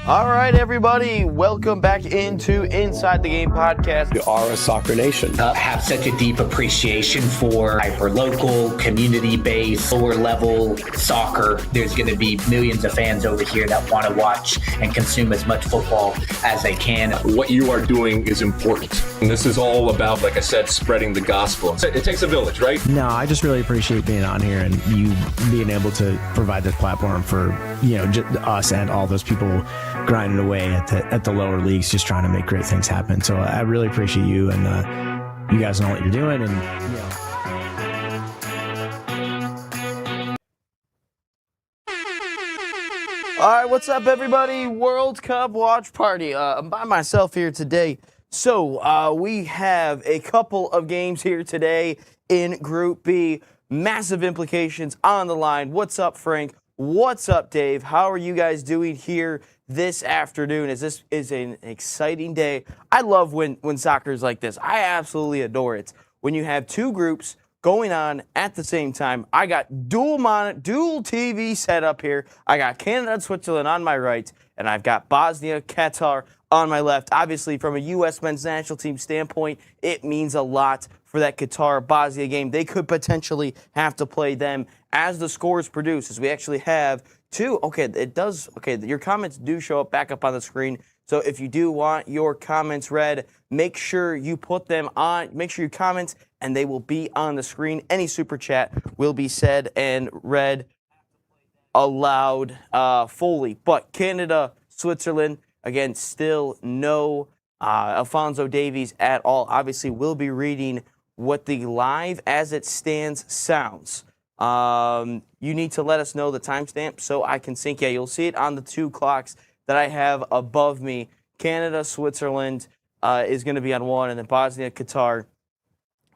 All right, everybody, welcome back into Inside the Game podcast. We are a soccer nation. Have such a deep appreciation for hyper-local, community-based, lower-level soccer. There's going to be millions of fans over here that want to watch and consume as much football as they can. What you are doing is important. And this is all about, like I said, spreading the gospel. It takes a village, right? No, I just really appreciate being on here and you being able to provide this platform for, us and all those people grinding away at the lower leagues, just trying to make great things happen. So I really appreciate you and you guys know what you're doing. And All right, what's up, everybody? World Cup watch party. I'm by myself here today. So we have a couple of games here today in Group B. Massive implications on the line. What's up, Frank? What's up, Dave? How are you guys doing here this afternoon? As this is an exciting day. I love when soccer is like this. I absolutely adore it. When you have two groups going on at the same time. I got dual TV set up here. I got Canada and Switzerland on my right, and I've got Bosnia, Qatar on my left. Obviously, from a U.S. men's national team standpoint, it means a lot for that Qatar-Bosnia game. They could potentially have to play them as the scores produce, as we actually have two. Okay, your comments do show up back up on the screen. So if you do want your comments read, make sure you put them on. Make sure you comment, and they will be on the screen. Any super chat will be said and read aloud fully. But Canada, Switzerland, again, still no Alphonso Davies at all. Obviously, we'll be reading what the live as it stands sounds. You need to let us know the timestamp so I can sync. Yeah, you'll see it on the two clocks that I have above me. Canada, Switzerland is going to be on one, and then Bosnia, Qatar.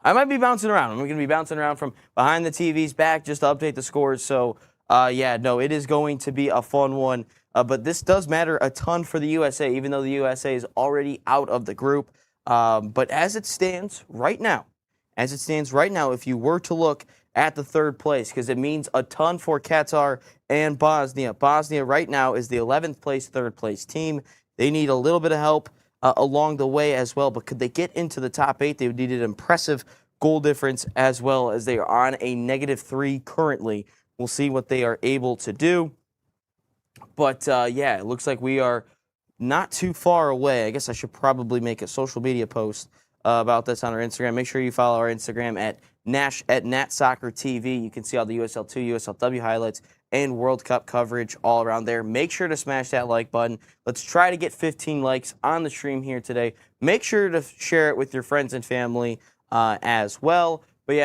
I might be bouncing around. I'm going to be bouncing around from behind the TVs back just to update the scores. So, it is going to be a fun one. But this does matter a ton for the USA, even though the USA is already out of the group. But as it stands right now, if you were to look at the third place, because it means a ton for Qatar and Bosnia. Bosnia right now is the 11th place, third place team. They need a little bit of help along the way as well, but could they get into the top 8? They would need an impressive goal difference as well, as they are on a -3 currently. We'll see what they are able to do. But, it looks like we are not too far away. I guess I should probably make a social media post about this on our Instagram. Make sure you follow our Instagram at NatSoccerTV. You can see all the USL2, USLW highlights, and World Cup coverage all around there. Make sure to smash that like button. Let's try to get 15 likes on the stream here today. Make sure to share it with your friends and family as well. But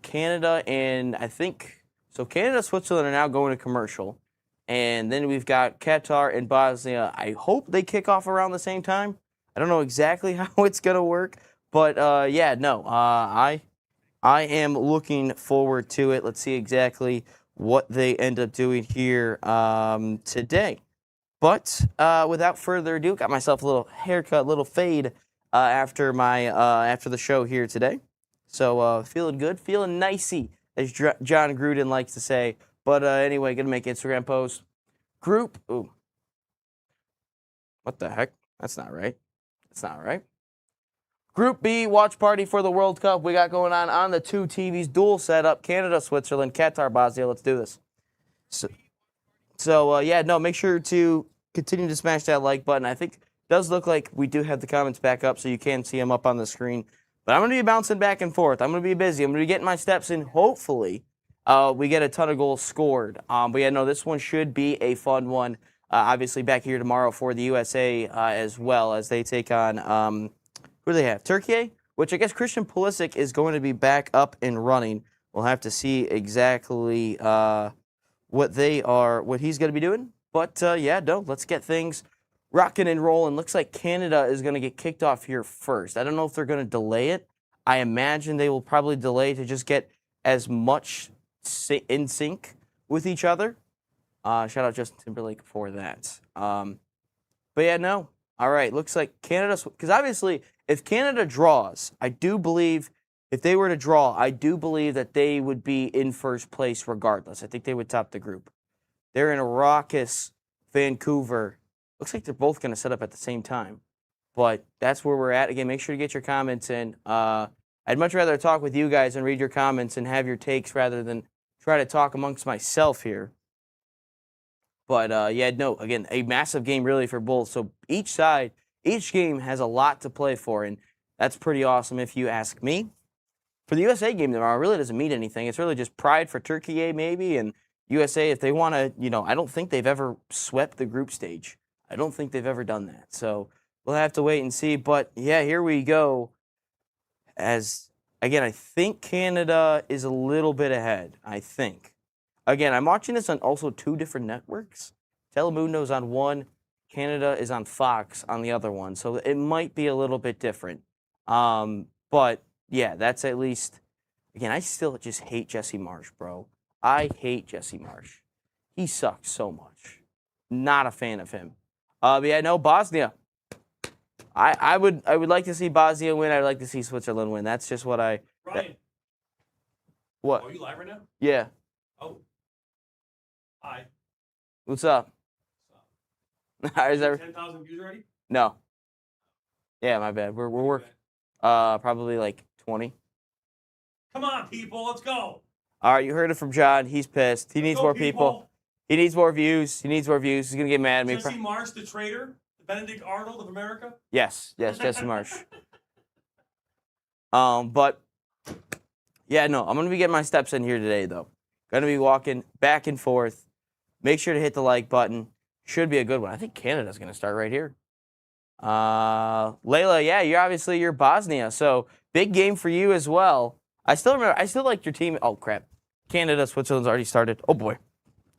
Canada and Canada, Switzerland are now going to commercial. And then we've got Qatar and Bosnia. I hope they kick off around the same time. I don't know exactly how it's going to work. But, I am looking forward to it. Let's see exactly what they end up doing here today. But without further ado, got myself a little haircut, little fade after the show here today. So feeling good, feeling nicey, as John Gruden likes to say. But anyway, going to make Instagram post. Ooh. What the heck? That's not right. Group B watch party for the World Cup. We got going on the two TVs, dual setup. Canada, Switzerland, Qatar, Bosnia. Let's do this. Make sure to continue to smash that like button. I think it does look like we do have the comments back up, so you can see them up on the screen. But I'm going to be bouncing back and forth. I'm going to be busy. I'm going to be getting my steps in. Hopefully, we get a ton of goals scored. This one should be a fun one. Obviously, back here tomorrow for the USA as well, as they take on, who do they have? Turkey, which I guess Christian Pulisic is going to be back up and running. We'll have to see exactly what he's going to be doing. But, let's get things rocking and rolling. Looks like Canada is going to get kicked off here first. I don't know if they're going to delay it. I imagine they will probably delay to just get as much in sync with each other. Shout out Justin Timberlake for that. All right, looks like Canada, because obviously if Canada draws, I do believe if they were to draw, I do believe that they would be in first place regardless. I think they would top the group. They're in a raucous Vancouver Looks like they're both going to set up at the same time. But that's where we're at. Again, make sure to get your comments in. I'd much rather talk with you guys and read your comments and have your takes rather than try to talk amongst myself here. But, yeah, no, again, a massive game really for both. So each side, each game has a lot to play for, and that's pretty awesome if you ask me. For the USA game tomorrow, it really doesn't mean anything. It's really just pride for Turkey, maybe, and USA, if they want to, I don't think they've ever swept the group stage. I don't think they've ever done that. So we'll have to wait and see. But, yeah, here we go. As, again, I think Canada is a little bit ahead, I think. Again, I'm watching this on also 2 different networks. Telemundo's on one. Canada is on Fox on the other one. So it might be a little bit different. But, yeah, that's at least... Again, I still just hate Jesse Marsch, bro. I hate Jesse Marsch. He sucks so much. Not a fan of him. But yeah, no, Bosnia. I would like to see Bosnia win. I'd like to see Switzerland win. That's just what I... Ryan. What? Are you live right now? Yeah. Oh. Hi. What's up? Is that... 10,000 views already? No. Yeah, my bad. We're working. Probably like 20. Come on, people. Let's go. All right, you heard it from John. He's pissed. He needs more people. He needs more views. He needs more views. He's gonna get mad at me. Jesse Marsch, the traitor, the Benedict Arnold of America. Yes, Jesse Marsch. But yeah, no, I'm gonna be getting my steps in here today, though. Gonna be walking back and forth. Make sure to hit the like button. Should be a good one. I think Canada's gonna start right here. Layla, yeah, you're Bosnia, so big game for you as well. I still like your team. Oh crap, Canada, Switzerland's already started. Oh boy.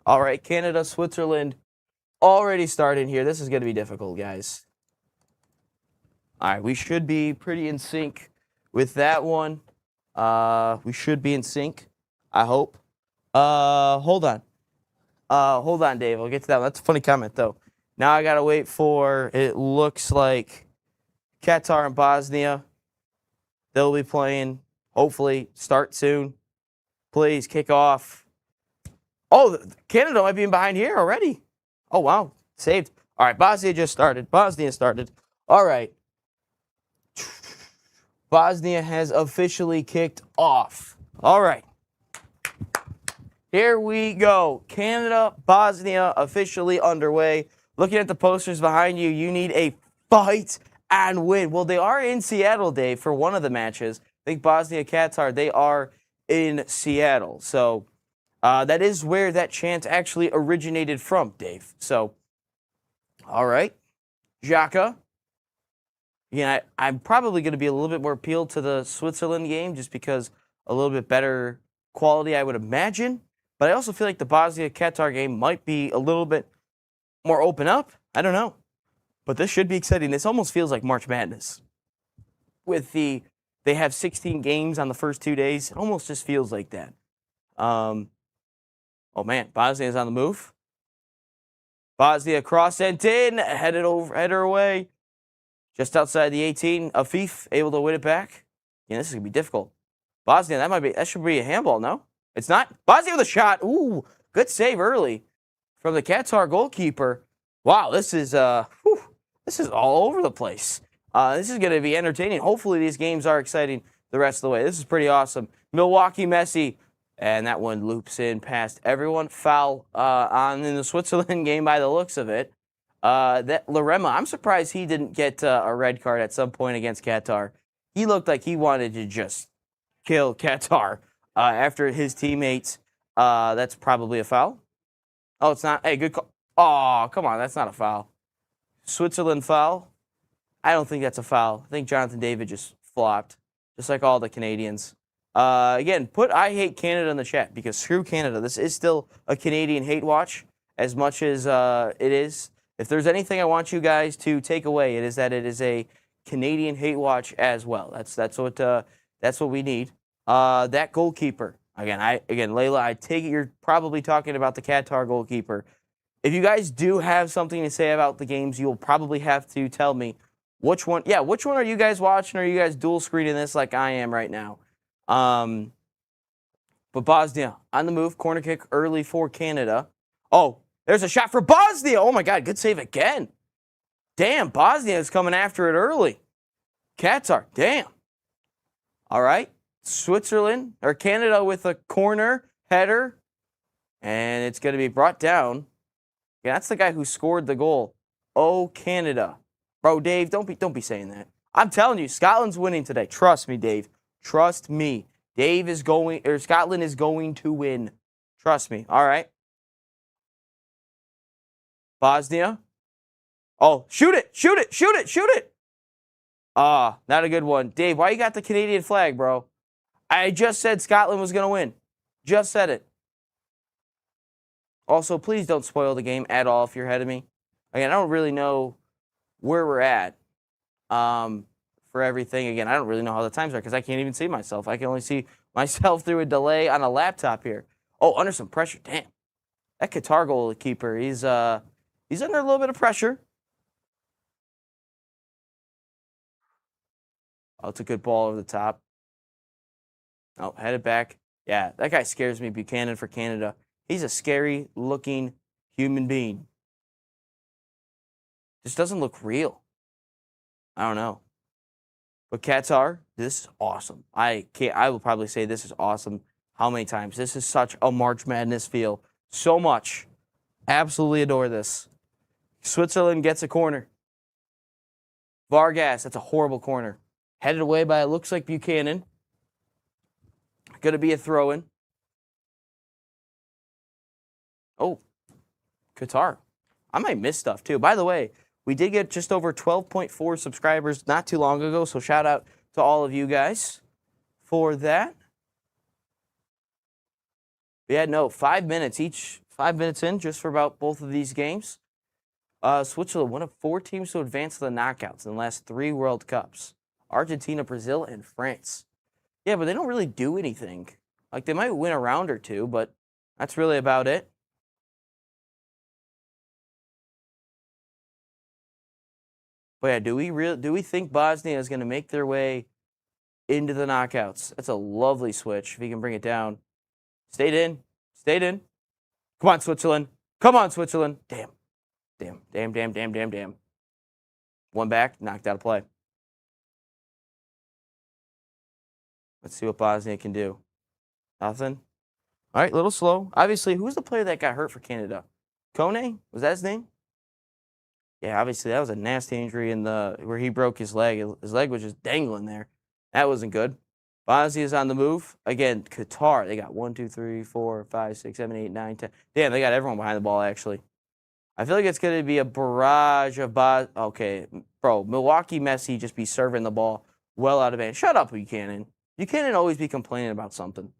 All right, Canada, Switzerland, already starting here. This is gonna be difficult, guys. All right, we should be pretty in sync with that one. We should be in sync, I hope. Hold on, Dave. I'll get to that one. That's a funny comment, though. Now I got to wait for, it looks like, Qatar and Bosnia. They'll be playing, hopefully, start soon. Please, kick off. Oh, Canada might be in behind here already. Oh, wow. Saved. All right, Bosnia just started. Bosnia started. All right. Bosnia has officially kicked off. All right. Here we go. Canada, Bosnia officially underway. Looking at the posters behind you, you need a fight and win. Well, they are in Seattle, Dave, for one of the matches. I think Bosnia, Qatar, they are in Seattle. So that is where that chant actually originated from, Dave. So, all right. Xhaka. Again, I'm probably going to be a little bit more appealed to the Switzerland game just because a little bit better quality, I would imagine. But I also feel like the Bosnia-Qatar game might be a little bit more open up. I don't know. But this should be exciting. This almost feels like March Madness. They have 16 games on the first 2 days. It almost just feels like that. Oh, man. Bosnia's on the move. Bosnia cross sent in. Header away. Just outside the 18. Afif able to win it back. Yeah, this is going to be difficult. Bosnia, that should be a handball, no? It's not. Bosnia with a shot. Ooh, good save early from the Qatar goalkeeper. Wow, this is all over the place. This is going to be entertaining. Hopefully these games are exciting the rest of the way. This is pretty awesome. Milwaukee, Messi. And that one loops in past everyone. Foul in the Switzerland game by the looks of it. That Larema, I'm surprised he didn't get a red card at some point against Qatar. He looked like he wanted to just kill Qatar. After his teammates, that's probably a foul. Oh, it's not. Hey, good call. Oh, come on. That's not a foul. Switzerland foul. I don't think that's a foul. I think Jonathan David just flopped, just like all the Canadians. Again, put I hate Canada in the chat because screw Canada. This is still a Canadian hate watch as much as it is. If there's anything I want you guys to take away, it is that it is a Canadian hate watch as well. That's what we need. That goalkeeper, again, Layla, I take it you're probably talking about the Qatar goalkeeper. If you guys do have something to say about the games, you'll probably have to tell me which one. Yeah, which one are you guys watching? Are you guys dual screening this like I am right now? But Bosnia on the move, corner kick early for Canada. Oh, there's a shot for Bosnia. Oh my God, good save again. Damn, Bosnia is coming after it early. Qatar, damn. All right. Switzerland or Canada with a corner header. And it's going to be brought down. Yeah, that's the guy who scored the goal. Oh, Canada. Bro, Dave, don't be saying that. I'm telling you, Scotland's winning today. Trust me, Dave. Trust me. Scotland is going to win. Trust me. All right. Bosnia. Oh, shoot it. Shoot it. Shoot it. Shoot it. Not a good one. Dave, why you got the Canadian flag, bro? I just said Scotland was going to win. Just said it. Also, please don't spoil the game at all if you're ahead of me. Again, I don't really know where we're at for everything. Again, I don't really know how the times are because I can't even see myself. I can only see myself through a delay on a laptop here. Oh, under some pressure. Damn. That Qatar goalkeeper, he's under a little bit of pressure. Oh, it's a good ball over the top. Oh, headed back. Yeah, that guy scares me, Buchanan for Canada. He's a scary-looking human being. This doesn't look real. I don't know. But Qatar, this is awesome. I will probably say this is awesome. How many times? This is such a March Madness feel. So much. Absolutely adore this. Switzerland gets a corner. Vargas, that's a horrible corner. Headed away by, it looks like Buchanan. Going to be a throw-in. Oh, Qatar. I might miss stuff, too. By the way, we did get just over 12.4 subscribers not too long ago, so shout out to all of you guys for that. Yeah, no, 5 minutes each. 5 minutes in just for about both of these games. Switzerland, one of 4 teams to advance to the knockouts in the last 3 World Cups. Argentina, Brazil, and France. Yeah, but they don't really do anything. Like, they might win a round or two, but that's really about it. But yeah, do we think Bosnia is going to make their way into the knockouts? That's a lovely switch. If he can bring it down. Stayed in. Stayed in. Come on, Switzerland. Come on, Switzerland. Damn. Damn. Damn, damn, damn, damn, damn. One back. Knocked out of play. Let's see what Bosnia can do. Nothing. All right, a little slow. Obviously, who's the player that got hurt for Canada? Kone? Was that his name? Yeah, obviously, that was a nasty injury where he broke his leg. His leg was just dangling there. That wasn't good. Bosnia's on the move. Again, Qatar, they got 1, 2, 3, 4, 5, 6, 7, 8, 9, 10. Damn, they got everyone behind the ball, actually. I feel like it's going to be a barrage of Okay, bro, Milwaukee Messi just be serving the ball well out of hand. Shut up, Buchanan. You can't always be complaining about something.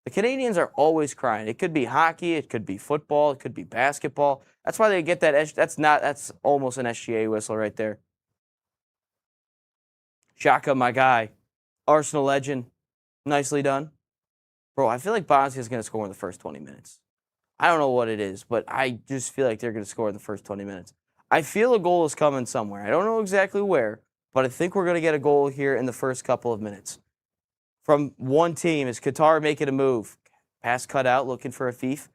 The Canadians are always crying. It could be hockey, it could be football, it could be basketball. That's why they get that. That's almost an SGA whistle right there. Xhaka, my guy. Arsenal legend. Nicely done. Bro, I feel like Bosnia's going to score in the first 20 minutes. I don't know what it is, but I just feel like they're going to score in the first 20 minutes. I feel a goal is coming somewhere. I don't know exactly where, but I think we're going to get a goal here in the first couple of minutes. From one team, is Qatar making a move? Pass cut out, looking for a Fif.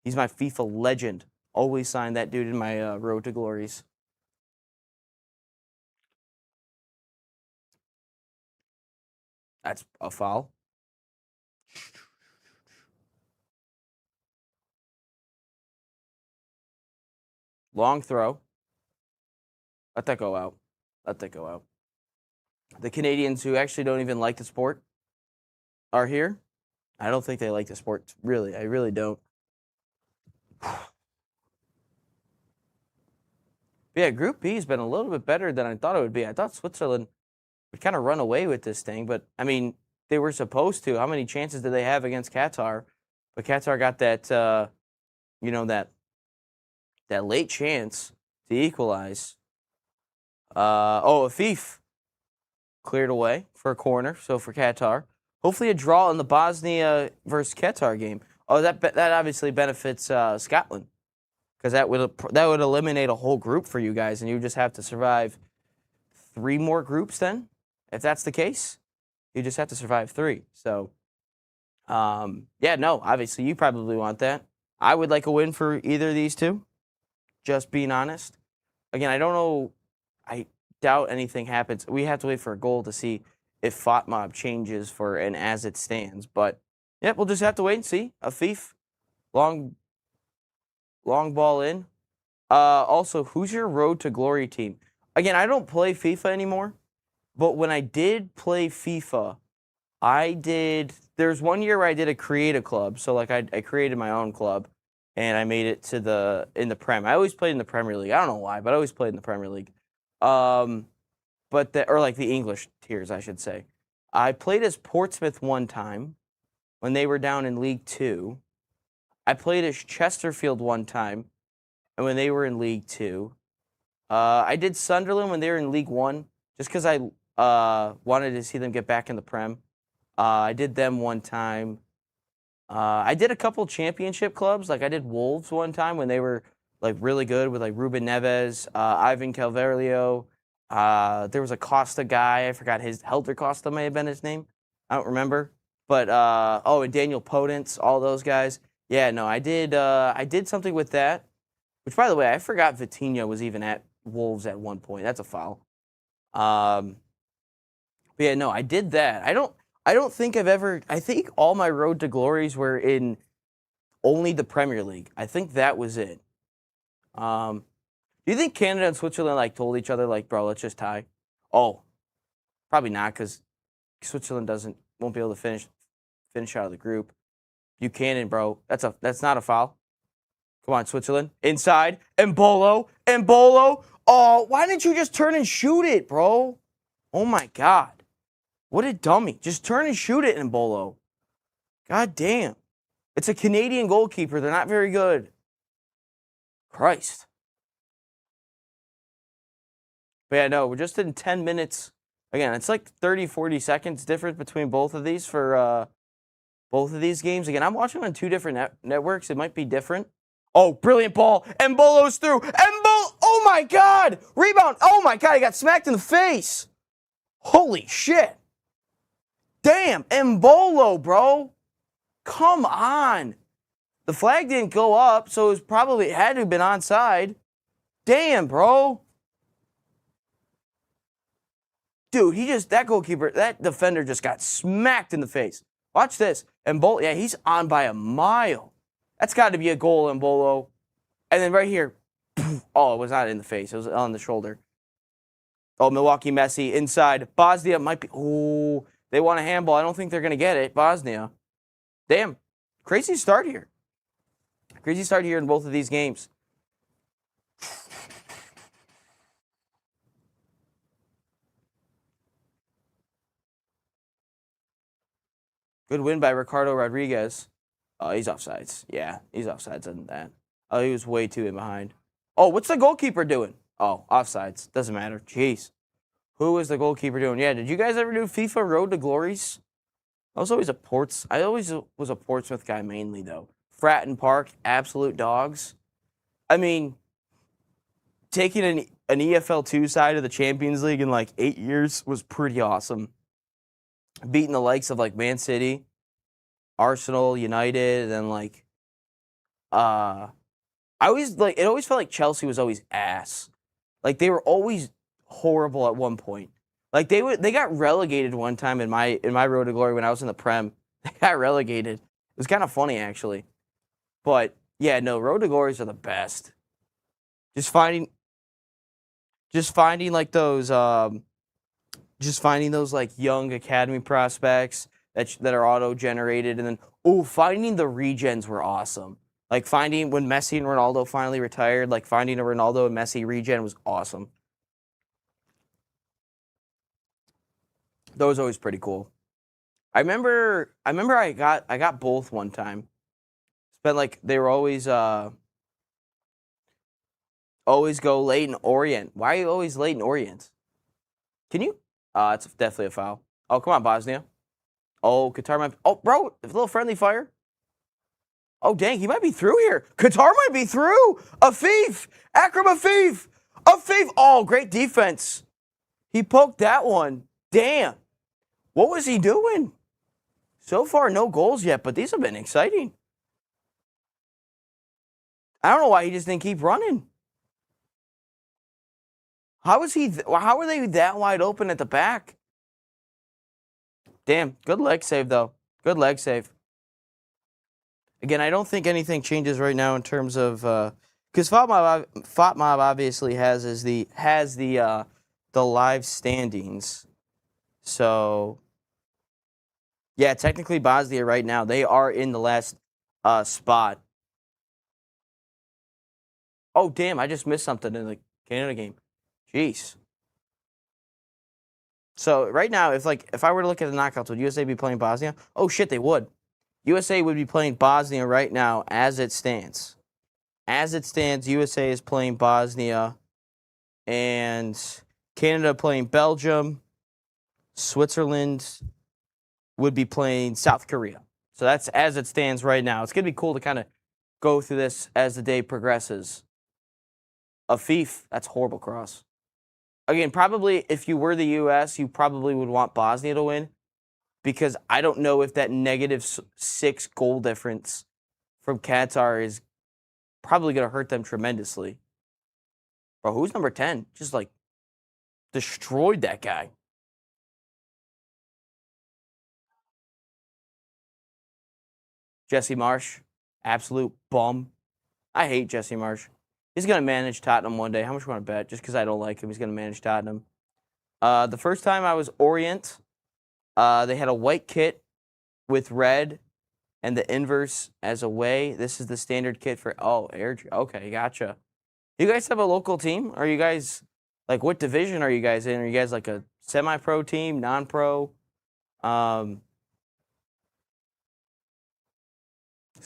He's my FIFA legend. Always sign that dude in my road to glories. That's a foul. Long throw. Let that go out. Let that go out. The Canadians who actually don't even like the sport are here. I don't think they like the sport, really. I really don't. Yeah, Group B has been a little bit better than I thought it would be. I thought Switzerland would kind of run away with this thing, but, I mean, they were supposed to. How many chances did they have against Qatar? But Qatar got that, that late chance to equalize. A Fif cleared away for a corner, so for Qatar. Hopefully a draw in the Bosnia versus Qatar game. Oh, that obviously benefits Scotland, because that would eliminate a whole group for you guys, and you just have to survive 3 more groups then. If that's the case, you just have to survive 3. So, yeah, no, obviously you probably want that. I would like a win for either of these two, just being honest. Again, I don't know. I doubt anything happens. We have to wait for a goal to see if FOTMOB changes for an as it stands. But, yeah, we'll just have to wait and see. Afif, long ball in. Also, who's your Road to Glory team? Again, I don't play FIFA anymore, but when I did play FIFA, there's 1 year where I did create a club. So, like, I created my own club, and I made it to in the Prem. I always played in the Premier League. I don't know why, but I always played in the Premier League. Or like the English tiers, I should say. I played as Portsmouth one time when they were down in League 2. I played as Chesterfield one time, and when they were in League 2. I did Sunderland when they were in League 1, just because I wanted to see them get back in the Prem. I did them one time. I did a couple championship clubs. Like I did Wolves one time when they were like really good with like Ruben Neves, Ivan Calvario. There was a Costa guy. I forgot Helder Costa may have been his name. I don't remember. But and Daniel Podence, all those guys. Yeah, no, I did something with that. Which, by the way, I forgot Vitinho was even at Wolves at one point. That's a foul. But yeah, no, I did that. I don't think I think all my Road to Glories were in only the Premier League. I think that was it. Do you think Canada and Switzerland like told each other like, bro, let's just tie? Oh, probably not, because Switzerland won't be able to finish out of the group. Buchanan, bro, that's not a foul. Come on, Switzerland. Inside. Embolo. Oh, why didn't you just turn and shoot it, bro? Oh, my God. What a dummy. Just turn and shoot it, Embolo. God damn. It's a Canadian goalkeeper. They're not very good. Christ. But yeah, no, we're just in 10 minutes. Again, it's like 30, 40 seconds difference between both of these for both of these games. Again, I'm watching on two different networks. It might be different. Oh, brilliant ball. Embolo's through. Oh, my God. Rebound. Oh, my God. He got smacked in the face. Holy shit. Damn. Embolo, bro. Come on. The flag didn't go up, so it had to have been onside. Damn, bro. Dude, that defender just got smacked in the face. Watch this. Embolo, yeah, he's on by a mile. That's got to be a goal, Embolo. And then right here, oh, it was not in the face. It was on the shoulder. Oh, Milwaukee Messi inside. Bosnia might be. Oh, they want a handball. I don't think they're going to get it. Bosnia. Damn. Crazy start here. Crazy start here in both of these games. Good win by Ricardo Rodriguez. Oh, he's offsides. Yeah, he's offsides on that. Oh, he was way too in behind. Oh, what's the goalkeeper doing? Oh, offsides. Doesn't matter. Jeez. Who is the goalkeeper doing? Yeah, did you guys ever do FIFA Road to Glories? I always was a Portsmouth guy mainly, though. Fratton Park, absolute dogs. I mean, taking an EFL 2 side of the Champions League in like 8 years was pretty awesome. Beating the likes of like Man City, Arsenal, United, and then like it always felt like Chelsea was always ass. Like they were always horrible at one point. Like they got relegated one time in my Road to Glory when I was in the Prem. They got relegated. It was kind of funny actually. But yeah, no, Road to Glories are the best. Just finding like those like young academy prospects that are auto-generated, and then finding the regens were awesome. Like finding when Messi and Ronaldo finally retired, like finding a Ronaldo and Messi regen was awesome. That was always pretty cool. I remember I got both one time. But like they were always go late in Orient. Why are you always late in Orient? Can you? It's definitely a foul. Oh, come on, Bosnia. Oh, Qatar might. Oh, bro, a little friendly fire. Oh, dang, he might be through here. Qatar might be through. Afif. Akram Afif. Afif. Oh, great defense. He poked that one. Damn. What was he doing? So far, no goals yet, but these have been exciting. I don't know why he just didn't keep running. How is he? How are they that wide open at the back? Damn, good leg save though. Good leg save. Again, I don't think anything changes right now in terms of because FOTMob obviously has the live standings. So yeah, technically Bosnia right now they are in the last spot. Oh damn, I just missed something in the Canada game. Jeez. So right now, if I were to look at the knockouts, would USA be playing Bosnia? Oh shit, they would. USA would be playing Bosnia right now as it stands. As it stands, USA is playing Bosnia, and Canada playing Belgium. Switzerland would be playing South Korea. So that's as it stands right now. It's going to be cool to kind of go through this as the day progresses. Afif, that's horrible cross. Again, probably if you were the U.S., you probably would want Bosnia to win because I don't know if that -6 goal difference from Qatar is probably going to hurt them tremendously. Bro, who's number 10? Just like destroyed that guy. Jesse Marsh, absolute bum. I hate Jesse Marsh. He's going to manage Tottenham one day. How much you want to bet? Just because I don't like him, he's going to manage Tottenham. The first time I was Orient, they had a white kit with red and the inverse as away. This is the standard kit for, okay, gotcha. You guys have a local team? Are you guys, like, what division are you guys in? Are you guys like a semi-pro team, non-pro? So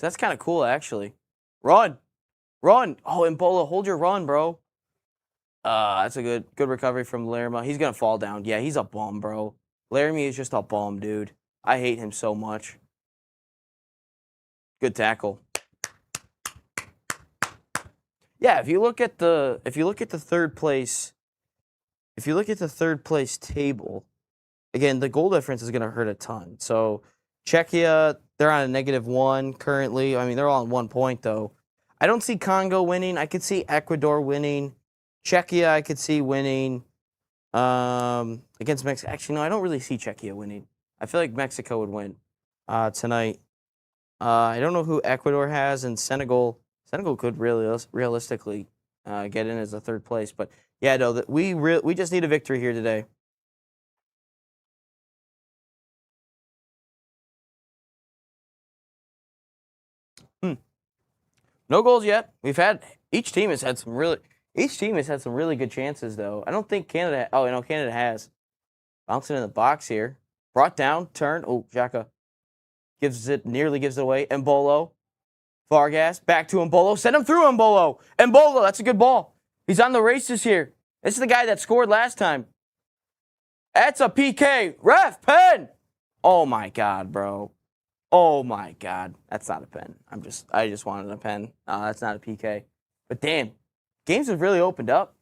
that's kind of cool, actually. Run! Oh, Embolo, hold your run, bro. That's a good recovery from Lerma. He's going to fall down. Yeah, he's a bum, bro. Laramie is just a bum, dude. I hate him so much. Good tackle. Yeah, if you look at the third place table, again, the goal difference is going to hurt a ton. So Czechia, they're on a -1 currently. I mean, they're all on 1 point though. I don't see Congo winning. I could see Ecuador winning. Czechia, I could see winning. Against Mexico. Actually, no, I don't really see Czechia winning. I feel like Mexico would win tonight. I don't know who Ecuador has, and Senegal. Senegal could really realistically get in as a third place. But yeah, no, we just need a victory here today. No goals yet. Each team has had some really good chances though. I don't think Canada. Oh, no, Canada has. Bouncing in the box here. Brought down, turn. Oh, Xhaka nearly gives it away. Embolo. Vargas, back to Embolo. Send him through, Embolo. Embolo, that's a good ball. He's on the races here. This is the guy that scored last time. That's a PK. Ref, pen. Oh, my God, bro. Oh, my God. That's not a pen. I just wanted a pen. That's not a PK. But damn, games have really opened up.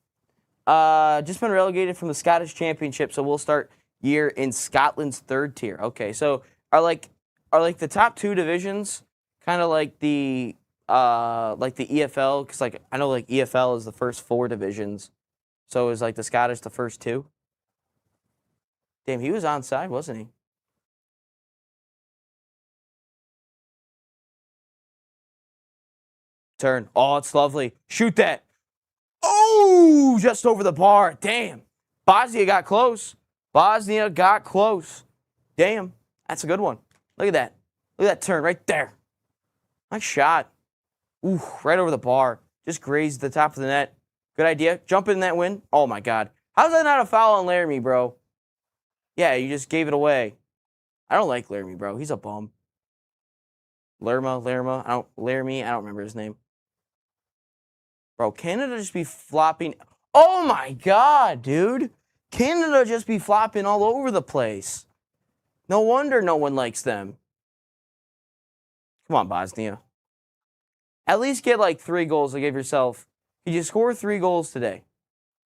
Just been relegated from the Scottish Championship, so we'll start year in Scotland's third tier. Okay, so are the top two divisions kind of like the EFL? Because like I know like EFL is the first 4 divisions, so is like the Scottish the first 2? Damn, he was onside, wasn't he? Turn. Oh, it's lovely. Shoot that. Oh, just over the bar. Damn. Bosnia got close. Damn. That's a good one. Look at that. Look at that turn right there. Nice shot. Ooh, right over the bar. Just grazed the top of the net. Good idea. Jump in that win. Oh, my God. How's that not a foul on Laramie, bro? Yeah, you just gave it away. I don't like Laramie, bro. He's a bum. Laramie. I don't remember his name. Bro, Canada just be flopping. Oh, my God, dude. Canada just be flopping all over the place. No wonder no one likes them. Come on, Bosnia. At least get like 3 goals to give yourself. Could you score 3 goals today?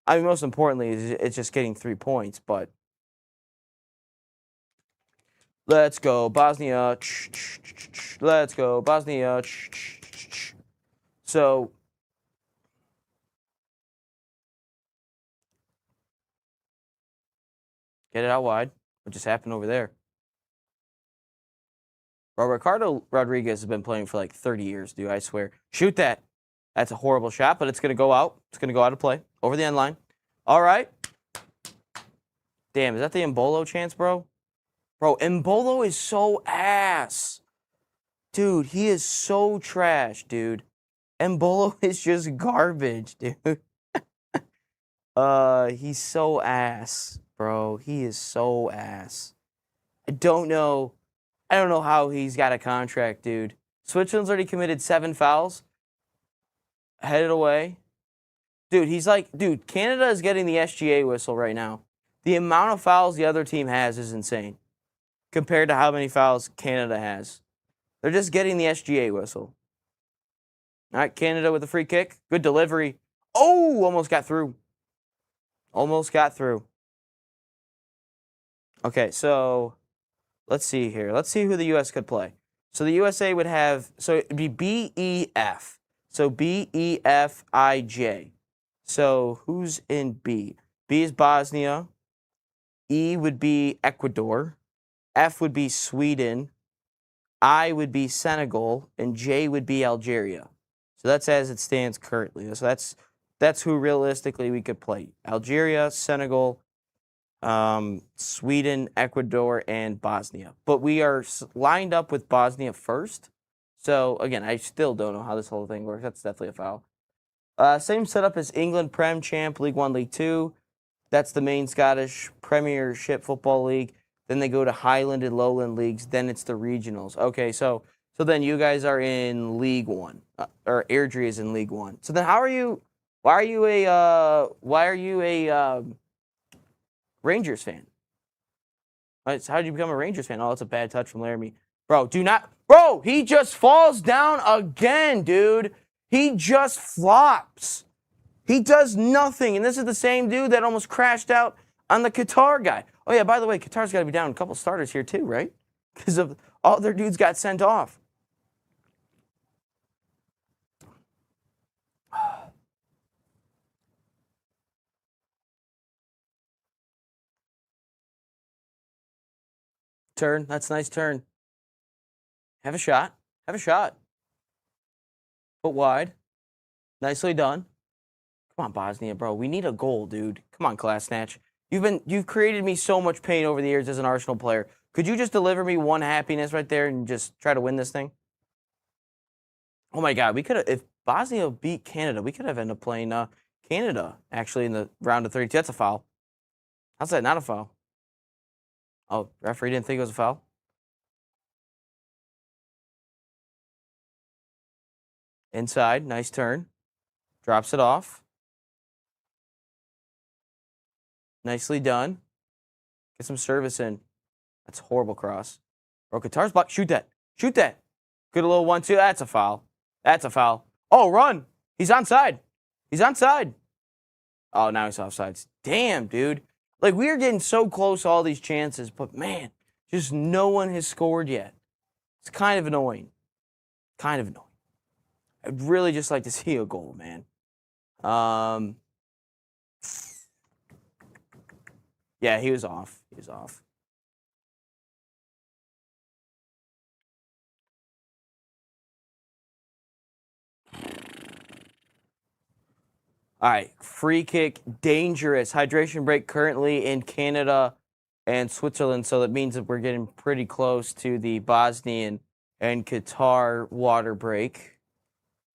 I mean, most importantly, it's just getting 3 points, but. Let's go, Bosnia. Let's go, Bosnia. So. Get it out wide. What just happened over there? Bro, Ricardo Rodriguez has been playing for like 30 years, dude. I swear. Shoot that. That's a horrible shot, but it's going to go out. It's going to go out of play. Over the end line. All right. Damn, is that the Embolo chance, bro? Bro, Embolo is so ass. Dude, he is so trash, dude. Embolo is just garbage, dude. He's so ass, bro. He is so ass. I don't know how he's got a contract, dude. Switzerland's already committed 7 fouls. Headed away. Dude, dude, Canada is getting the SGA whistle right now. The amount of fouls the other team has is insane compared to how many fouls Canada has. They're just getting the SGA whistle. All right, Canada with a free kick. Good delivery. Oh, almost got through. Almost got through. Okay, so let's see here. Let's see who the U.S. could play. So the USA would have, so it'd be B-E-F. So B-E-F-I-J. So who's in B? B is Bosnia. E would be Ecuador. F would be Sweden. I would be Senegal. And J would be Algeria. So that's as it stands currently. So that's who realistically we could play. Algeria, Senegal, Sweden, Ecuador, and Bosnia. But we are lined up with Bosnia first. So, again, I still don't know how this whole thing works. That's definitely a foul. Same setup as England Prem Champ, League 1, League 2. That's the main Scottish Premiership Football League. Then they go to Highland and Lowland Leagues. Then it's the regionals. Okay, so then you guys are in League 1. Or Airdrie is in League 1. So then why are you a Rangers fan? Right, so how did you become a Rangers fan? Oh, that's a bad touch from Laramie. Bro, Bro, he just falls down again, dude. He just flops. He does nothing. And this is the same dude that almost crashed out on the Qatar guy. Oh, yeah, by the way, Qatar's got to be down a couple starters here too, right? Because of all their dudes got sent off. Turn. That's a nice turn. Have a shot. Have a shot. Put wide. Nicely done. Come on, Bosnia, bro. We need a goal, dude. Come on, Class Snatch. You've created me so much pain over the years as an Arsenal player. Could you just deliver me one happiness right there and just try to win this thing? Oh my God, we could have. If Bosnia beat Canada, we could have ended up playing Canada actually in the round of 32. That's a foul. How's that not a foul? Oh, referee didn't think it was a foul. Inside, nice turn. Drops it off. Nicely done. Get some service in. That's a horrible cross. Bro, Qatar's block. Shoot that. Shoot that. Good little 1-2. That's a foul. That's a foul. Oh, run. He's onside. He's onside. Oh, now he's offsides. Damn, dude. Like, we are getting so close to all these chances, but man, just no one has scored yet. It's kind of annoying. Kind of annoying. I'd really just like to see a goal, man. Yeah, he was off. He was off. All right, free kick, dangerous. Hydration break currently in Canada and Switzerland, so that means that we're getting pretty close to the Bosnian and Qatar water break.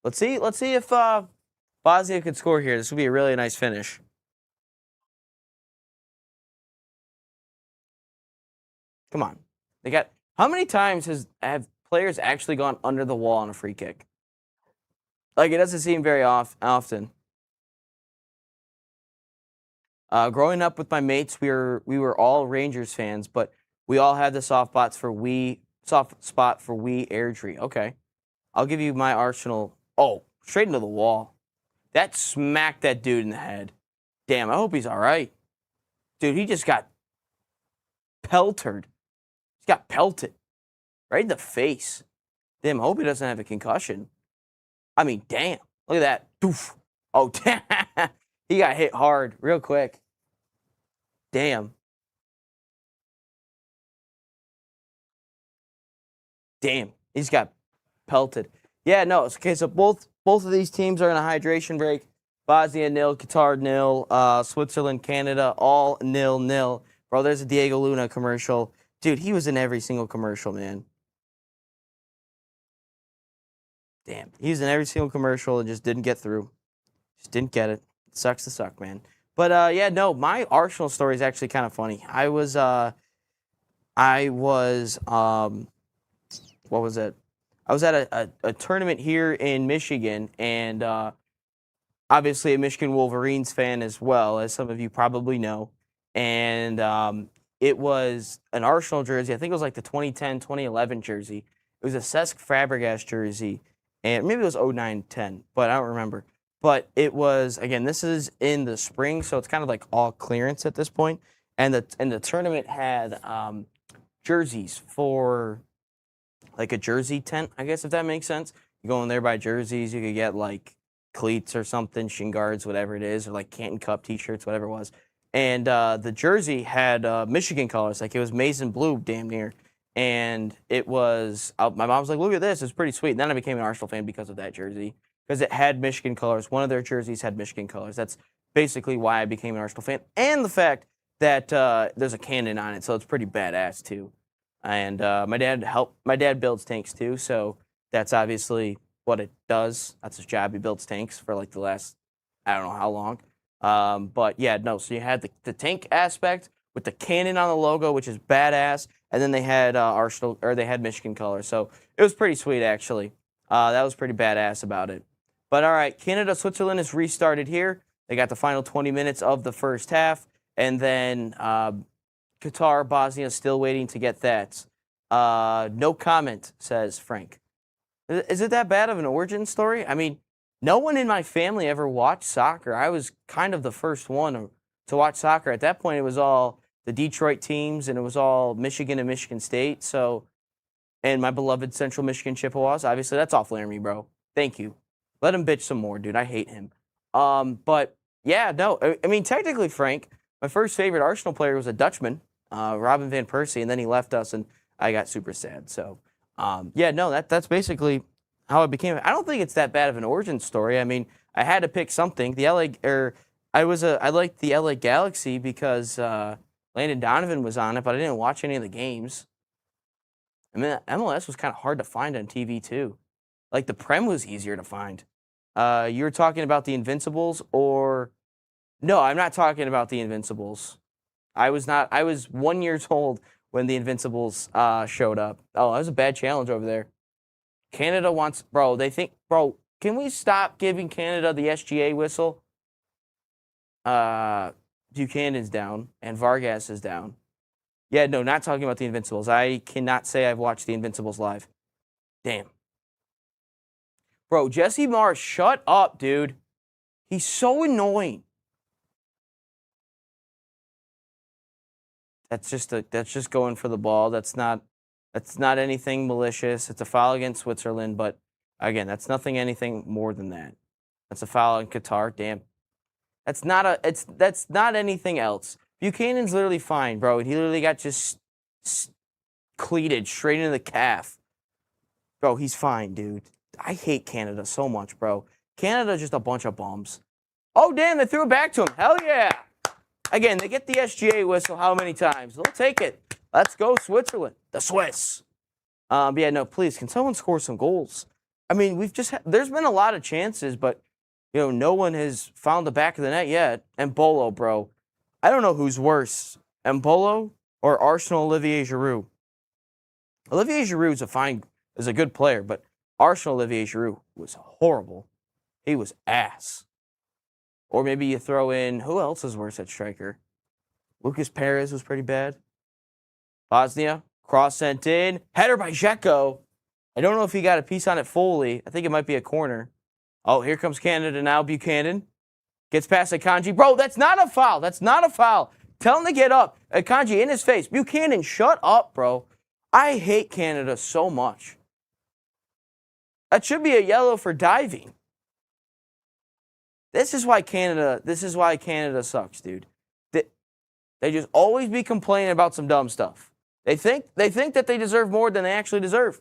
Let's see if Bosnia could score here. This would be a really nice finish. Come on. How many times have players actually gone under the wall on a free kick? Like, it doesn't seem very often. Growing up with my mates, we were all Rangers fans, but we all had the soft spot for Airdrie. Okay, I'll give you my Arsenal. Oh, straight into the wall. That smacked that dude in the head. Damn, I hope he's all right. Dude, he just got pelted. He's got pelted right in the face. Damn, I hope he doesn't have a concussion. I mean, damn. Look at that. Doof. Oh, damn. He got hit hard real quick. Damn. Damn, he's got pelted. Yeah, no. Okay, so both of these teams are in a hydration break. Bosnia 0, Qatar 0, Switzerland, Canada all 0-0. Bro, there's a Diego Luna commercial. Dude, he was in every single commercial, man. Damn, he was in every single commercial and just didn't get through. Just didn't get it. It sucks to suck, man. But yeah, no, my Arsenal story is actually kind of funny. I was what was it? I was at a tournament here in Michigan, and obviously a Michigan Wolverines fan as well, as some of you probably know. And it was an Arsenal jersey. I think it was like the 2010, 2011 jersey. It was a Cesc Fabregas jersey, and maybe it was 09-10, but I don't remember. But it was, again, this is in the spring, so it's kind of like all clearance at this point. And the tournament had jerseys for like a jersey tent, I guess, if that makes sense. You go in there, buy jerseys, you could get like cleats or something, shin guards, whatever it is, or like Canton Cup t-shirts, whatever it was. And the jersey had Michigan colors, like it was maize and blue, damn near. And it was, my mom was like, look at this, it's pretty sweet. And then I became an Arsenal fan because of that jersey, because it had Michigan colors. One of their jerseys had Michigan colors. That's basically why I became an Arsenal fan. And the fact that there's a cannon on it, so it's pretty badass too. And my dad builds tanks too, so that's obviously what it does. That's his job. He builds tanks for like the last, I don't know how long. But yeah, no, so you had the tank aspect with the cannon on the logo, which is badass, and then they had Arsenal, or they had Michigan colors. So it was pretty sweet, actually. That was pretty badass about it. But all right, Canada, Switzerland is restarted here. They got the final 20 minutes of the first half, and then Qatar, Bosnia, still waiting to get that. No comment, says Frank. Is it that bad of an origin story? I mean, no one in my family ever watched soccer. I was kind of the first one to watch soccer. At that point, it was all the Detroit teams, and it was all Michigan and Michigan State. So, and my beloved Central Michigan Chippewas. Obviously, that's off Laramie, bro. Thank you. Let him bitch some more, dude. I hate him. But yeah, no. I mean, technically, Frank, my first favorite Arsenal player was a Dutchman, Robin van Persie, and then he left us, and I got super sad. So, yeah, no, that's basically how it became. I don't think it's that bad of an origin story. I mean, I had to pick something. I liked the LA Galaxy because Landon Donovan was on it, but I didn't watch any of the games. I mean, MLS was kind of hard to find on TV too. Like the Prem was easier to find. You were talking about the Invincibles, or no? I'm not talking about the Invincibles. I was 1 year old when the Invincibles showed up. Oh, that was a bad challenge over there. Canada wants, bro. They think, bro. Can we stop giving Canada the SGA whistle? Buchanan's down and Vargas is down. Yeah, no, not talking about the Invincibles. I cannot say I've watched the Invincibles live. Damn. Bro, Jesse Marsh, shut up, dude. He's so annoying. That's just going for the ball. That's not anything malicious. It's a foul against Switzerland, but again, that's anything more than that. That's a foul in Qatar. Damn. That's not anything else. Buchanan's literally fine, bro. He literally got just cleated straight into the calf. Bro, he's fine, dude. I hate Canada so much, bro. Canada's just a bunch of bums. Oh, damn, they threw it back to him. Hell yeah. Again, they get the SGA whistle how many times? They'll take it. Let's go, Switzerland. The Swiss. Yeah, no, please, can someone score some goals? I mean, there's been a lot of chances, but, no one has found the back of the net yet. Embolo, bro. I don't know who's worse, Embolo or Arsenal Olivier Giroud. Olivier Giroud is a good player, but Arsenal Olivier Giroud was horrible. He was ass. Or maybe you throw in, who else is worse at striker? Lucas Perez was pretty bad. Bosnia, cross sent in, header by Dzeko. I don't know if he got a piece on it fully. I think it might be a corner. Oh, here comes Canada now. Buchanan gets past Akanji. Bro, that's not a foul. That's not a foul. Tell him to get up. Akanji in his face. Buchanan, shut up, bro. I hate Canada so much. That should be a yellow for diving. This is why Canada sucks, dude. They just always be complaining about some dumb stuff. They think that they deserve more than they actually deserve.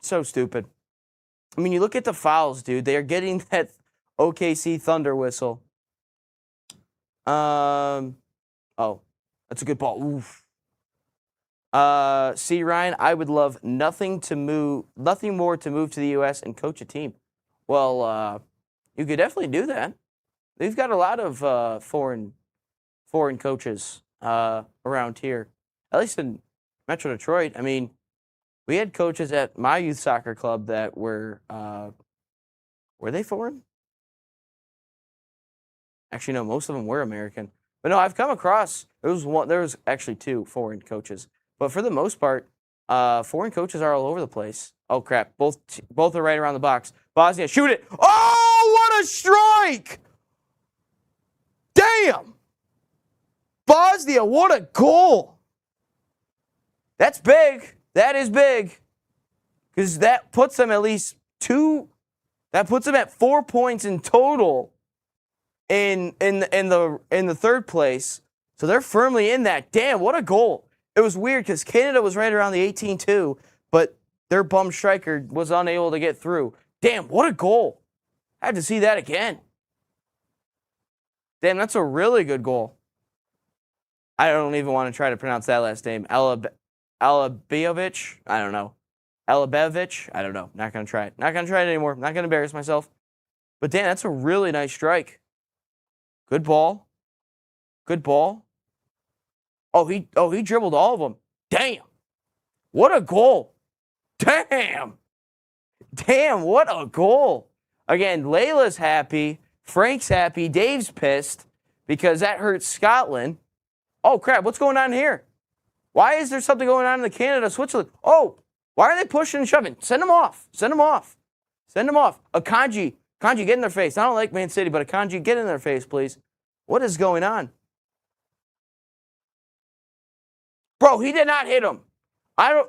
So stupid. I mean, you look at the fouls, dude. They are getting that OKC Thunder whistle. Oh, that's a good ball. Oof. See, Ryan, I would love nothing more to move to the U.S. and coach a team. Well, you could definitely do that. They've got a lot of foreign coaches around here, at least in Metro Detroit. I mean, we had coaches at my youth soccer club that were they foreign? Actually, no, most of them were American. But no, I've come across there was actually 2 foreign coaches, but for the most part, foreign coaches are all over the place. Oh crap! Both are right around the box. Bosnia, shoot it! Oh, what a strike! Damn! Bosnia, what a goal! That's big. That is big, because that puts them at least 2. That puts them at 4 points in total in the third place. So they're firmly in that. Damn, what a goal! It was weird because Canada was right around the 18-2, but their bum striker was unable to get through. Damn, what a goal! I had to see that again. Damn, that's a really good goal. I don't even want to try to pronounce that last name. Alabiovic? I don't know. Alabevich? I don't know. Not going to try it. Not going to try it anymore. Not going to embarrass myself. But damn, that's a really nice strike. Good ball. Good ball. Oh, he dribbled all of them. Damn. What a goal. Damn. Damn, what a goal. Again, Layla's happy. Frank's happy. Dave's pissed because that hurts Scotland. Oh, crap. What's going on here? Why is there something going on in the Canada-Switzerland? Oh, why are they pushing and shoving? Send them off. Send them off. Send them off. Akanji, get in their face. I don't like Man City, but Akanji, get in their face, please. What is going on? Bro, he did not hit him.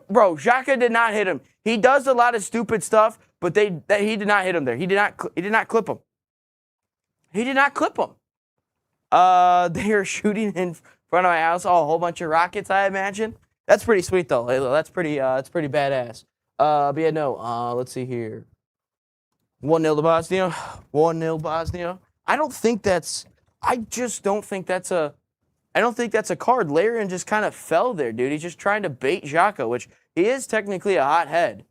Bro, Xhaka did not hit him. He does a lot of stupid stuff, but he did not hit him there. He did not clip him. He did not clip him. They are shooting in front of my house. Oh, a whole bunch of rockets, I imagine. That's pretty sweet, though. That's pretty badass. But yeah, no. Let's see here. 1-0 to Bosnia. 1-0 Bosnia. I just don't think that's a card. Larian just kind of fell there, dude. He's just trying to bait Xhaka, which he is technically a hothead.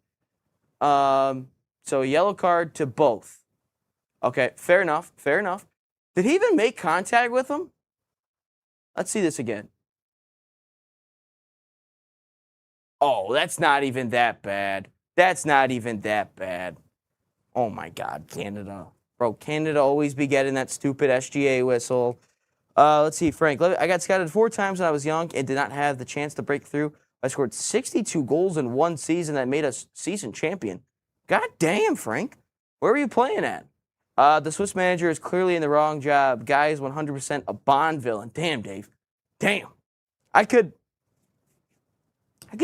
So a yellow card to both. Okay, fair enough. Fair enough. Did he even make contact with him? Let's see this again. Oh, that's not even that bad. That's not even that bad. Oh, my God, Canada. Bro, Canada always be getting that stupid SGA whistle. Let's see, Frank. I got scouted 4 times when I was young and did not have the chance to break through. I scored 62 goals in one season that made us season champion. God damn, Frank. Where were you playing at? The Swiss manager is clearly in the wrong job. Guy is 100% a Bond villain. Damn, Dave. Damn. I could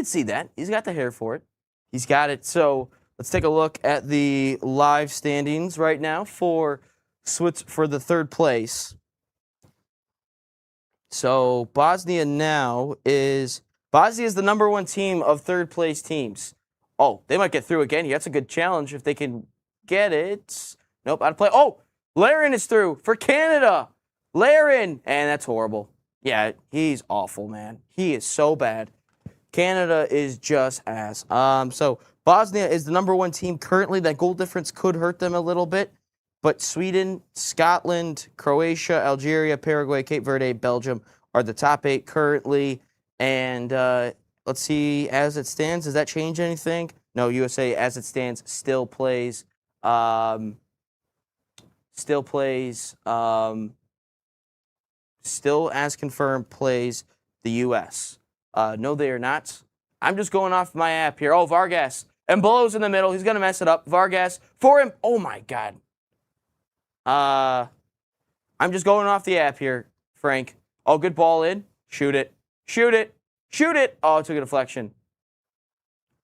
see that. He's got the hair for it. He's got it. So let's take a look at the live standings right now for the third place. So Bosnia is the number 1 team of third place teams. Oh, they might get through again. That's a good challenge if they can get it. Nope, out of play. Oh, Laren is through for Canada. Laren. And that's horrible. Yeah, he's awful, man. He is so bad. Canada is just ass. So Bosnia is the number 1 team currently. That goal difference could hurt them a little bit. But Sweden, Scotland, Croatia, Algeria, Paraguay, Cape Verde, Belgium are the top 8 currently. And let's see, as it stands, does that change anything? No, USA, as it stands, still plays still as confirmed plays the U.S. No, they are not. I'm just going off my app here. Oh, Vargas. And Mbolo's in the middle. He's going to mess it up. Vargas for him. Oh, my God. I'm just going off the app here, Frank. Oh, good ball in. Shoot it. Shoot it. Shoot it. Oh, it took a deflection.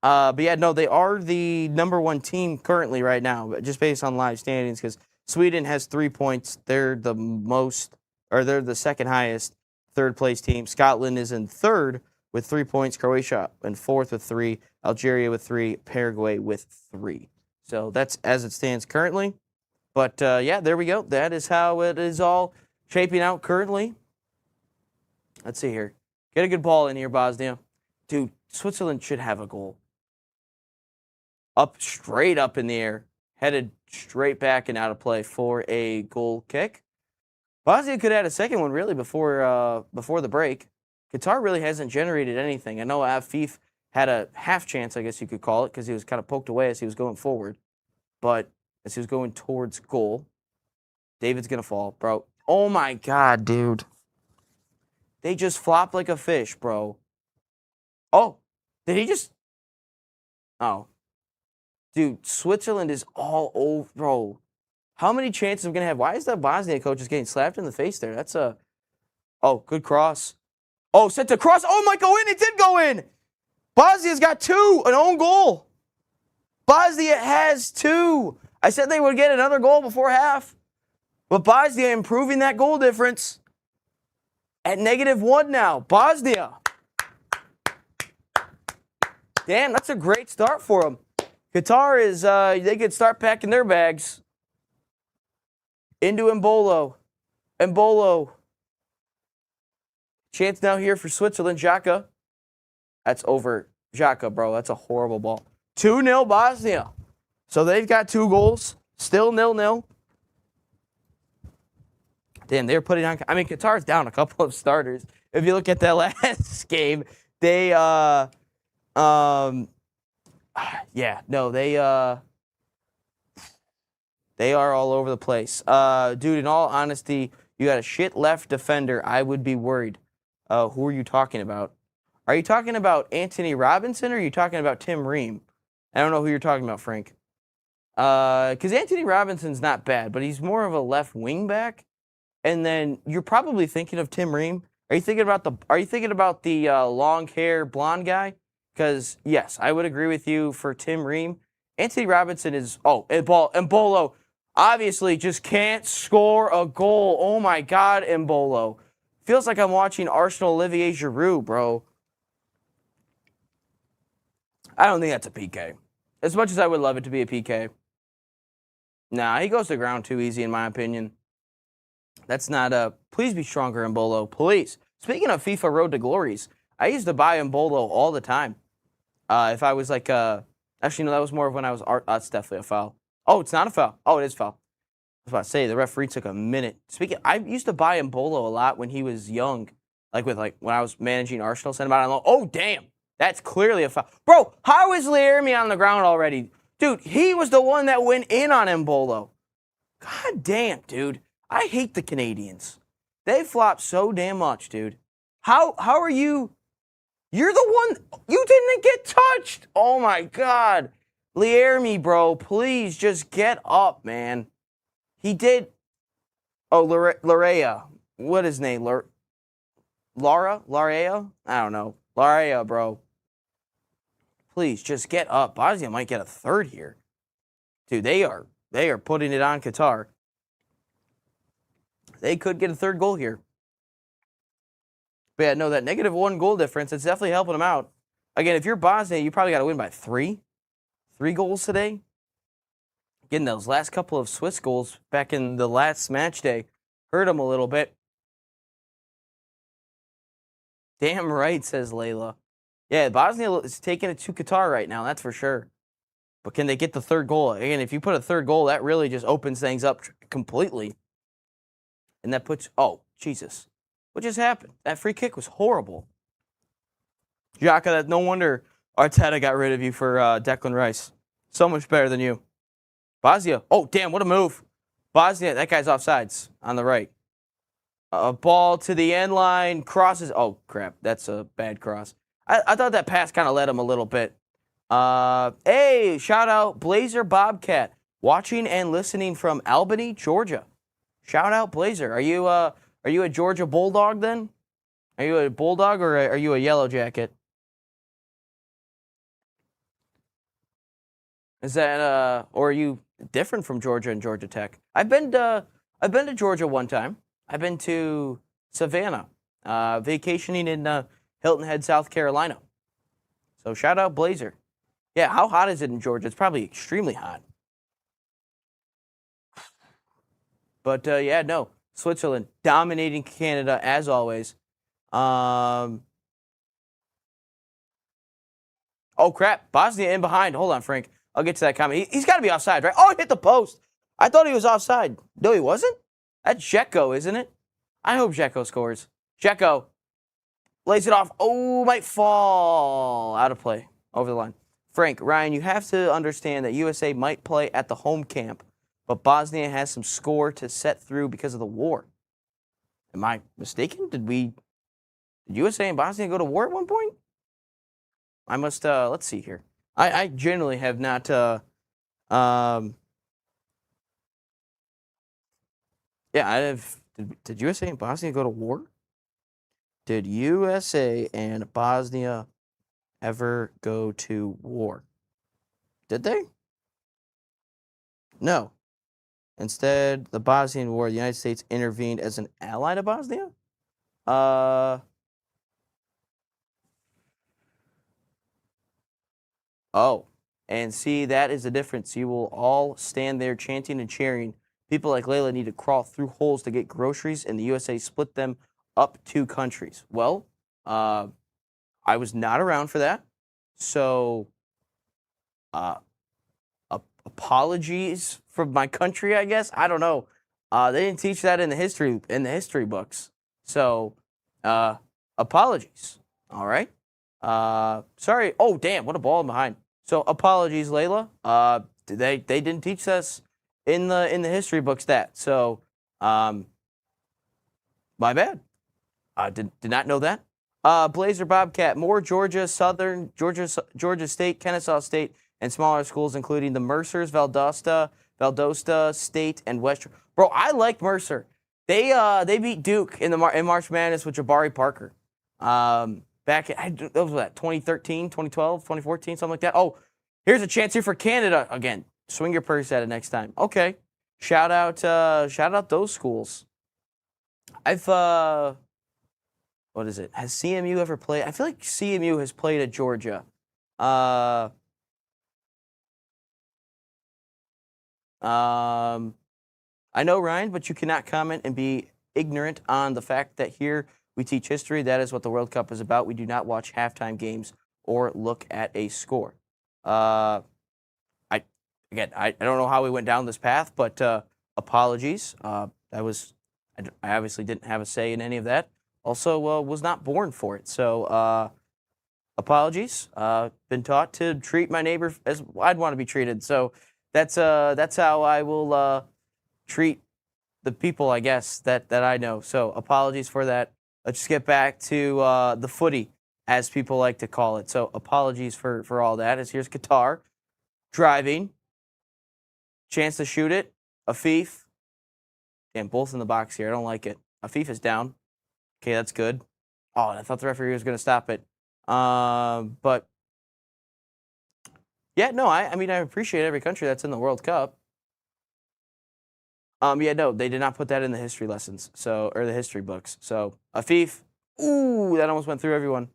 But yeah, no, they are the number 1 team currently right now, just based on live standings, because Sweden has 3 points. They're the second highest third place team. Scotland is in third with 3 points, Croatia in fourth with 3, Algeria with 3, Paraguay with 3. So that's as it stands currently. But yeah, there we go. That is how it is all shaping out currently. Let's see here. Get a good ball in here, Bosnia. Dude, Switzerland should have a goal. Up, straight up in the air. Headed straight back and out of play for a goal kick. Bosnia could add a second one, really, before the break. Qatar really hasn't generated anything. I know Afif had a half chance, I guess you could call it, because he was kind of poked away as he was going forward. But as he was going towards goal, David's going to fall, bro. Oh, my God, dude. They just flopped like a fish, bro. Oh, did he just... Oh. Dude, Switzerland is all over, bro. How many chances are we going to have? Why is that Bosnia coach just getting slapped in the face there? That's a... Oh, good cross. Oh, set to cross. Oh, it might go in. It did go in. Bosnia's got 2, an own goal. Bosnia has 2. I said they would get another goal before half. But Bosnia improving that goal difference at -1 now. Bosnia. Damn, that's a great start for them. Qatar is, they could start packing their bags. Into Embolo. Embolo. Chance now here for Switzerland. Xhaka. That's over. Xhaka, bro. That's a horrible ball. 2-0 Bosnia. So they've got 2 goals. Still 0-0. Damn, they're putting on... I mean, Qatar's down a couple of starters. If you look at that last game, they... yeah, no, they are all over the place. Dude, in all honesty, you got a shit left defender. I would be worried. Who are you talking about? Are you talking about Anthony Robinson or are you talking about Tim Ream? I don't know who you're talking about, Frank. Because Anthony Robinson's not bad, but he's more of a left wing back. And then you're probably thinking of Tim Ream. Are you thinking about the long hair blonde guy? Because yes, I would agree with you for Tim Ream. Anthony Robinson is Embolo obviously just can't score a goal. Oh my God, Embolo. Feels like I'm watching Arsenal Olivier Giroud, bro. I don't think that's a PK. As much as I would love it to be a PK. Nah, he goes to the ground too easy in my opinion. That's not a... Please be stronger, Embolo. Please. Speaking of FIFA Road to Glories, I used to buy Embolo all the time. If I was like... Actually, no, that was more of when I was... That's definitely a foul. Oh, it's not a foul. Oh, it is a foul. I was about to say, the referee took a minute. I used to buy Embolo a lot when he was young. When I was managing Arsenal, sent him out on loan. Oh, damn. That's clearly a foul. Bro, how is Laermi on the ground already? Dude, he was the one that went in on Embolo. God damn, dude. I hate the Canadians. They flop so damn much, dude. How are you? You're the one. You didn't get touched. Oh, my God. Laermi, bro, please just get up, man. He did. Oh, Larea. What is his name? Lara? Larea? I don't know. Larea, bro. Please just get up. Bosnia might get a third here. Dude, they are putting it on Qatar. They could get a third goal here. But yeah, no, that -1 goal difference, it's definitely helping them out. Again, if you're Bosnia, you probably got to win by 3. 3 goals today. Getting those last couple of Swiss goals back in the last match day hurt them a little bit. Damn right, says Layla. Yeah, Bosnia is taking it to Qatar right now, that's for sure. But can they get the third goal? Again, if you put a third goal, that really just opens things up completely. And that puts... Oh, Jesus. What just happened? That free kick was horrible. Xhaka, no wonder Arteta got rid of you for Declan Rice. So much better than you. Bosnia. Oh, damn, what a move. Bosnia, that guy's offsides on the right. A ball to the end line. Crosses. Oh, crap. That's a bad cross. I thought that pass kind of led him a little bit. Hey, shout out Blazer Bobcat. Watching and listening from Albany, Georgia. Shout out Blazer. Are you a Georgia Bulldog then? Are you a Bulldog or are you a Yellow Jacket? Is that or are you different from Georgia and Georgia Tech? I've been to Georgia one time. I've been to Savannah, vacationing in Hilton Head, South Carolina. So shout out Blazer. Yeah, how hot is it in Georgia? It's probably extremely hot. But yeah, no. Switzerland dominating Canada as always. Oh crap! Bosnia in behind. Hold on, Frank. I'll get to that comment. He's got to be offside, right? Oh, he hit the post. I thought he was offside. No, he wasn't. That's Dzeko, isn't it? I hope Dzeko scores. Dzeko lays it off. Oh, might fall out of play over the line. Frank, Ryan, you have to understand that USA might play at the home camp, but Bosnia has some score to set through because of the war. Am I mistaken? Did USA and Bosnia go to war at one point? I must, let's see here. I generally have not, yeah, I have, did USA and Bosnia go to war? Did USA and Bosnia ever go to war? Did they? No. Instead, the Bosnian War, the United States intervened as an ally to Bosnia? Oh, and see, that is the difference. You will all stand there chanting and cheering. People like Layla need to crawl through holes to get groceries, and the USA split them up 2 countries. Well, I was not around for that, so apologies from my country, I guess. I don't know. They didn't teach that in the history books, so apologies. All right. Sorry. Oh, damn! What a ball behind. So apologies, Layla. They didn't teach us in the history books that. So my bad. I did not know that. Blazer Bobcat, more Georgia Southern, Georgia State, Kennesaw State, and smaller schools, including the Mercers, Valdosta State, and West. Bro, I like Mercer. They beat Duke in March Madness with Jabari Parker. Back at, that was what, 2013, 2012, 2014, something like that. Oh, here's a chance here for Canada again. Swing your purse at it next time. Okay. Shout out those schools. What is it? Has CMU ever played? I feel like CMU has played at Georgia. I know, Ryan, but you cannot comment and be ignorant on the fact that here we teach history. That is what the World Cup is about. We do not watch halftime games or look at a score. I don't know how we went down this path, but apologies. I obviously didn't have a say in any of that. Also, was not born for it. So apologies. Been taught to treat my neighbor as I'd want to be treated. So that's how I will treat the people, I guess, that I know. So apologies for that. Let's just get back to the footy, as people like to call it. So apologies for all that. As here's Qatar driving. Chance to shoot it. Afif. Damn, both in the box here. I don't like it. Afif is down. Okay, that's good. Oh, I thought the referee was going to stop it. But yeah, no, I mean, I appreciate every country that's in the World Cup. Yeah, no, they did not put that in the history lessons, or the history books. So Afif, ooh, that almost went through everyone.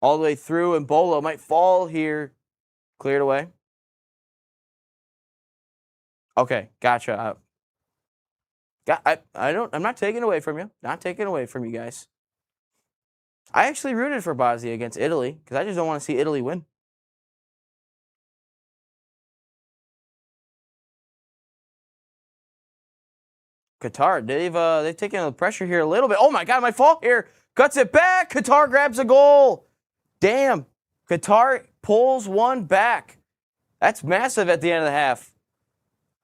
All the way through, and Bolo might fall here. Cleared away. Okay, gotcha. I'm not taking away from you. Not taking away from you guys. I actually rooted for Bosnia against Italy because I just don't want to see Italy win. Qatar, they've taken the pressure here a little bit. Oh my God, my fault here. Cuts it back. Qatar grabs a goal. Damn. Qatar pulls one back. That's massive at the end of the half.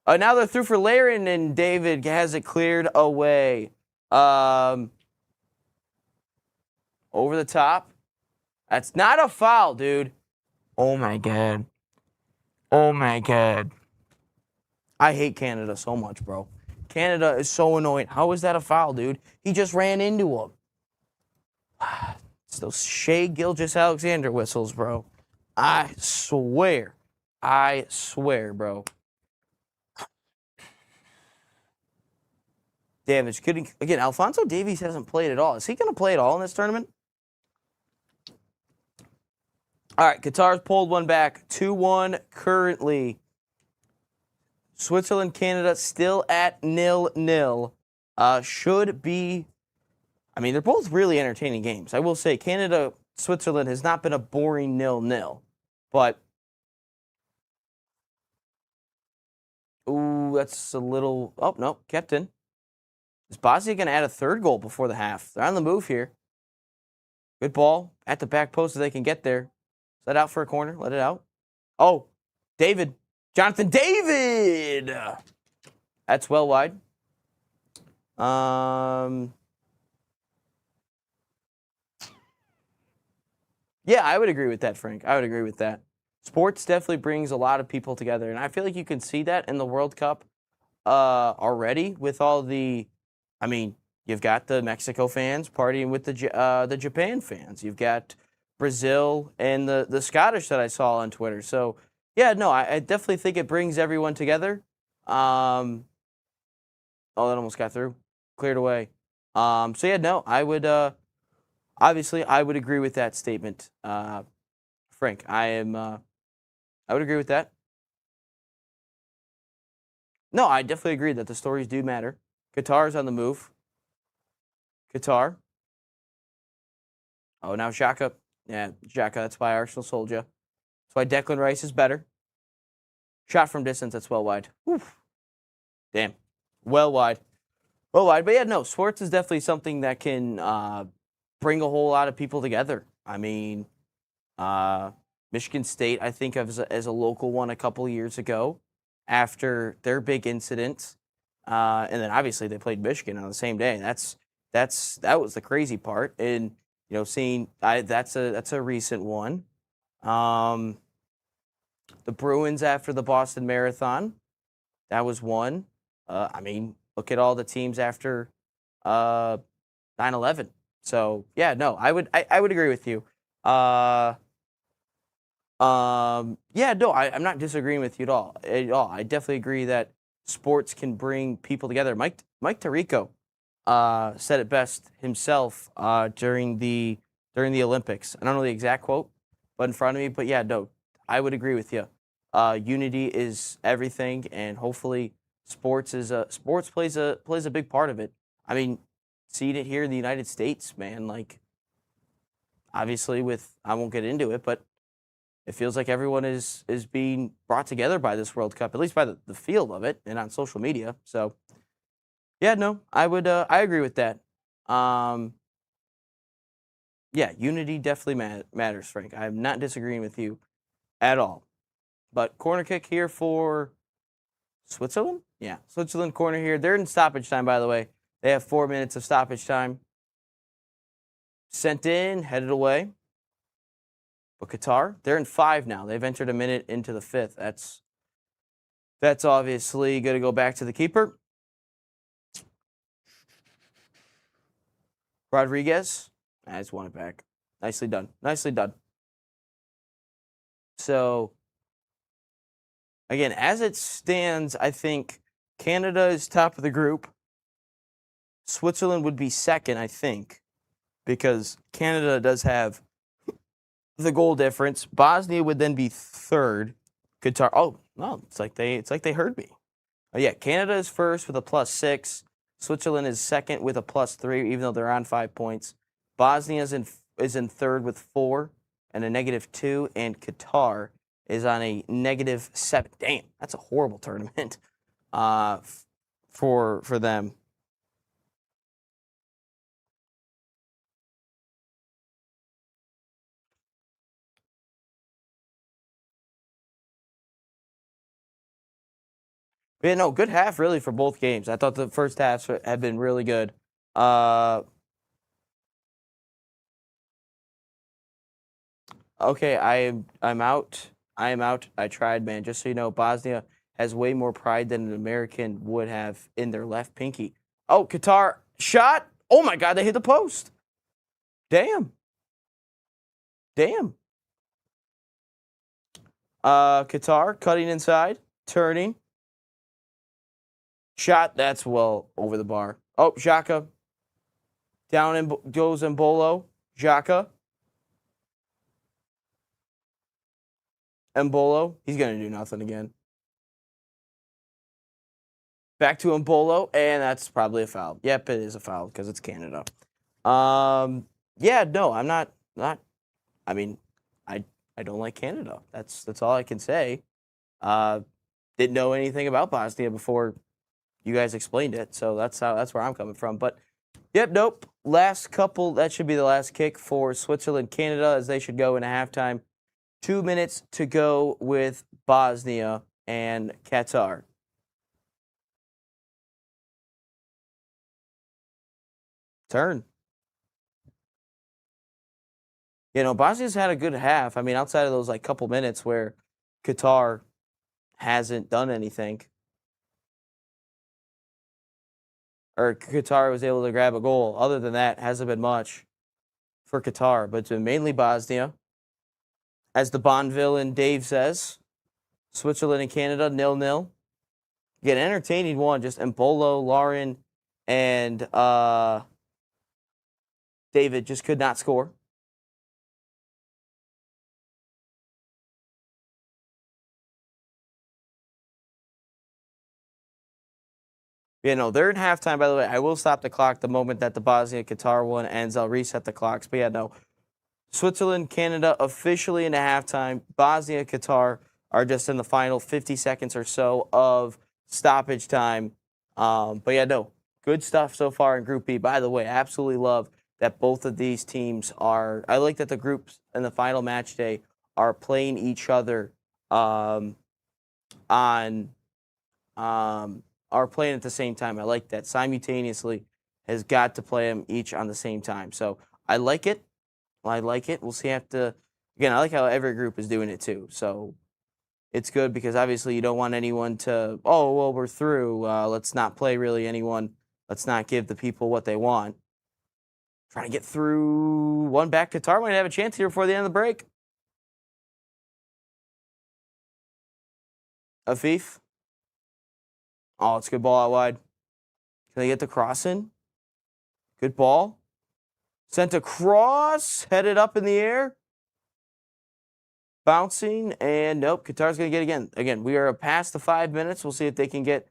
Now they're through for Laren, and David has it cleared away. Over the top. That's not a foul, dude. Oh my God. Oh my God. I hate Canada so much, bro. Canada is so annoying. How is that a foul, dude? He just ran into him. It's those Shea Gilgeous-Alexander whistles, bro. I swear, bro. damage. Again, Alphonso Davies hasn't played at all. Is he going to play at all in this tournament? All right, Qatar's pulled one back. 2-1 currently. Switzerland, Canada still at 0-0. Should be... I mean, they're both really entertaining games. I will say Canada, Switzerland has not been a boring 0-0. But... Ooh, that's a little... Oh, no, kept in. Is Bosnia going to add a third goal before the half? They're on the move here. Good ball at the back post so they can get there. Let out for a corner. Let it out. Oh, David. Jonathan David. That's well wide. Yeah, I would agree with that, Frank. I would agree with that. Sports definitely brings a lot of people together, and I feel like you can see that in the World Cup already with all the, I mean, you've got the Mexico fans partying with the Japan fans. You've got Brazil and the Scottish that I saw on Twitter. So, yeah, no, I definitely think it brings everyone together. Oh, that almost got through. Cleared away. So, yeah, no, I would, obviously, I would agree with that statement. Frank, I would agree with that. No, I definitely agree that the stories do matter. Qatar's on the move. Qatar. Oh, now Xhaka. Yeah, Xhaka, that's why Arsenal sold you. That's why Declan Rice is better. Shot from distance, that's well wide. Oof. Damn. Well wide. Well wide. But yeah, no, sports is definitely something that can bring a whole lot of people together. I mean, Michigan State, I think of as a local one a couple years ago after their big incident. And then obviously they played Michigan on the same day. That was the crazy part. And you know, seeing that's a recent one. The Bruins after the Boston Marathon, that was one. I mean, look at all the teams after 9/11. So yeah, no, I would agree with you. Yeah, no, I'm not disagreeing with you at all. I definitely agree that sports can bring people together. Mike Tirico said it best himself during the Olympics. I don't know the exact quote, but in front of me. But yeah, no, I would agree with you. Unity is everything, and hopefully, sports plays a big part of it. I mean, seeing it here in the United States, man. Like, obviously, I won't get into it, but it feels like everyone is being brought together by this World Cup, at least by the feel of it, and on social media. So. Yeah, no, I agree with that. Yeah, unity definitely matters, Frank. I'm not disagreeing with you at all. But corner kick here for Switzerland? Yeah, Switzerland corner here. They're in stoppage time, by the way. They have 4 minutes of stoppage time. Sent in, headed away. But Qatar, they're in 5 now. They've entered a minute into the 5th. That's obviously going to go back to the keeper. Rodriguez. I just want it back. Nicely done. Nicely done. So, again, as it stands, I think Canada is top of the group. Switzerland would be second, I think, because Canada does have the goal difference. Bosnia would then be third. Qatar. Oh, no, it's like they heard me. Oh, yeah, Canada is first with a +6. Switzerland is second with a +3, even though they're on 5 points. Bosnia is in third with 4 and a -2, and Qatar is on a -7. Damn, that's a horrible tournament for them. Yeah, no, good half really for both games. I thought the first halves had been really good. Okay, I'm out. I am out. I tried, man. Just so you know, Bosnia has way more pride than an American would have in their left pinky. Oh, Qatar shot. Oh my God, they hit the post. Damn. Damn. Qatar cutting inside, turning. Shot, that's well over the bar. Oh, Xhaka. Down and goes Embolo. Xhaka. Embolo. He's going to do nothing again. Back to Embolo, and that's probably a foul. Yep, it is a foul because it's Canada. Yeah, no, I'm not. I mean, I don't like Canada. That's all I can say. Didn't know anything about Bosnia before you guys explained it, so that's where I'm coming from. But yep, nope. Last couple. That should be the last kick for Switzerland, Canada, as they should go into halftime. 2 minutes to go with Bosnia and Qatar. Turn. You know, Bosnia's had a good half. I mean, outside of those like couple minutes where Qatar hasn't done anything, or Qatar was able to grab a goal. Other than that, hasn't been much for Qatar, but it's been mainly Bosnia. As the Bond villain Dave says, Switzerland and Canada 0-0. Again, entertaining one. Just Embolo, Lauren, and David just could not score. You know, they're in halftime, by the way. I will stop the clock the moment that the Bosnia-Qatar one ends. I'll reset the clocks. But yeah, no. Switzerland, Canada officially into halftime. Bosnia, Qatar are just in the final 50 seconds or so of stoppage time. But yeah, no. Good stuff so far in Group B. By the way, I absolutely love that both of these teams are. I like that the groups in the final match day are playing each other are playing at the same time. I like that. Simultaneously has got to play them each on the same time. So I like it. We'll see. Again, I like how every group is doing it too. So it's good because obviously you don't want anyone to, oh, well, we're through. Let's not play really anyone. Let's not give the people what they want. Trying to get through one back. Qatar might have a chance here before the end of the break. Afif. Oh, it's a good ball out wide. Can they get the cross in? Good ball. Sent across, headed up in the air. Bouncing, and nope, Qatar's going to get it again. Again, we are past the 5 minutes. We'll see if they can get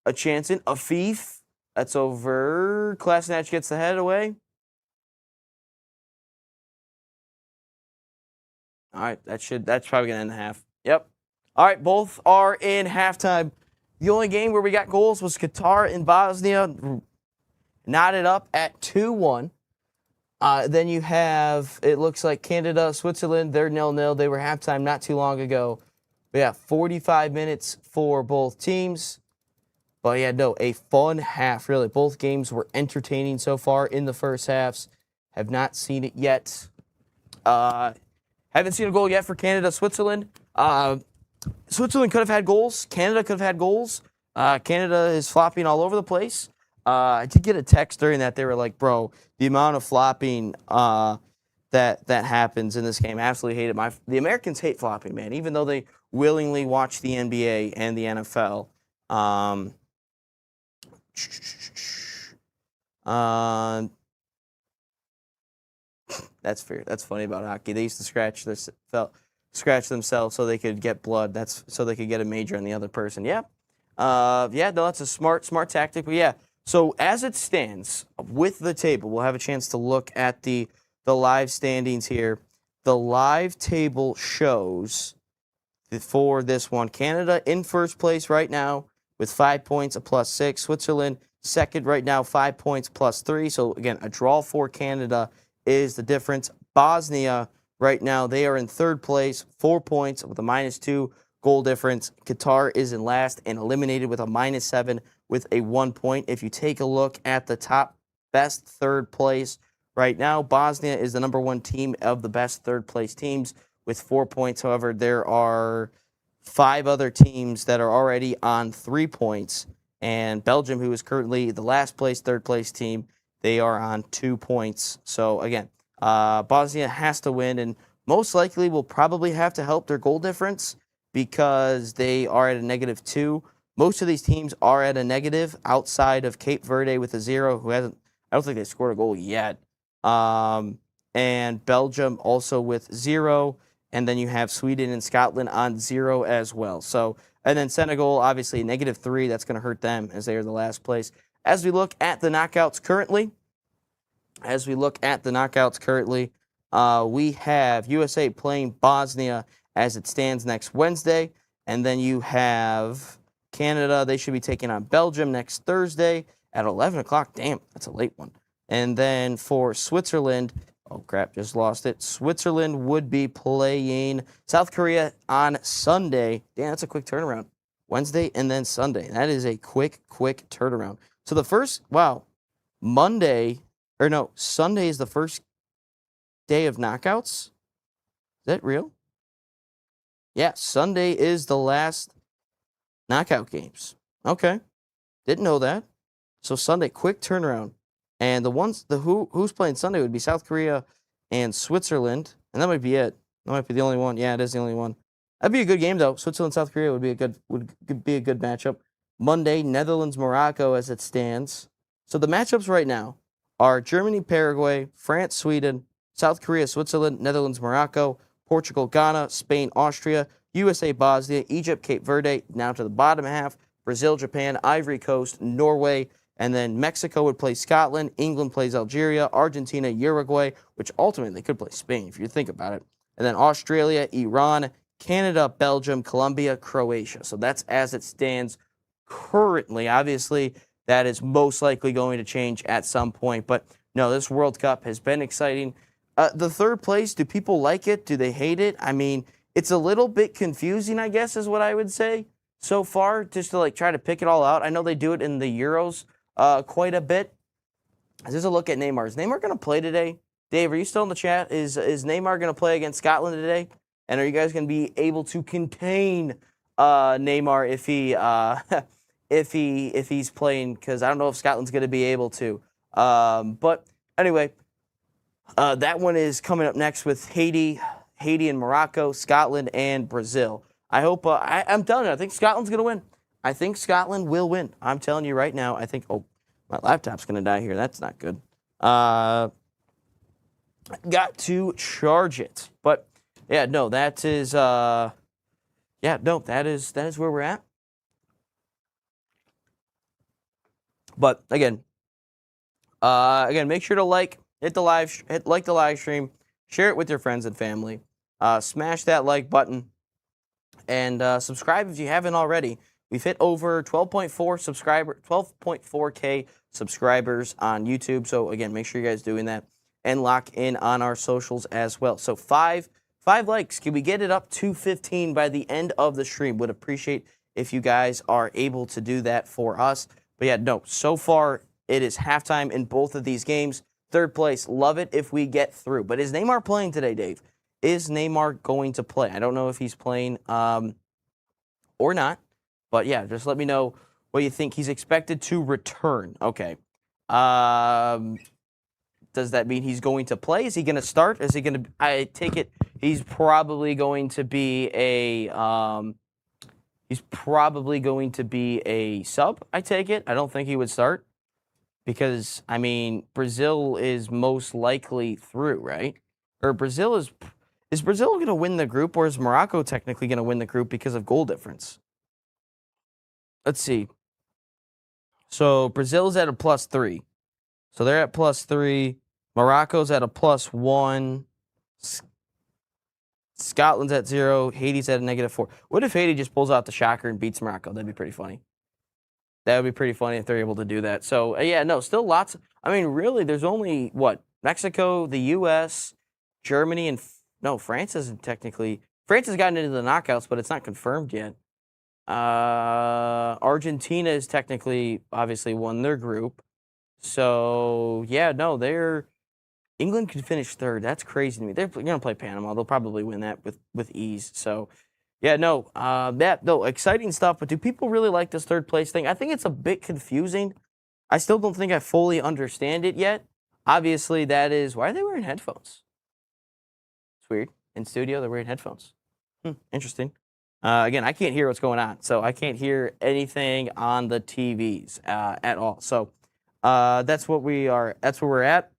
a chance in. Afif, that's over. Klasnach gets the head away. All right, that's probably going to end the half. Yep. All right, both are in halftime. The only game where we got goals was Qatar and Bosnia, knotted up at 2-1. Then you have, it looks like Canada, Switzerland, they're 0-0. They were halftime not too long ago. But yeah, 45 minutes for both teams. But yeah, no, a fun half, really. Both games were entertaining so far in the first halves. Have not seen it yet. Haven't seen a goal yet for Canada, Switzerland. Switzerland could have had goals. Canada could have had goals. Canada is flopping all over the place. I did get a text during that. They were like, bro, the amount of flopping that happens in this game, absolutely hate it. The Americans hate flopping, man, even though they willingly watch the NBA and the NFL. That's fair. That's funny about hockey. They used to scratch themselves so they could get blood. That's so they could get a major on the other person. Yeah. No, that's a smart tactic. But yeah. So as it stands with the table, we'll have a chance to look at the live standings here. The live table shows for this one, Canada in first place right now with 5 points, a +6. Switzerland second right now, 5 points, +3. So again, a draw for Canada is the difference. Bosnia right now, they are in third place, 4 points with a -2 goal difference. Qatar is in last and eliminated with a -7 with a 1 point. If you take a look at the top best third place right now, Bosnia is the number one team of the best third place teams with 4 points. However, there are 5 other teams that are already on 3 points. And Belgium, who is currently the last place, third place team, they are on 2 points. So again, Bosnia has to win and most likely will probably have to help their goal difference because they are at a -2. Most of these teams are at a negative outside of Cape Verde with a 0, who hasn't, I don't think they scored a goal yet. And Belgium also with 0. And then you have Sweden and Scotland on 0 as well. So, and then Senegal, obviously -3. That's going to hurt them as they are the last place. As we look at the knockouts currently, we have USA playing Bosnia as it stands next Wednesday. And then you have Canada. They should be taking on Belgium next Thursday at 11 o'clock. Damn, that's a late one. And then for Switzerland, oh crap, just lost it. Switzerland would be playing South Korea on Sunday. Damn, that's a quick turnaround. Wednesday and then Sunday. That is a quick turnaround. So the first, Sunday is the first day of knockouts. Is that real? Yeah, Sunday is the last knockout games. Okay. Didn't know that. So Sunday, quick turnaround. And who's playing Sunday would be South Korea and Switzerland. And that might be it. That might be the only one. Yeah, it is the only one. That'd be a good game though. Switzerland, South Korea would be a good matchup. Monday, Netherlands, Morocco as it stands. So the matchups right now are Germany, Paraguay, France, Sweden, South Korea, Switzerland, Netherlands, Morocco, Portugal, Ghana, Spain, Austria, USA, Bosnia, Egypt, Cape Verde, now to the bottom half, Brazil, Japan, Ivory Coast, Norway, and then Mexico would play Scotland, England plays Algeria, Argentina, Uruguay, which ultimately they could play Spain if you think about it, and then Australia, Iran, Canada, Belgium, Colombia, Croatia. So that's as it stands currently. Obviously, that is most likely going to change at some point, but no, this World Cup has been exciting. The third place, do people like it? Do they hate it? I mean, it's a little bit confusing, I guess, is what I would say so far, just to try to pick it all out. I know they do it in the Euros quite a bit. There's a look at Neymar. Is Neymar going to play today? Dave, are you still in the chat? Is Neymar going to play against Scotland today? And are you guys going to be able to contain Neymar if he's playing? Because I don't know if Scotland's going to be able to. But anyway. That one is coming up next with Haiti and Morocco, Scotland, and Brazil. I hope, I'm telling you, I think Scotland's going to win. I think Scotland will win. I'm telling you right now, I think, my laptop's going to die here. That's not good. Got to charge it. But, yeah, no, that is, that is where we're at. But, again, make sure to hit the live stream, share it with your friends and family, smash that like button, and subscribe if you haven't already. We've hit over 12.4K subscribers on YouTube. So again, make sure you guys doing that and lock in on our socials as well. So five likes. Can we get it up to 15 by the end of the stream? Would appreciate if you guys are able to do that for us. But yeah, no, so far it is halftime in both of these games. Third place, love it if we get through. But is Neymar playing today, Dave? Is Neymar going to play? I don't know if he's playing or not. But yeah, just let me know what you think. He's expected to return. Okay. Does that mean he's going to play? Is he going to start? Is he going to? I take it he's probably going to be a sub. I take it. I don't think he would start. Because, I mean, Brazil is most likely through, right? Or is Brazil going to win the group, or is Morocco technically going to win the group because of goal difference? Let's see. So Brazil's at a +3. So they're at +3. Morocco's at a +1. Scotland's at 0. Haiti's at a -4. What if Haiti just pulls out the shocker and beats Morocco? That'd be pretty funny. That would be pretty funny if they're able to do that. So, yeah, no, still lots. I mean, really, there's only, Mexico, the U.S., Germany, and, France isn't technically. France has gotten into the knockouts, but it's not confirmed yet. Argentina is technically, obviously, won their group. So, yeah, no, England could finish third. That's crazy to me. They're going to play Panama. They'll probably win that with ease. So, yeah, exciting stuff. But do people really like this third place thing? I think it's a bit confusing. I still don't think I fully understand it yet. Obviously, that is why are they wearing headphones? It's weird. In studio, they're wearing headphones. Interesting. Again, I can't hear what's going on, so I can't hear anything on the TVs at all. So that's what we are. That's where we're at.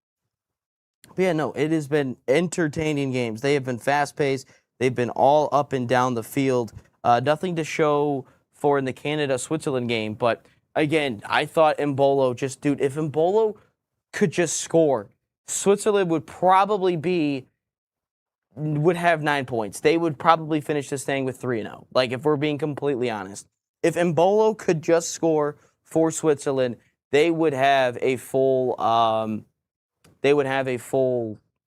But yeah, no, it has been entertaining games. They have been fast-paced. They've been all up and down the field. Nothing to show for in the Canada-Switzerland game. But again, I thought Mbolo dude, if Mbolo could just score, Switzerland would have 9 points. They would probably finish this thing with 3-0. Like, if we're being completely honest. If Mbolo could just score for Switzerland, they would have a full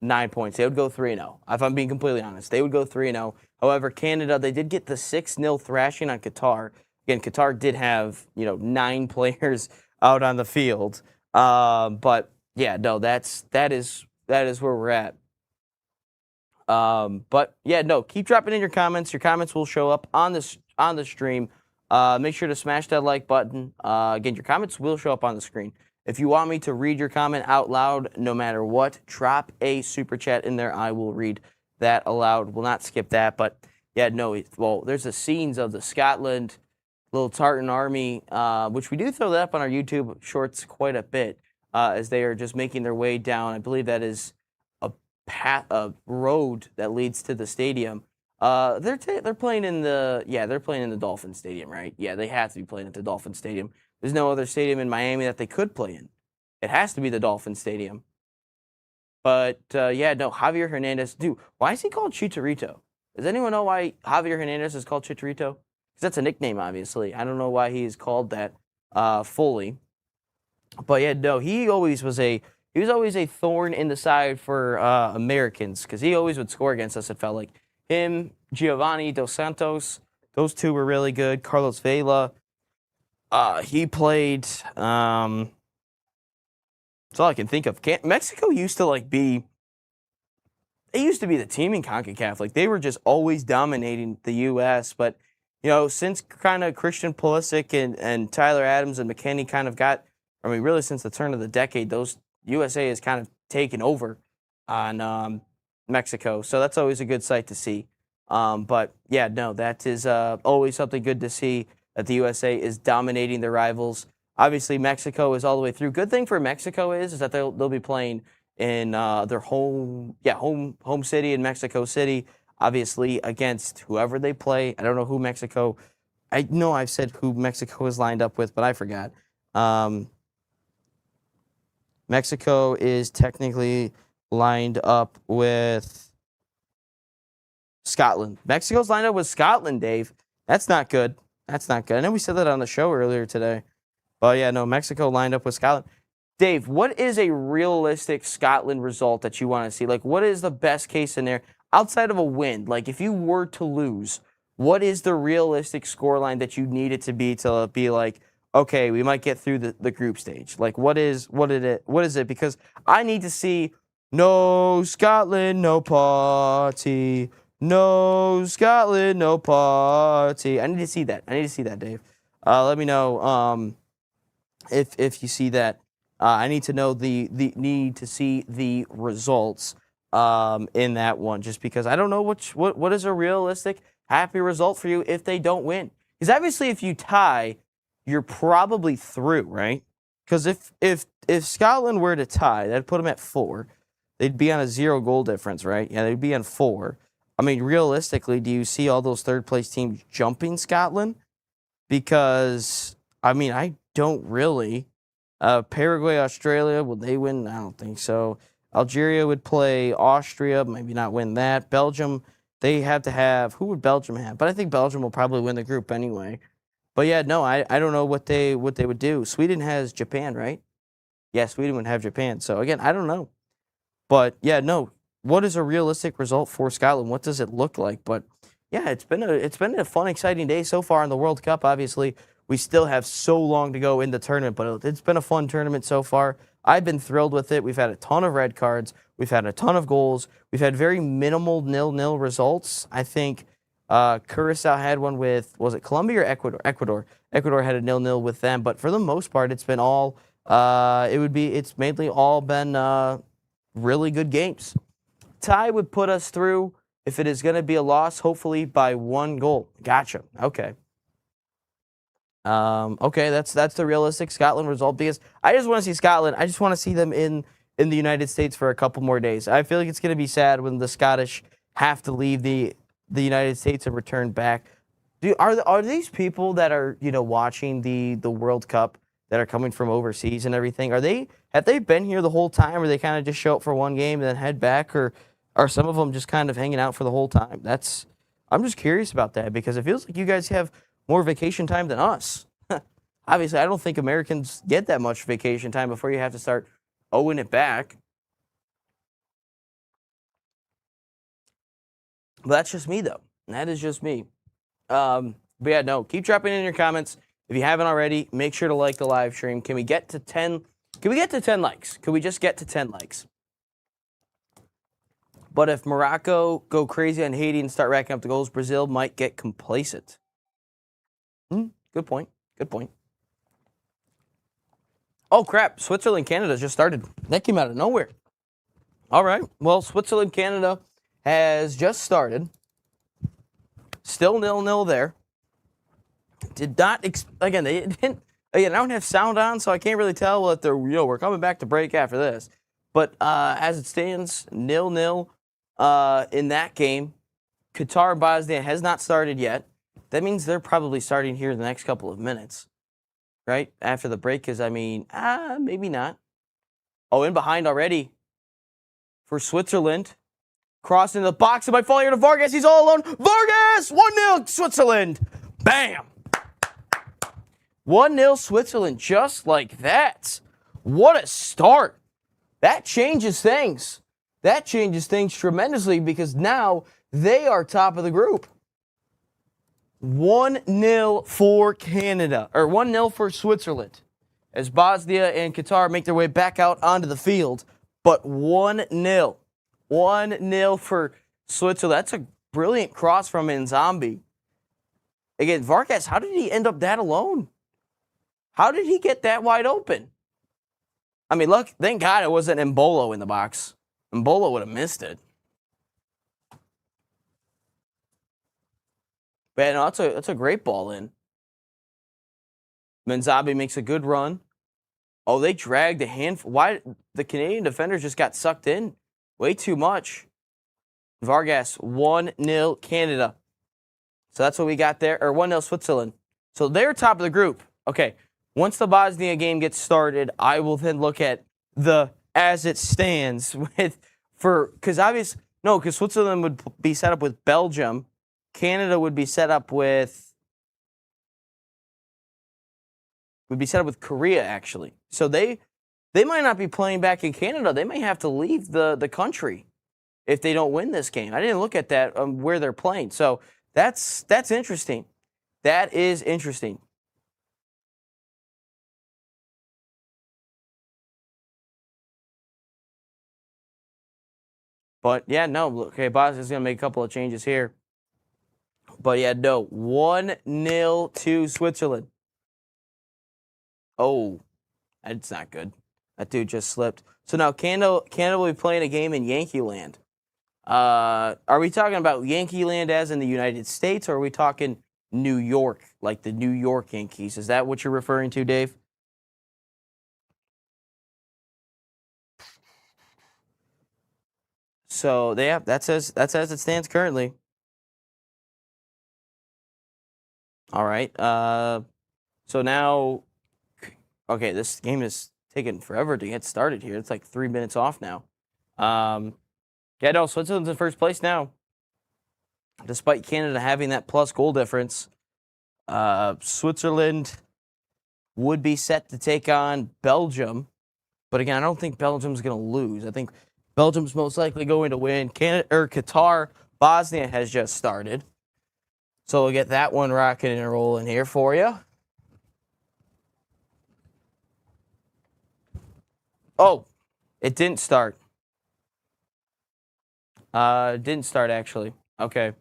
9 points. They would go 3-0. If I'm being completely honest, they would go 3-0. However, Canada, they did get the 6-0 thrashing on Qatar. Again, Qatar did have 9 players out on the field. But yeah, no, that is where we're at. But yeah, no, keep dropping in your comments. Your comments will show up on the stream. Make sure to smash that like button. Again, your comments will show up on the screen. If you want me to read your comment out loud, no matter what, drop a super chat in there. I will read that aloud. We'll not skip that. But yeah, no, there's the scenes of the Scotland little Tartan army, which we do throw that up on our YouTube shorts quite a bit, as they are just making their way down. I believe that is a road that leads to the stadium. They're playing in the Dolphin Stadium, right? Yeah, they have to be playing at the Dolphin Stadium. There's no other stadium in Miami that they could play in. It has to be the Dolphin Stadium. But yeah, no, Javier Hernandez. Dude, why is he called Chicharito? Does anyone know why Javier Hernandez is called Chicharito? Because that's a nickname, obviously. I don't know why he is called that fully. But yeah, no, he was always a thorn in the side for Americans, because he always would score against us, it felt like. Him, Giovanni Dos Santos, those two were really good. Carlos Vela, he played, that's all I can think of. Mexico used to be the team in CONCACAF. Like, they were just always dominating the U.S., but, since kind of Christian Pulisic and Tyler Adams and McKennie kind of really since the turn of the decade, those USA has kind of taken over on Mexico. So that's always a good sight to see. But yeah, no, that is always something good to see, that the USA is dominating their rivals. Obviously, Mexico is all the way through. Good thing for Mexico is that they'll be playing in their home city in Mexico City, obviously against whoever they play. I don't know who Mexico. I know I've said who Mexico is lined up with, but I forgot. Mexico is technically lined up with Scotland. Mexico's lined up with Scotland, Dave. That's not good. That's not good. I know we said that on the show earlier today. But yeah, no, Mexico lined up with Scotland. Dave, what is a realistic Scotland result that you want to see? Like, what is the best case scenario outside of a win? Like, if you were to lose, what is the realistic scoreline that you need it to be like, okay, we might get through the group stage? Like, what is it? Because I need to see no Scotland, no party. No Scotland, no party. I need to see that. Dave. Let me know if you see that. I need to know need to see the results in that one, just because I don't know what is a realistic happy result for you if they don't win. Because obviously, if you tie, you're probably through, right? Because if Scotland were to tie, that'd put them at 4. They'd be on a 0 goal difference, right? Yeah, they'd be on 4. I mean, realistically, do you see all those third-place teams jumping Scotland? Because, I mean, I don't really. Paraguay, Australia, will they win? I don't think so. Algeria would play Austria, maybe not win that. Belgium, they have to have. Who would Belgium have? But I think Belgium will probably win the group anyway. But yeah, no, I don't know what they would do. Sweden has Japan, right? Yeah, Sweden would have Japan. So again, I don't know. But yeah, no. What is a realistic result for Scotland? What does it look like? But yeah, it's been a fun, exciting day so far in the World Cup. Obviously, we still have so long to go in the tournament, but it's been a fun tournament so far. I've been thrilled with it. We've had a ton of red cards. We've had a ton of goals. We've had very minimal 0-0 results. I think Curacao had one with, was it Colombia or Ecuador? Ecuador had a 0-0 with them, but for the most part, it's been all. It's mainly all been really good games. Tie would put us through. If it is going to be a loss, hopefully by 1 goal. Gotcha. Okay. Okay, that's the realistic Scotland result because I just want to see Scotland. I just want to see them in the United States for a couple more days. I feel like it's going to be sad when the Scottish have to leave the United States and return back. Are these people that are watching the World Cup that are coming from overseas and everything? Have they been here the whole time, or they kind of just show up for one game and then head back, or are some of them just kind of hanging out for the whole time? I'm just curious about that because it feels like you guys have more vacation time than us. Obviously, I don't think Americans get that much vacation time before you have to start owing it back. But that's just me, though. That is just me. But yeah, no, keep dropping in your comments. If you haven't already, make sure to like the live stream. Can we get to 10? Can we get to 10 likes? Can we just get to 10 likes? But if Morocco go crazy on Haiti and start racking up the goals, Brazil might get complacent. Good point. Good point. Oh, crap. Switzerland, Canada just started. That came out of nowhere. All right. Well, Switzerland, Canada has just started. Still 0-0 there. Did not, again, they didn't, again, I don't have sound on, so I can't really tell if they're, we're coming back to break after this. But as it stands, 0-0 in that game. Qatar, Bosnia has not started yet. That means they're probably starting here in the next couple of minutes, right? After the break, because, maybe not. Oh, in behind already for Switzerland. Crossing the box, it might fall here to Vargas. He's all alone. Vargas! 1-0 Switzerland. Bam! 1-0 Switzerland, just like that. What a start. That changes things. That changes things tremendously because now they are top of the group. 1-0 for Canada, or 1-0 for Switzerland, as Bosnia and Qatar make their way back out onto the field. But 1-0. 1-0 for Switzerland. That's a brilliant cross from Nzambi. Again, Vargas, how did he end up that alone? How did he get that wide open? I mean, look, thank God it wasn't Mbolo in the box. Mbolo would have missed it. But no, that's a great ball in. Nzambi makes a good run. Oh, they dragged the hand. Why? The Canadian defenders just got sucked in way too much. Vargas, 1-0 Canada. So that's what we got there. Or 1-0 Switzerland. So they're top of the group. Okay. Once the Bosnia game gets started, I will then look at the as it stands because Switzerland would be set up with Belgium. Canada would be set up with Korea, actually. So they might not be playing back in Canada. They may have to leave the country if they don't win this game. I didn't look at that where they're playing. So that's interesting. That is interesting. But yeah, no. Okay, Bosnia's gonna make a couple of changes here. But yeah, no. 1-0 to Switzerland. Oh, that's not good. That dude just slipped. So now Canada will be playing a game in Yankee Land. Are we talking about Yankee Land as in the United States, or are we talking New York, like the New York Yankees? Is that what you're referring to, Dave? So that's as it stands currently. All right. So now, okay, this game is taking forever to get started here. It's like 3 minutes off now. Yeah, no, Switzerland's in first place now. Despite Canada having that plus goal difference, Switzerland would be set to take on Belgium. But again, I don't think Belgium's going to lose. I think Belgium's most likely going to win. Qatar, Bosnia has just started. So we'll get that one rocking and rolling here for you. Oh, it didn't start. It didn't start, actually. Okay.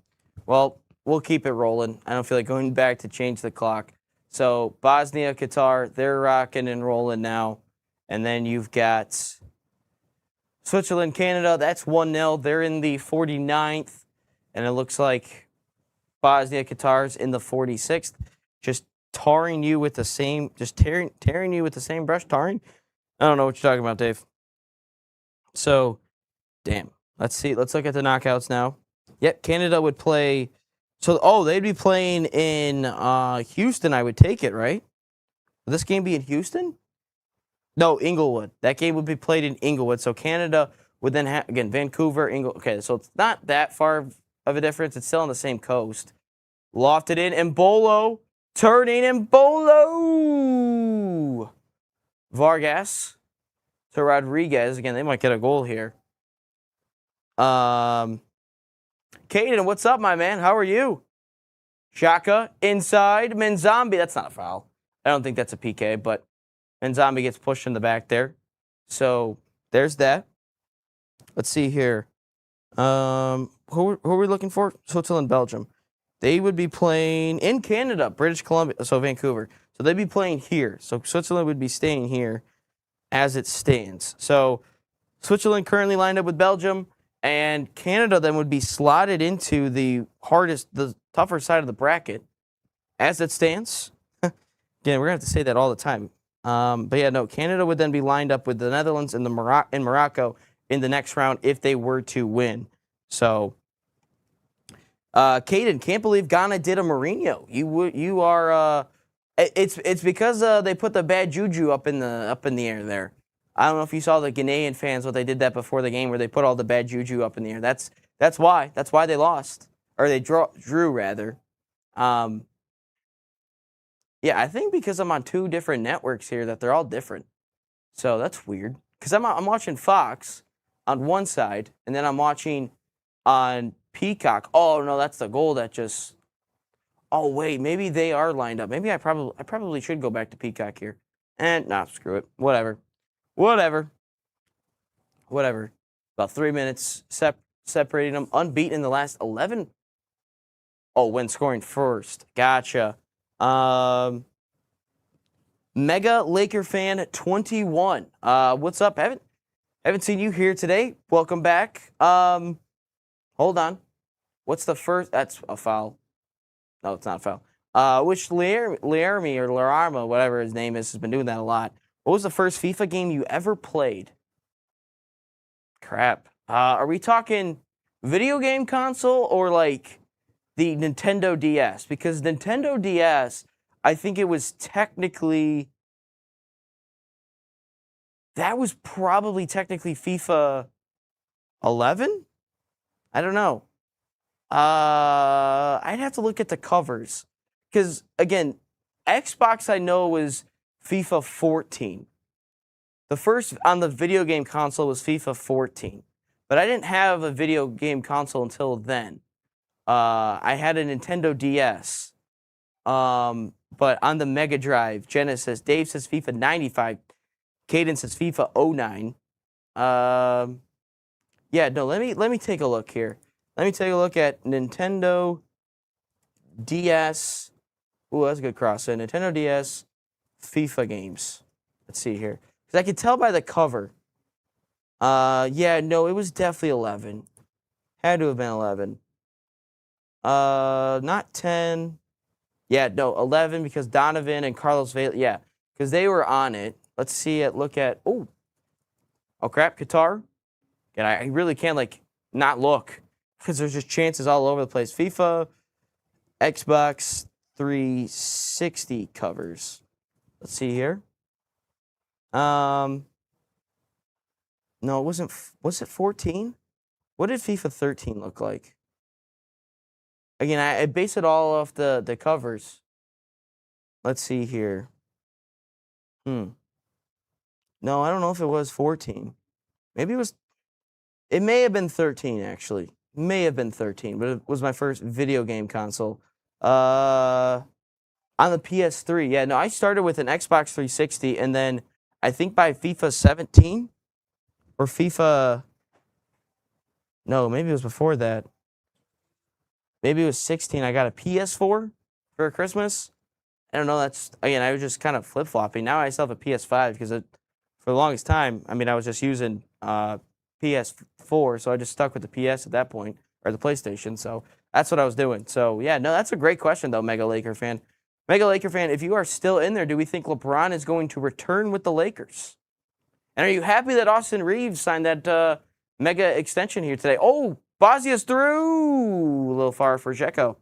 Well, we'll keep it rolling. I don't feel like going back to change the clock. So Bosnia, Qatar, they're rocking and rolling now. And then you've got Switzerland, Canada. That's 1-0. They're in the 49th. And it looks like Bosnia, Qatar's in the 46th. Just tearing you with the same brush. Tarring? I don't know what you're talking about, Dave. So, damn. Let's see. Let's look at the knockouts now. Yep, Canada would play. So, they'd be playing in Houston, I would take it, right? Would this game be in Houston? No, Inglewood. That game would be played in Inglewood. So, Canada would then have, again, Vancouver, Inglewood. Okay, so it's not that far of a difference. It's still on the same coast. Lofted in, and Bolo. Turning, and Bolo. Vargas to Rodriguez. Again, they might get a goal here. Caden, what's up, my man? How are you? Shaka inside. Menzambi. That's not a foul. I don't think that's a PK, but Menzambi gets pushed in the back there. So there's that. Let's see here. Who are we looking for? Switzerland, Belgium. They would be playing in Canada, British Columbia, so Vancouver. So they'd be playing here. So Switzerland would be staying here as it stands. So Switzerland currently lined up with Belgium, and Canada then would be slotted into the tougher side of the bracket as it stands. Again, we're going to have to say that all the time. But yeah, no, Canada would then be lined up with the Netherlands and Morocco in the next round if they were to win. So, Caden, can't believe Ghana did a Mourinho. You are. It's because they put the bad juju up in the air there. I don't know if you saw the Ghanaian fans what they did that before the game where they put all the bad juju up in the air. That's why they lost, or they drew rather. Yeah, I think because I'm on two different networks here that they're all different. So that's weird. Because I'm watching Fox on one side, and then I'm watching on Peacock. Oh no, that's the goal that just. Oh wait, maybe they are lined up. Maybe I probably should go back to Peacock here. And nah, screw it. Whatever. About 3 minutes separating them. Unbeaten in the last 11. Oh, when scoring first. Gotcha. Mega Laker fan 21. What's up? Haven't seen you here today. Welcome back. Hold on. What's the first? That's a foul. No, it's not a foul. Which Laramie or Larama, whatever his name is, has been doing that a lot. What was the first FIFA game you ever played? Crap. Are we talking video game console or like the Nintendo DS? Because Nintendo DS, I think it was technically... That was probably technically FIFA 11? I don't know. I'd have to look at the covers. Because, again, Xbox I know was FIFA 14. The first on the video game console was FIFA 14. But I didn't have a video game console until then. I had a Nintendo DS. But on the Mega Drive, Jenna says, Dave says FIFA 95. Caden says FIFA 09. Yeah, no, let me take a look here. Let me take a look at Nintendo DS. Ooh, that's a good cross. So Nintendo DS FIFA games. Let's see here. Because I could tell by the cover. Yeah, no, it was definitely 11. Had to have been 11. Not 10. Yeah, no, 11 because Donovan and Carlos Vela. Yeah, because they were on it. Let's see it. Look at. Oh crap, Qatar. And I really can't like not look because there's just chances all over the place. FIFA, Xbox 360 covers. Let's see here. No, it wasn't. Was it 14? What did FIFA 13 look like? Again, I base it all off the covers. Let's see here. No, I don't know if it was 14. Maybe it was. It may have been 13, actually. May have been 13, but it was my first video game console. On the PS3. Yeah, no, I started with an Xbox 360, and then I think by FIFA 17 or FIFA. No, maybe it was before that. Maybe it was 16. I got a PS4 for Christmas. I don't know. That's again. I was just kind of flip flopping. Now I still have a PS5 because for the longest time, I mean, I was just using PS4, so I just stuck with the PS at that point, or the PlayStation. So that's what I was doing. So yeah, no, that's a great question though, Mega Laker fan. Mega Laker fan, if you are still in there, do we think LeBron is going to return with the Lakers? And are you happy that Austin Reeves signed that mega extension here today? Oh, Bosnia's through. A little far for Dzeko.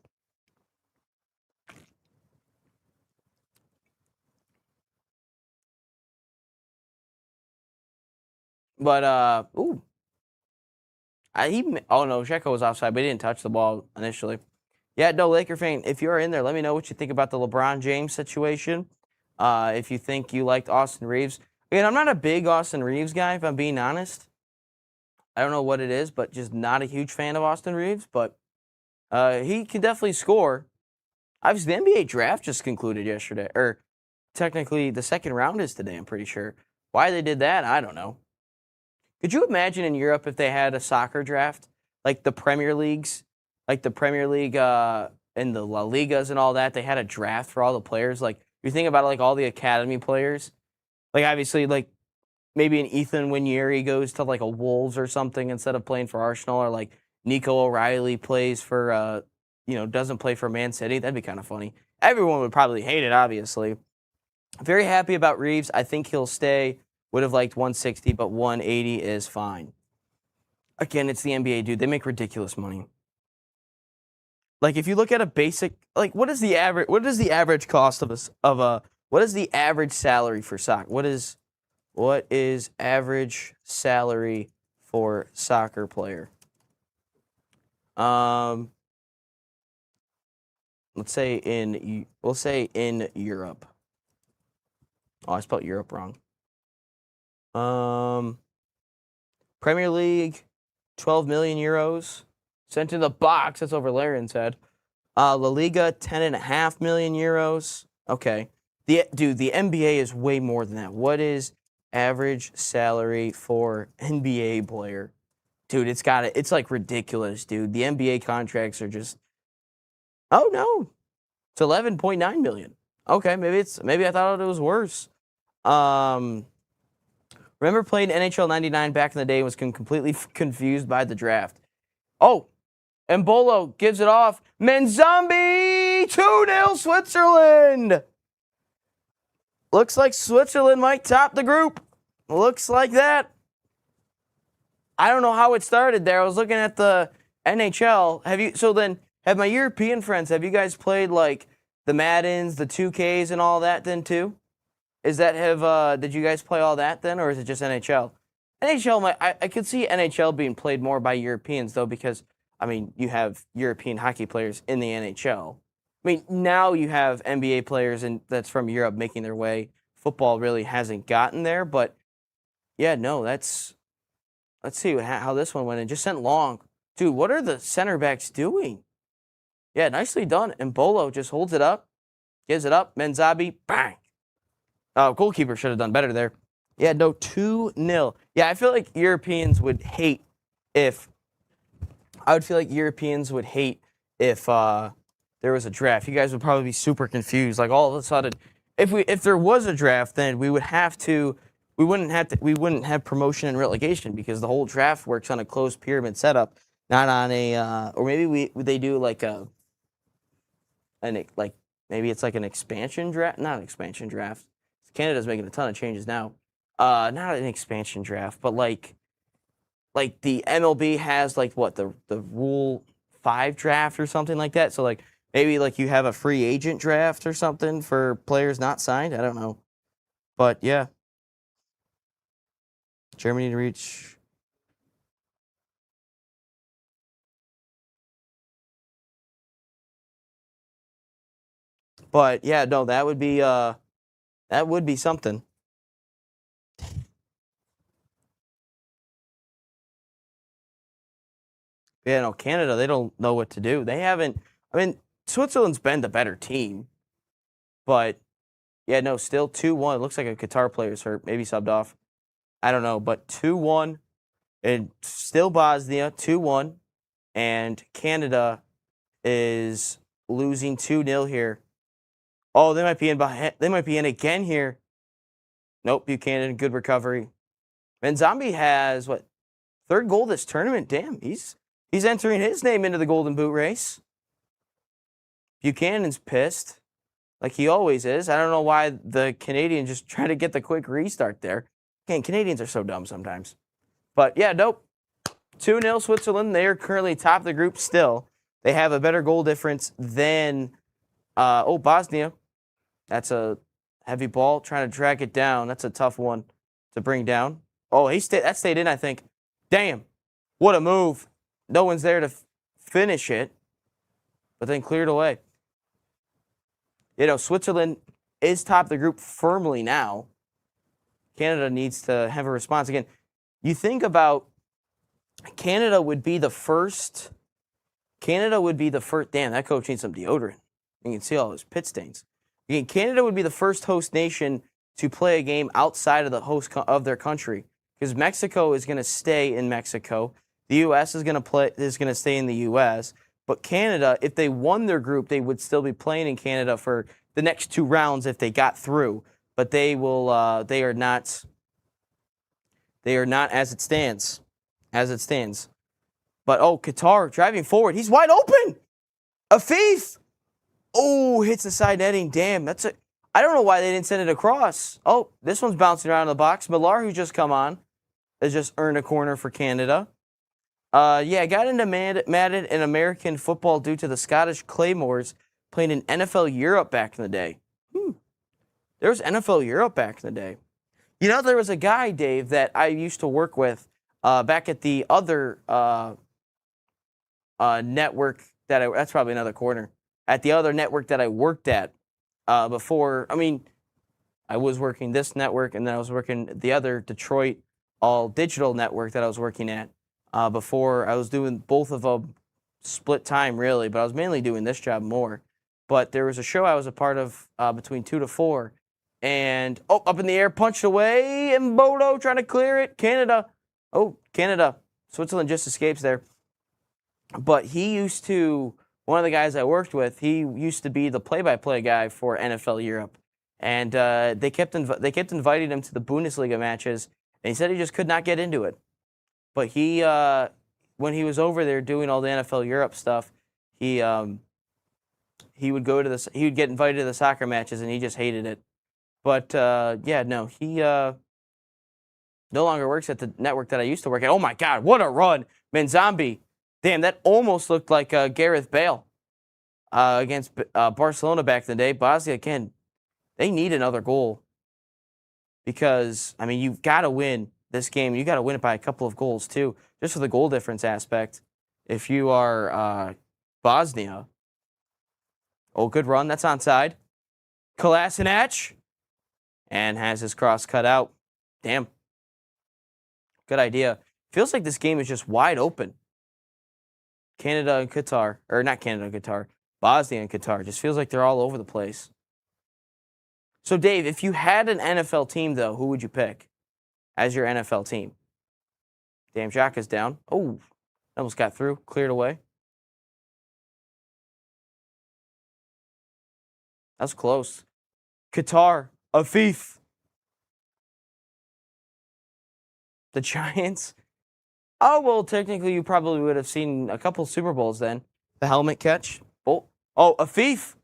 But oh no, Dzeko was offside, but he didn't touch the ball initially. Yeah, no, Laker fan, if you're in there, let me know what you think about the LeBron James situation. If you think you liked Austin Reeves. Again, I'm not a big Austin Reeves guy, if I'm being honest. I don't know what it is, but just not a huge fan of Austin Reeves. But he can definitely score. Obviously, the NBA draft just concluded yesterday. Or technically, the second round is today, I'm pretty sure. Why they did that, I don't know. Could you imagine in Europe if they had a soccer draft? Like the Premier Leagues? Like the Premier League and the La Ligas and all that, they had a draft for all the players. Like, you think about it, like all the academy players. Like, obviously, like, maybe an Ethan Winieri goes to, like, a Wolves or something instead of playing for Arsenal. Or, like, Nico O'Reilly plays for, doesn't play for Man City. That'd be kind of funny. Everyone would probably hate it, obviously. Very happy about Reeves. I think he'll stay. Would have liked 160, but 180 is fine. Again, it's the NBA, dude. They make ridiculous money. Like, if you look at a basic, like, what is the average cost what is the average salary for soccer? What is average salary for soccer player? We'll say in Europe. Oh, I spelled Europe wrong. Premier League, 12 million euros. Sent in the box. That's over Larion's head. La Liga, 10.5 million euros. Okay. The NBA is way more than that. What is average salary for NBA player? Dude, it's like ridiculous, dude. The NBA contracts are just, oh no. It's 11.9 million. Okay, maybe I thought it was worse. Remember playing NHL 99 back in the day and was completely confused by the draft. Oh, Mbolo gives it off. Menzambi, 2-0 Switzerland. Looks like Switzerland might top the group. Looks like that. I don't know how it started there. I was looking at the NHL. Have my European friends, have you guys played like the Maddens, the 2Ks and all that then too? Did you guys play all that then, or is it just NHL? NHL, I could see NHL being played more by Europeans though, because I mean, you have European hockey players in the NHL. I mean, now you have NBA players that's from Europe making their way. Football really hasn't gotten there, but yeah, no, let's see how this one went. It just sent long. Dude, what are the center backs doing? Yeah, nicely done. And Bolo just holds it up, gives it up. Menzabi, bang. Goalkeeper should have done better there. Yeah, no, 2-0. Yeah, I feel like Europeans would hate if there was a draft. You guys would probably be super confused. Like all of a sudden, if there was a draft, then we wouldn't have promotion and relegation because the whole draft works on a closed pyramid setup, not on a or maybe they do like maybe it's like an expansion draft, not an expansion draft. Canada's making a ton of changes now. Not an expansion draft, but like the MLB has like what the Rule 5 draft or something like that. So like maybe like you have a free agent draft or something for players not signed. I don't know, but yeah, Germany to reach. But yeah, no, that would be something. Yeah, no, Canada, they don't know what to do. They haven't. I mean, Switzerland's been the better team, but yeah, no, still 2-1. Looks like a Qatar player's hurt, maybe subbed off. I don't know, but 2-1, and still Bosnia 2-1, and Canada is losing 2-0 here. Oh, they might be in again here. Nope, Buchanan, good recovery. And Zombie has third goal this tournament. Damn, he's He's entering his name into the Golden Boot race. Buchanan's pissed, like he always is. I don't know why the Canadians just try to get the quick restart there. Again, Canadians are so dumb sometimes. But yeah, nope. 2-0 Switzerland. They are currently top of the group still. They have a better goal difference than Bosnia. That's a heavy ball. Trying to drag it down. That's a tough one to bring down. Oh, that stayed in, I think. Damn. What a move. No one's there to finish it, but then cleared away. Switzerland is top of the group firmly now. Canada needs to have a response. Again, you think about Canada would be the first. Damn, that coach needs some deodorant. You can see all his pit stains. Again, Canada would be the first host nation to play a game outside of the host of their country, because Mexico is going to stay in Mexico. The U.S. is going to stay in the U.S. But Canada, if they won their group, they would still be playing in Canada for the next 2 rounds if they got through. But they will. They are not. They are not as it stands. But Qatar driving forward. He's wide open. Afif. Oh, hits the side netting. Damn, I don't know why they didn't send it across. Oh, this one's bouncing around in the box. Millar, who's just come on, has just earned a corner for Canada. Got into mad in American football due to the Scottish Claymores playing in NFL Europe back in the day. There was NFL Europe back in the day. There was a guy, Dave, that I used to work with back at the other network that's probably another corner. At the other network that I worked at before. I mean, I was working this network, and then I was working the other Detroit all digital network that I was working at before. I was doing both of them split time, really, but I was mainly doing this job more. But there was a show I was a part of between 2 to 4, and up in the air, punched away, and Bodo trying to clear it. Canada. Switzerland just escapes there. But one of the guys I worked with, he used to be the play-by-play guy for NFL Europe, and they kept inviting him to the Bundesliga matches, and he said he just could not get into it. But he, when he was over there doing all the NFL Europe stuff, he would get invited to the soccer matches, and he just hated it. But he no longer works at the network that I used to work at. Oh my God, what a run, Zombie. Damn, that almost looked like Gareth Bale against Barcelona back in the day. Bosnia, again, they need another goal because, I mean, you've got to win this game. You got to win it by a couple of goals, too, just for the goal difference aspect. If you are Bosnia. Oh, good run. That's onside. Kolasinac. And has his cross cut out. Damn. Good idea. Feels like this game is just wide open. Canada and Qatar, or not Canada and Qatar, Bosnia and Qatar. Just feels like they're all over the place. So, Dave, if you had an NFL team, though, who would you pick as your NFL team? Damn, Xhaka's down. Oh, almost got through. Cleared away. That's close. Qatar, Afif. The Giants. Oh, well, technically, you probably would have seen a couple Super Bowls then. The helmet catch. Oh, Afif.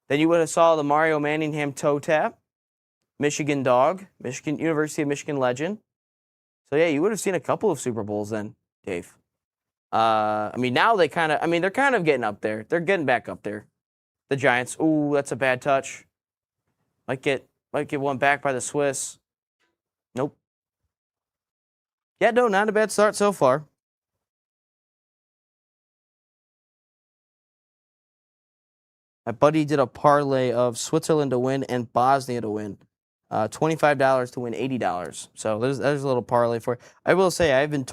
Then you would have saw the Mario Manningham toe tap. Michigan dog. University of Michigan legend. So, yeah, you would have seen a couple of Super Bowls then, Dave. I mean, now they're kind of getting up there. They're getting back up there. The Giants. Ooh, that's a bad touch. Might get one back by the Swiss. Nope. Yeah, no, not a bad start so far. My buddy did a parlay of Switzerland to win and Bosnia to win. $25 to win $80. So there's a little parlay for it. I will say I've been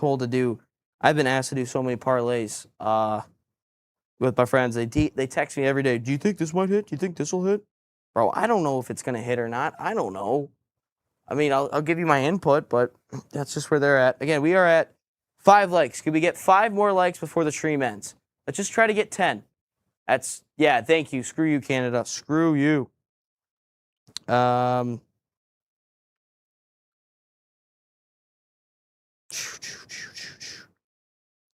asked to do so many parlays with my friends. They text me every day. Do you think this might hit? Do you think this will hit? Bro, I don't know if it's gonna hit or not. I don't know. I mean, I'll give you my input, but that's just where they're at. Again, we are at 5 likes. Could we get 5 more likes before the stream ends? Let's just try to get 10. Thank you. Screw you, Canada. Screw you.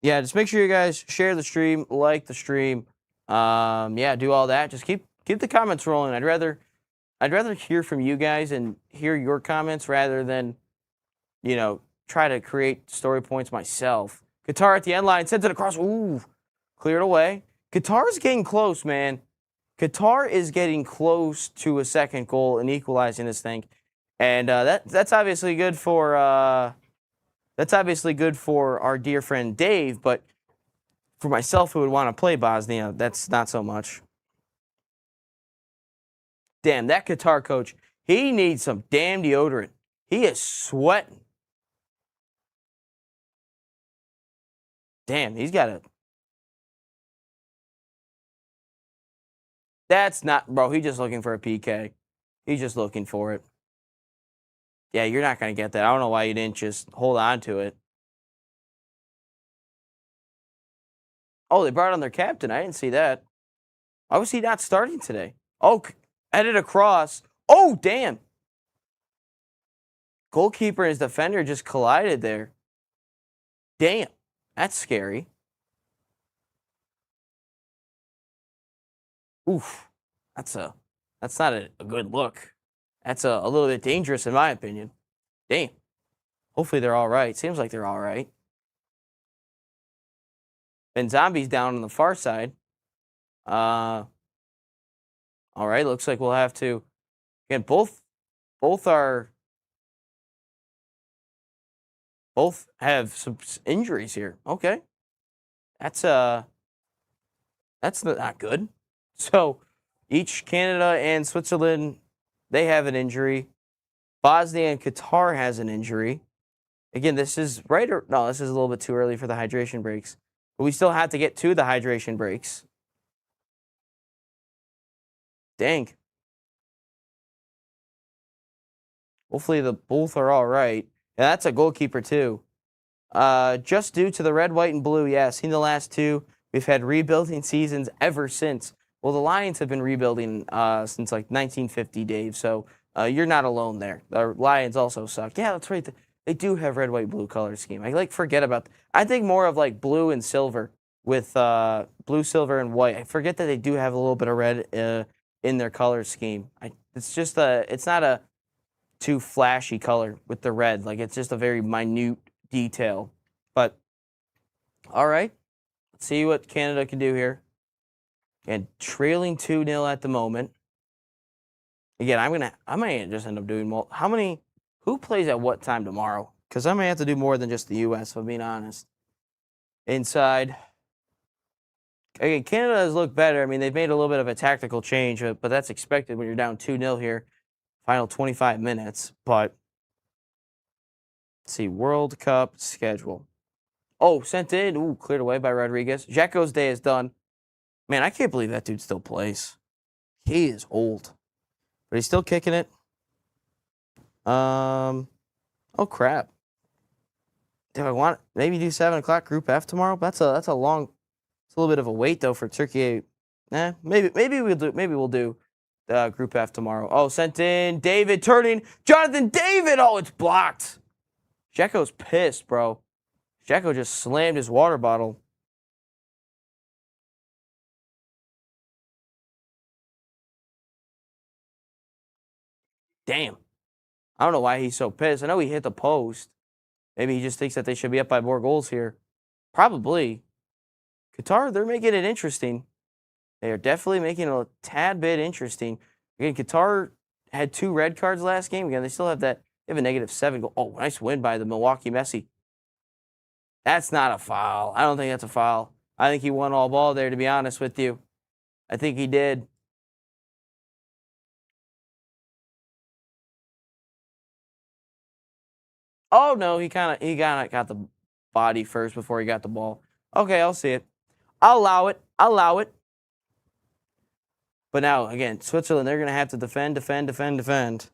Yeah, just make sure you guys share the stream, like the stream. Yeah, do all that. Just keep the comments rolling. I'd rather hear from you guys and hear your comments rather than, try to create story points myself. Qatar at the end line, sends it across. Ooh, cleared away. Qatar's getting close, man. Qatar is getting close to a second goal and equalizing this thing, and that's obviously good for our dear friend Dave. But for myself, who would want to play Bosnia, that's not so much. Damn, that Qatar coach, he needs some damn deodorant. He is sweating. Damn, he's got a. That's not, bro. He's just looking for a PK. He's just looking for it. Yeah, you're not going to get that. I don't know why you didn't just hold on to it. Oh, they brought on their captain. I didn't see that. Why was he not starting today? Oh, headed across. Oh, damn. Goalkeeper and his defender just collided there. Damn. That's scary. Oof. That's not a good look. That's a little bit dangerous in my opinion. Damn. Hopefully they're all right. Seems like they're all right. And Zombie's down on the far side. All right, looks like we'll have to. Again, both have some injuries here. Okay, that's not good. So each Canada and Switzerland, they have an injury. Bosnia and Qatar has an injury. Again, this is right or no, this is a little bit too early for the hydration breaks. But we still have to get to the hydration breaks. Dang. Hopefully the both are all right. Yeah, that's a goalkeeper too. Just due to the red, white, and blue, yeah, seen the last two. We've had rebuilding seasons ever since. Well, the Lions have been rebuilding since like 1950, Dave. So you're not alone there. The Lions also suck. Yeah, that's right. They do have red, white, blue color scheme. I forget about. I think more of like blue and silver with blue, silver, and white. I forget that they do have a little bit of red in their color scheme. It's not a too flashy color with the red. Like it's just a very minute detail. But all right, let's see what Canada can do here. And trailing 2-0 at the moment. Again, I might just end up doing more. Who plays at what time tomorrow? Because I might have to do more than just the U.S., if I'm being honest. Inside. Again, Canada has looked better. I mean, they've made a little bit of a tactical change, but that's expected when you're down 2-0 here. Final 25 minutes. But, let's see, World Cup schedule. Oh, sent in. Ooh, cleared away by Rodriguez. Dzeko's day is done. Man, I can't believe that dude still plays. He is old. But he's still kicking it. Oh, crap. Do I want maybe do 7 o'clock Group F tomorrow? That's a long. It's a little bit of a wait though for Turkey. Maybe we'll do Group F tomorrow. Oh, sent in David turning Jonathan David. Oh, it's blocked. Dzeko's pissed, bro. Dzeko just slammed his water bottle. Damn. I don't know why he's so pissed. I know he hit the post. Maybe he just thinks that they should be up by more goals here. Probably. Qatar, they're making it interesting. They are definitely making it a tad bit interesting. Again, Qatar had 2 red cards last game. Again, they still have that. They have a -7 goal. Oh, nice win by the Milwaukee Messi. That's not a foul. I don't think that's a foul. I think he won all ball there, to be honest with you. I think he did. Oh no, he kind of got the body first before he got the ball. Okay, I'll see it. I'll allow it. But now again, Switzerland, they're gonna have to defend.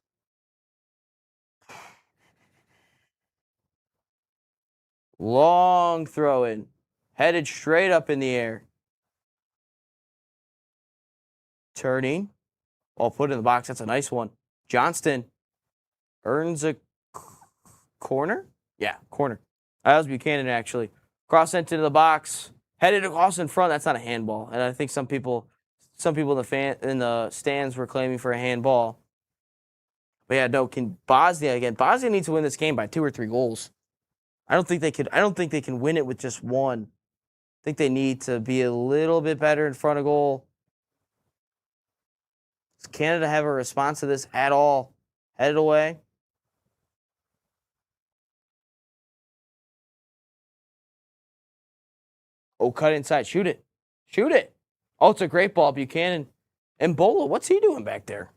Long throw in, headed straight up in the air. Turning. Oh, put it in the box. That's a nice one. Johnston earns a corner? Yeah, corner. That was Buchanan, actually. Cross sent into the box. Headed across in front. That's not a handball. And I think some people in the stands were claiming for a handball. But yeah, no, Bosnia needs to win this game by 2 or 3 goals. I don't think they can win it with just one. I think they need to be a little bit better in front of goal. Does Canada have a response to this at all? Headed away. Oh, cut inside. Shoot it. Shoot it. Oh, it's a great ball, Buchanan. Mbola, what's he doing back there?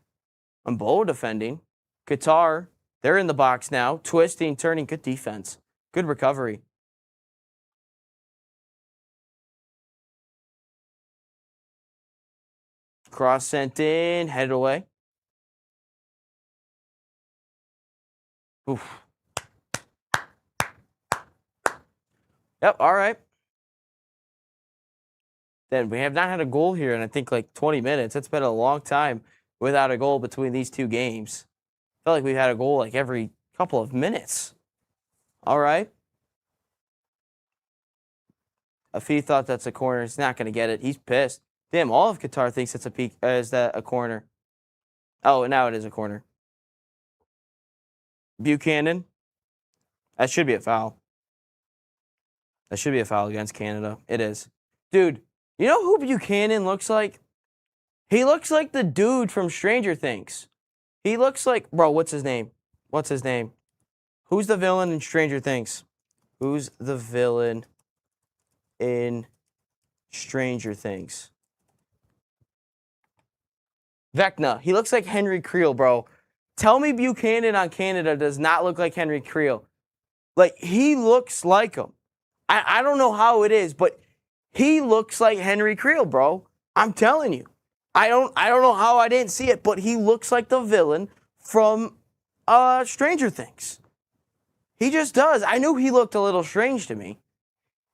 Mbola defending. Qatar, they're in the box now. Twisting, turning. Good defense. Good recovery. Cross sent in. Headed away. Oof. Yep, all right. Then we have not had a goal here in, I think, like 20 minutes. It's been a long time without a goal between these two games. I feel like we've had a goal like every couple of minutes. All right. Afi thought that's a corner. He's not going to get it. He's pissed. Damn, all of Qatar thinks it's is that a corner. Oh, now it is a corner. Buchanan. That should be a foul. That should be a foul against Canada. It is. Dude, you know who Buchanan looks like? He looks like the dude from Stranger Things. He looks like, bro, what's his name? What's his name? Who's the villain in Stranger Things? Who's the villain in Stranger Things? Vecna. He looks like Henry Creel, bro. Tell me Buchanan on Canada does not look like Henry Creel. Like, he looks like him. I don't know how it is, but he looks like Henry Creel, bro. I'm telling you. I don't know how I didn't see it, but he looks like the villain from Stranger Things. He just does. I knew he looked a little strange to me.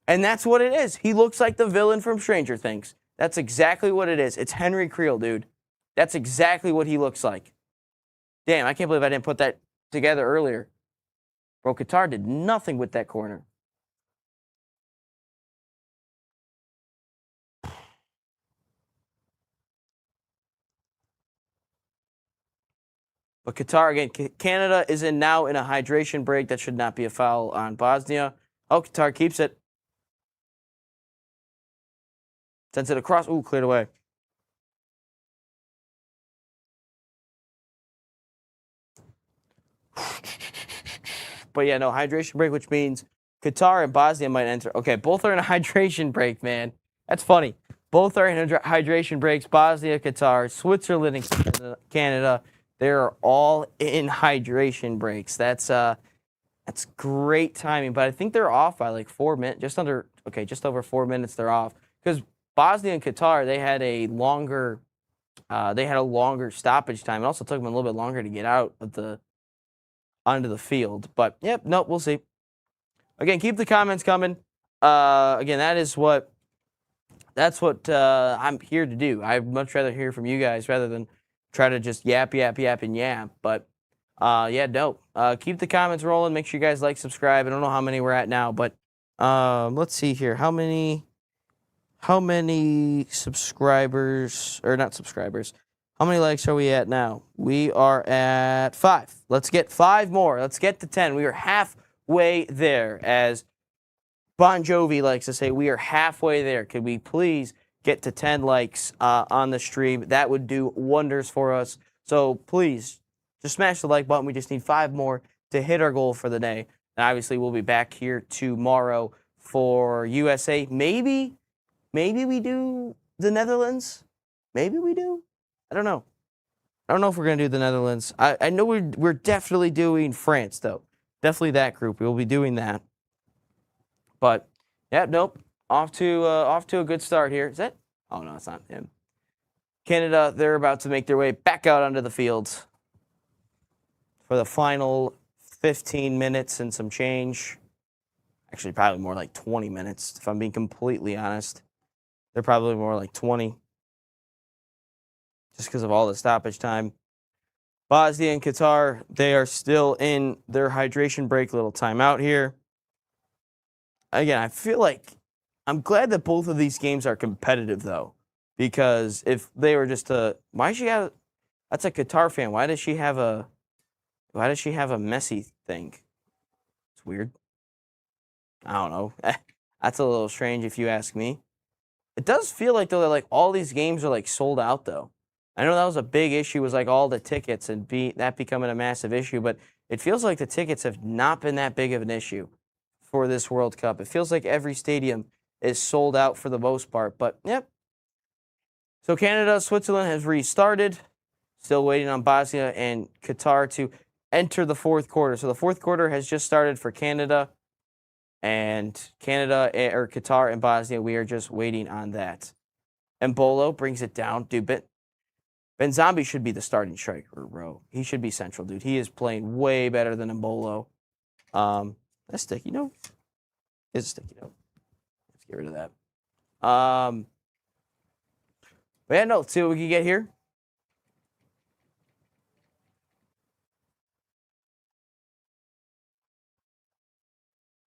And that's what it is. He looks like the villain from Stranger Things. That's exactly what it is. It's Henry Creel, dude. That's exactly what he looks like. Damn, I can't believe I didn't put that together earlier. Bro, Qatar did nothing with that corner. But Qatar, again, Canada is now in a hydration break. That should not be a foul on Bosnia. Oh, Qatar keeps it. Sends it across. Ooh, cleared away. But yeah, no, hydration break, which means Qatar and Bosnia might enter. Okay, both are in a hydration break, man. That's funny. Both are in hydration breaks. Bosnia, Qatar, Switzerland, and Canada. They're all in hydration breaks. That's great timing. But I think they're off by like 4 minutes, just over 4 minutes. They're off because Bosnia and Qatar they had a longer stoppage time. It also took them a little bit longer to get out of onto the field. But yep, nope, we'll see. Again, keep the comments coming. Again, that's what I'm here to do. I'd much rather hear from you guys rather than try to just yap. But yeah, no. Keep the comments rolling. Make sure you guys like, subscribe. I don't know how many we're at now, but let's see here. How many subscribers, or not subscribers? How many likes are we at now? We are at 5. Let's get 5 more. Let's get to 10. We are halfway there. As Bon Jovi likes to say, we are halfway there. Could we please get to 10 likes on the stream? That would do wonders for us. So please, just smash the like button. We just need 5 more to hit our goal for the day. And obviously, we'll be back here tomorrow for USA. Maybe we do the Netherlands. Maybe we do. I don't know. I don't know if we're going to do the Netherlands. I know we're definitely doing France, though. Definitely that group. We'll be doing that. But, yeah, nope. Off to a good start here. Is that? Oh, no, it's not him. Canada, they're about to make their way back out onto the field for the final 15 minutes and some change. Actually, probably more like 20 minutes, if I'm being completely honest. They're probably more like 20. Just because of all the stoppage time. Bosnia and Qatar, they are still in their hydration break, little timeout here. again, I feel like I'm glad that both of these games are competitive, though, because if they were just why does she have? That's a Qatar fan. Why does she have a Messi thing? It's weird. I don't know. That's a little strange if you ask me. It does feel like though that like all these games are like sold out though. I know that was a big issue, was like all the tickets and that becoming a massive issue, but it feels like the tickets have not been that big of an issue for this World Cup. It feels like every stadium is sold out for the most part. But yep. So Canada, Switzerland has restarted. Still waiting on Bosnia and Qatar to enter the fourth quarter. So the fourth quarter has just started for Canada. And or Qatar and Bosnia, we are just waiting on that. And Bolo brings it down. Dude, Ben Zombie should be the starting striker, bro. He should be central, dude. He is playing way better than Mbolo. That's sticky note. It's a sticky note. Let's get rid of that. But yeah, no, let's see what we can get here.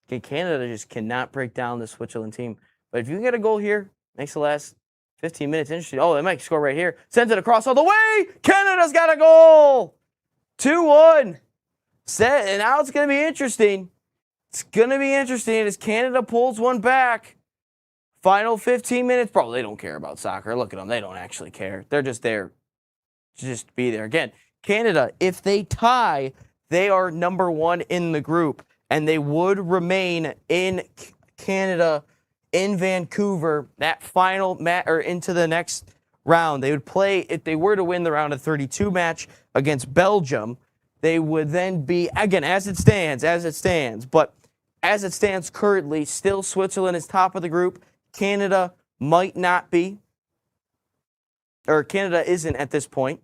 Okay, Canada just cannot break down the Switzerland team. But if you can get a goal here, makes the last 15 minutes interesting. Oh, they might score right here. Sends it across all the way. Canada's got a goal. 2-1. Set, and now it's going to be interesting. It's going to be interesting as Canada pulls one back. Final 15 minutes. Bro, they don't care about soccer. Look at them. They don't actually care. They're just there to just be there. Again, Canada, if they tie, they are number one in the group. And they would remain in Canada, in Vancouver, that final match, or into the next round. They would play, if they were to win the round of 32 match against Belgium, they would then be, again, as it stands, but as it stands currently, still Switzerland is top of the group. Canada might not be, or Canada isn't at this point.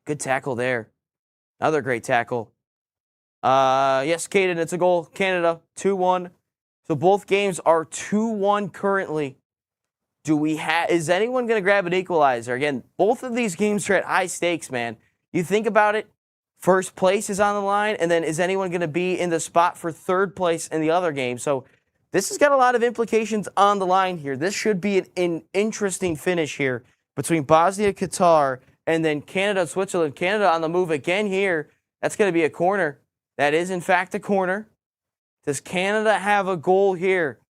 Good tackle there. Another great tackle. Yes, Caden, it's a goal. Canada, 2-1. So both games are 2-1 currently. Is anyone going to grab an equalizer? Again, both of these games are at high stakes, man. You think about it, first place is on the line, and then is anyone going to be in the spot for third place in the other game? So this has got a lot of implications on the line here. This should be an interesting finish here between Bosnia, Qatar, and then Canada, Switzerland. Canada on the move again here. That's going to be a corner. That is, in fact, a corner. Does Canada have a goal here?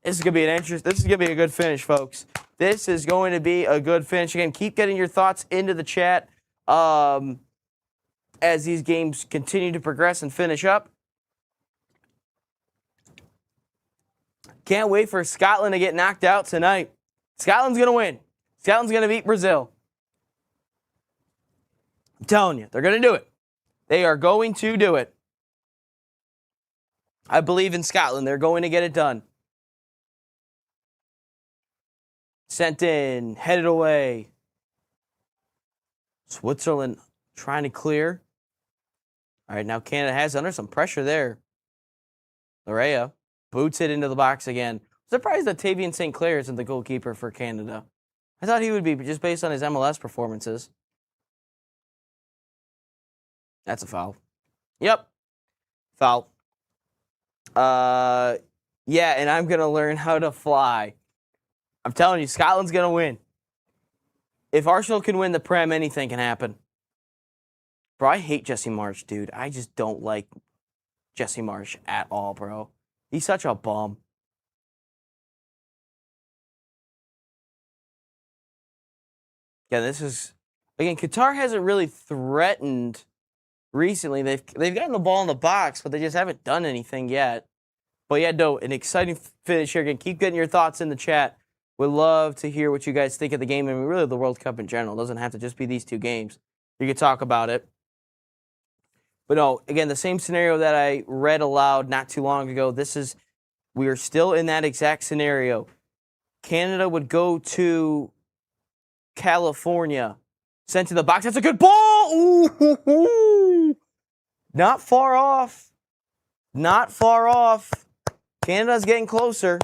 This is going to be a good finish, folks. This is going to be a good finish. Again, keep getting your thoughts into the chat as these games continue to progress and finish up. Can't wait for Scotland to get knocked out tonight. Scotland's going to win. Scotland's going to beat Brazil. I'm telling you, they're going to do it. They are going to do it. I believe in Scotland. They're going to get it done. Sent in, headed away. Switzerland trying to clear. All right, now Canada has under some pressure there. Larea boots it into the box again. Surprised that Tavian St. Clair isn't the goalkeeper for Canada. I thought he would be, but just based on his MLS performances. That's a foul. Yep. Foul. Yeah, and I'm going to learn how to fly. I'm telling you, Scotland's going to win. If Arsenal can win the Prem, anything can happen. Bro, I hate Jesse Marsch, dude. I just don't like Jesse Marsch at all, bro. He's such a bum. Yeah, Qatar hasn't really threatened recently. They've gotten the ball in the box, but they just haven't done anything yet. But yeah, no, an exciting finish here. Again, keep getting your thoughts in the chat. Would love to hear what you guys think of the game. I mean, really, the World Cup in general. It doesn't have to just be these two games. You could talk about it. But no, again, the same scenario that I read aloud not too long ago. We are still in that exact scenario. Canada would go to California. Sent to the box. That's a good ball. Ooh. Not far off. Not far off. Canada's getting closer.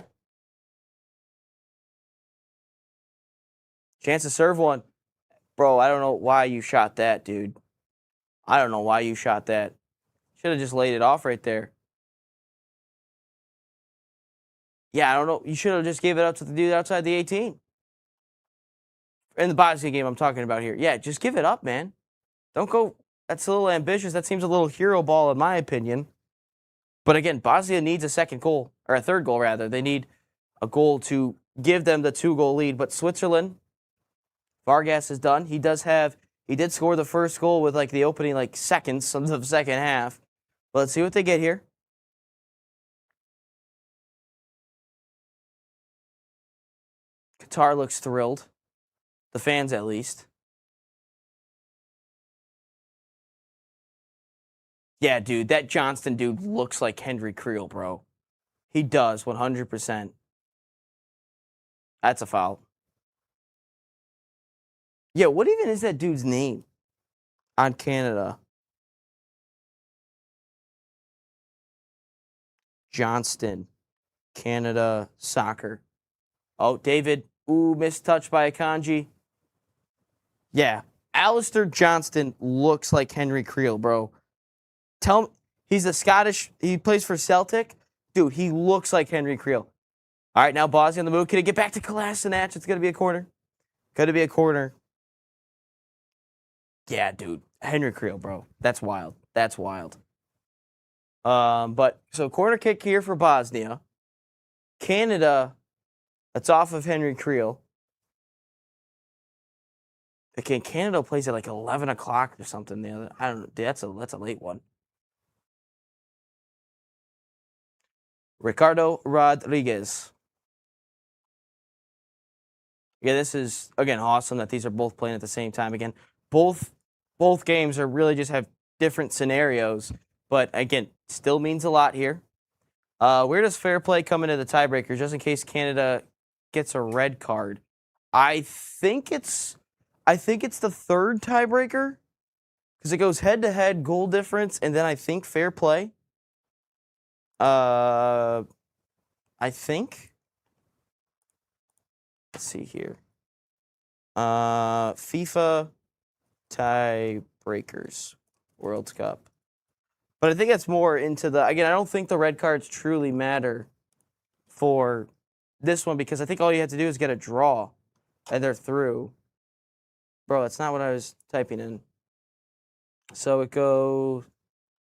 Chance to serve one. Bro, I don't know why you shot that, dude. I don't know why you shot that. Should have just laid it off right there. Yeah, I don't know. You should have just gave it up to the dude outside the 18. In the Bosnia game I'm talking about here. Yeah, just give it up, man. Don't go. That's a little ambitious. That seems a little hero ball in my opinion. But again, Bosnia needs a second goal, or a third goal rather. They need a goal to give them the 2-goal lead. But Switzerland, Vargas is done. He did score the first goal with like the opening like seconds of the second half. But let's see what they get here. Qatar looks thrilled. The fans at least. Yeah, dude, that Johnston dude looks like Henry Creel, bro. He does, 100%. That's a foul. Yeah, what even is that dude's name on Canada? Johnston, Canada soccer. Oh, David. Ooh, missed touch by Akanji. Yeah, Alistair Johnston looks like Henry Creel, bro. Tell him he's a Scottish. He plays for Celtic. Dude, he looks like Henry Creel. All right, now Bosnia on the move. Can it get back to Kolasinac? It's going to be a corner. Going to be a corner. Yeah, dude. Henry Creel, bro. That's wild. That's wild. But so corner kick here for Bosnia. Canada, that's off of Henry Creel. Again, Canada plays at like 11 o'clock or something. I don't know. That's a late one. Ricardo Rodriguez. Yeah, this is, again, awesome that these are both playing at the same time. Again, both games are really just have different scenarios. But, again, still means a lot here. Where does fair play come into the tiebreaker, just in case Canada gets a red card? I think it's the third tiebreaker. Because it goes head-to-head, goal difference, and then I think fair play. I think. Let's see here. FIFA tiebreakers, World Cup. But I think that's more into the, again, I don't think the red cards truly matter for this one because I think all you have to do is get a draw and they're through. Bro, that's not what I was typing in. So it goes,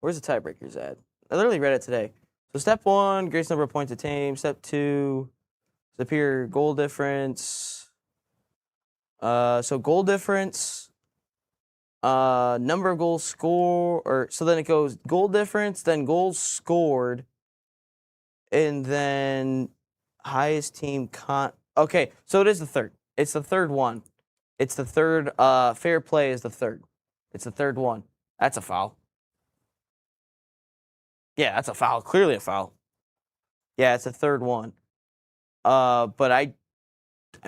where's the tiebreakers at? I literally read it today. So step 1, greatest number of points attained. Step 2, superior goal difference. So goal difference, number of goals scored, or so then it goes goal difference, then goals scored, and then highest team Okay, so it is the third. It's the third one. It's the third. Fair play is the third. It's the third one. That's a foul. Yeah, that's a foul. Clearly a foul. Yeah, it's the third one. But I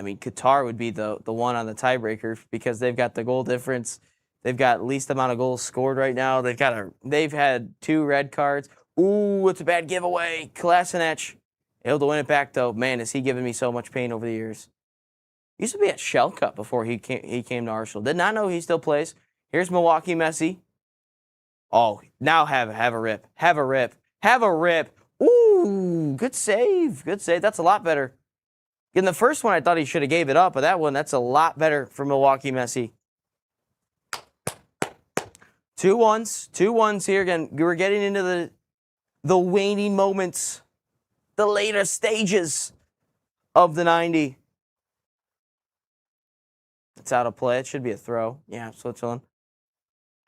mean, Qatar would be the one on the tiebreaker because they've got the goal difference. They've got least amount of goals scored right now. They've had 2 red cards. Ooh, it's a bad giveaway. Kolasinac able to win it back though. Man, is he giving me so much pain over the years. He used to be at Shell Cup before he came to Arsenal. Did not know he still plays. Here's Milwaukee Messi. Oh, now have a rip. Have a rip. Have a rip. Ooh, good save. Good save. That's a lot better. In the first one, I thought he should have gave it up, but that one, that's a lot better for Milwaukee Messi. 2-1s. 2-1s here. Again, we're getting into the waning moments, the later stages of the 90. It's out of play. It should be a throw. Yeah, Switzerland.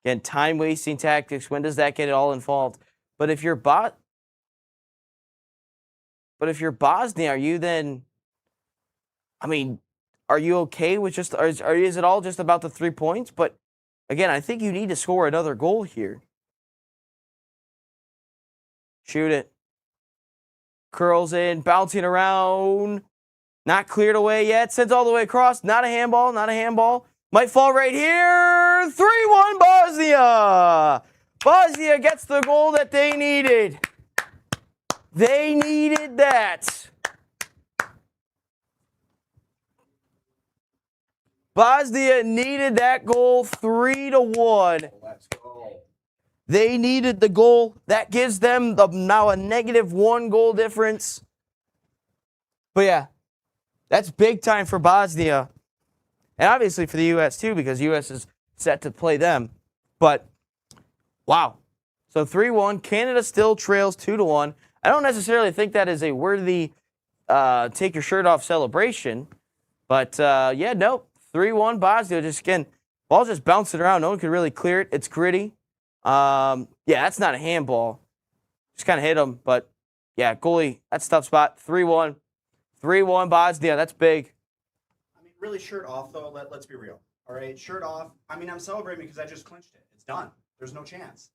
Again, time-wasting tactics. When does that get it all involved? But if you're Bosnia, are you then? I mean, are you okay with just? Is it all just about the 3 points? But again, I think you need to score another goal here. Shoot it. Curls in, bouncing around. Not cleared away yet. Sends all the way across. Not a handball. Not a handball. Might fall right here. 3-1 Bosnia. Bosnia gets the goal that they needed. They needed that. Bosnia needed that goal 3-1. Let's go. They needed the goal. That gives them now a -1 goal difference. But yeah, that's big time for Bosnia. And obviously for the U.S. too, because U.S. is set to play them. But, wow. So 3-1. Canada still trails 2-1. I don't necessarily think that is a worthy take your shirt off celebration. But, yeah, no. 3-1 Bosnia. Just, again, ball just bouncing around. No one could really clear it. It's gritty. Yeah, that's not a handball. Just kind of hit him. But, yeah, goalie, that's a tough spot. 3-1. 3-1 Bosnia. That's big. I mean, really, shirt off, though. Let's be real. All right, shirt off. I mean, I'm celebrating because I just clinched it. It's done. There's no chance.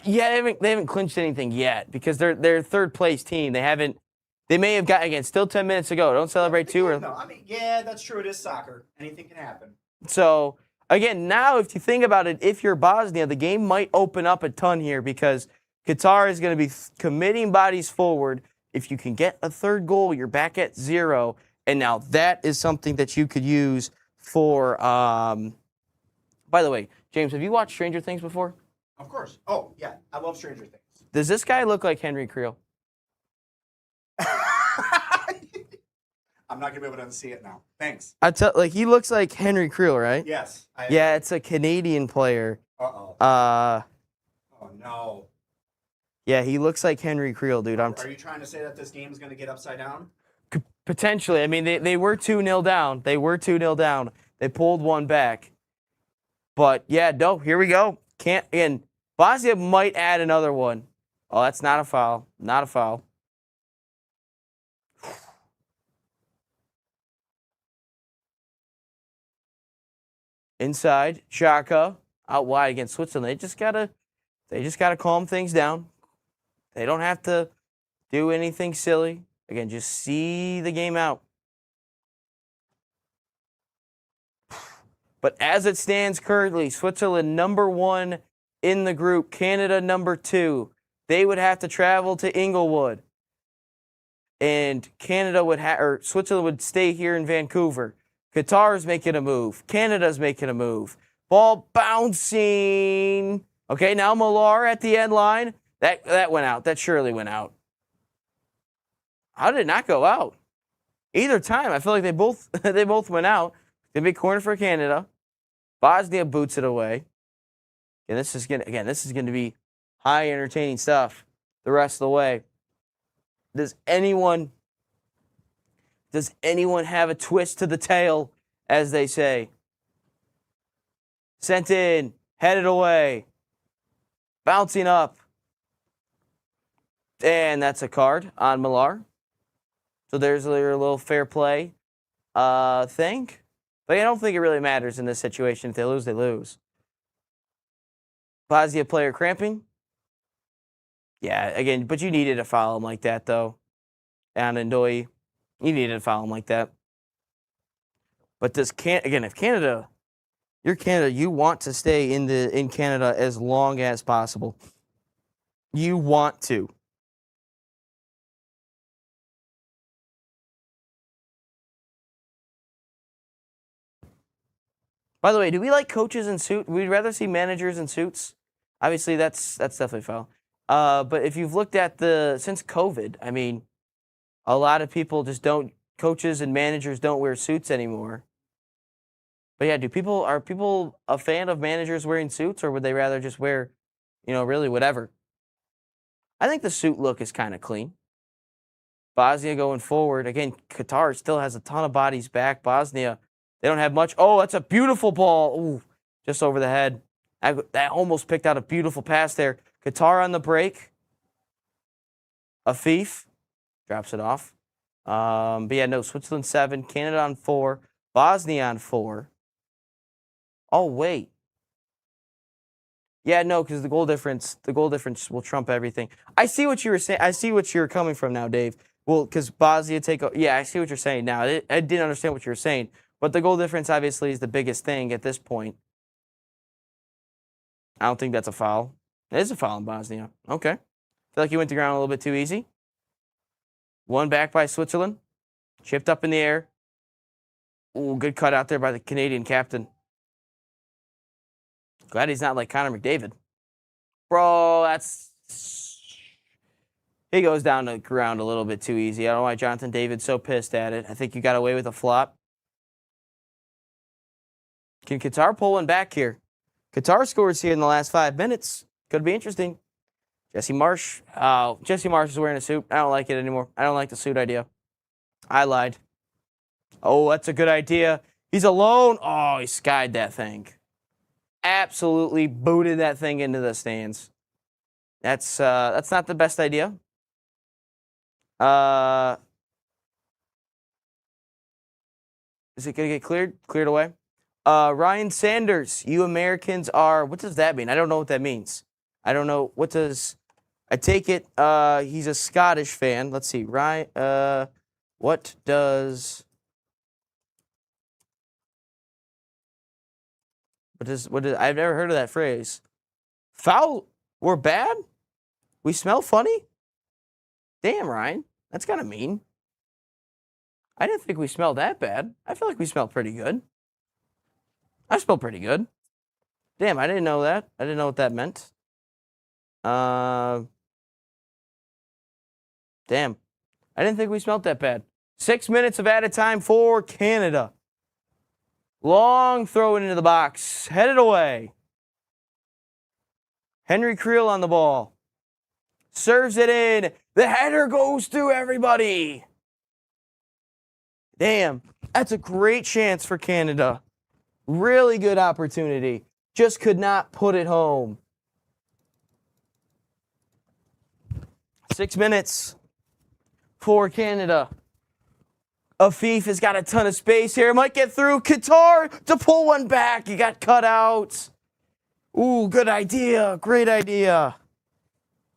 Yeah, they haven't clinched anything yet because they're third place team. They may have got, again, still 10 minutes to go. Don't celebrate too early. No, I mean, yeah, that's true. It is soccer. Anything can happen. So, again, now if you think about it, if you're Bosnia, the game might open up a ton here because Qatar is going to be committing bodies forward. If you can get a third goal, you're back at 0. And now that is something that you could use for, by the way, James, have you watched Stranger Things before? Of course. Oh, yeah. I love Stranger Things. Does this guy look like Henry Creel? I'm not going to be able to unsee it now. Thanks. He looks like Henry Creel, right? Yes. Yeah, it's a Canadian player. Uh-oh. Oh no. Yeah, he looks like Henry Creel, dude. Are you trying to say that this game is going to get upside down? Potentially. I mean, they were 2-0 down. They were 2-0 down. They pulled one back. But, yeah, no, here we go. And Bosnia might add another one. Oh, that's not a foul. Not a foul. Inside, Xhaka out wide against Switzerland. They just gotta calm things down. They don't have to do anything silly. Again, just see the game out. But as it stands currently, Switzerland #1 in the group, Canada #2. They would have to travel to Inglewood. And Switzerland would stay here in Vancouver. Qatar's making a move. Canada's making a move. Ball bouncing. Okay, now Millar at the end line. That went out. That surely went out. How did it not go out? Either time, I feel like they both went out. The big corner for Canada. Bosnia boots it away. And this is gonna be high entertaining stuff the rest of the way. Does anyone have a twist to the tail, as they say? Sent in, headed away, bouncing up. And that's a card on Millar. So there's a little fair play thing. But I don't think it really matters in this situation. If they lose, they lose. Bosnia player cramping. Yeah, again, but you needed to foul him like that, though. And Ndoye, you needed to foul him like that. But if Canada, you're Canada, you want to stay in Canada as long as possible. You want to. By the way, do we like coaches in suits? We'd rather see managers in suits. Obviously, that's definitely foul. But if you've looked at since COVID, I mean, a lot of people coaches and managers don't wear suits anymore. But yeah, are people a fan of managers wearing suits, or would they rather just wear, really whatever? I think the suit look is kind of clean. Bosnia going forward. Again, Qatar still has a ton of bodies back. Bosnia, they don't have much. Oh, that's a beautiful ball. Ooh, just over the head. That almost picked out a beautiful pass there. Qatar on the break. Afif drops it off. But yeah, no, Switzerland 7, Canada on 4, Bosnia on 4. Oh, wait. Yeah, no, because the goal difference will trump everything. I see what you were saying. I see what you're coming from now, Dave. Well, because Bosnia yeah, I see what you're saying now. I didn't understand what you were saying. But the goal difference obviously is the biggest thing at this point. I don't think that's a foul. It is a foul in Bosnia. Okay. Feel like you went to ground a little bit too easy. One back by Switzerland. Chipped up in the air. Ooh, good cut out there by the Canadian captain. Glad he's not like Connor McDavid. Bro, He goes down the ground a little bit too easy. I don't know why Jonathan David's so pissed at it. I think you got away with a flop. Can Qatar pull one back here? Qatar scores here in the last 5 minutes. Could be interesting. Jesse Marsh. Jesse Marsh is wearing a suit. I don't like it anymore. I don't like the suit idea. I lied. Oh, that's a good idea. He's alone. Oh, he skied that thing. Absolutely booted that thing into the stands. That's not the best idea. Is it going to get cleared? Cleared away? Ryan Sanders, you Americans are, what does that mean? I don't know what that means. I don't know. What does, I take it, he's a Scottish fan. Let's see. Ryan, what does, I've never heard of that phrase. Foul, we're bad? We smell funny? Damn, Ryan. That's kind of mean. I didn't think we smelled that bad. I feel like we smelled pretty good. I smell pretty good. Damn, I didn't know that. I didn't know what that meant. Damn. I didn't think we smelled that bad. 6 minutes of added time for Canada. Long throw it into the box. Headed away. Henry Creel on the ball. Serves it in. The header goes through everybody. Damn. That's a great chance for Canada. Really good opportunity. Just could not put it home. 6 minutes for Canada. Afif has got a ton of space here. Might get through. Qatar to pull one back. He got cut out. Ooh, good idea. Great idea.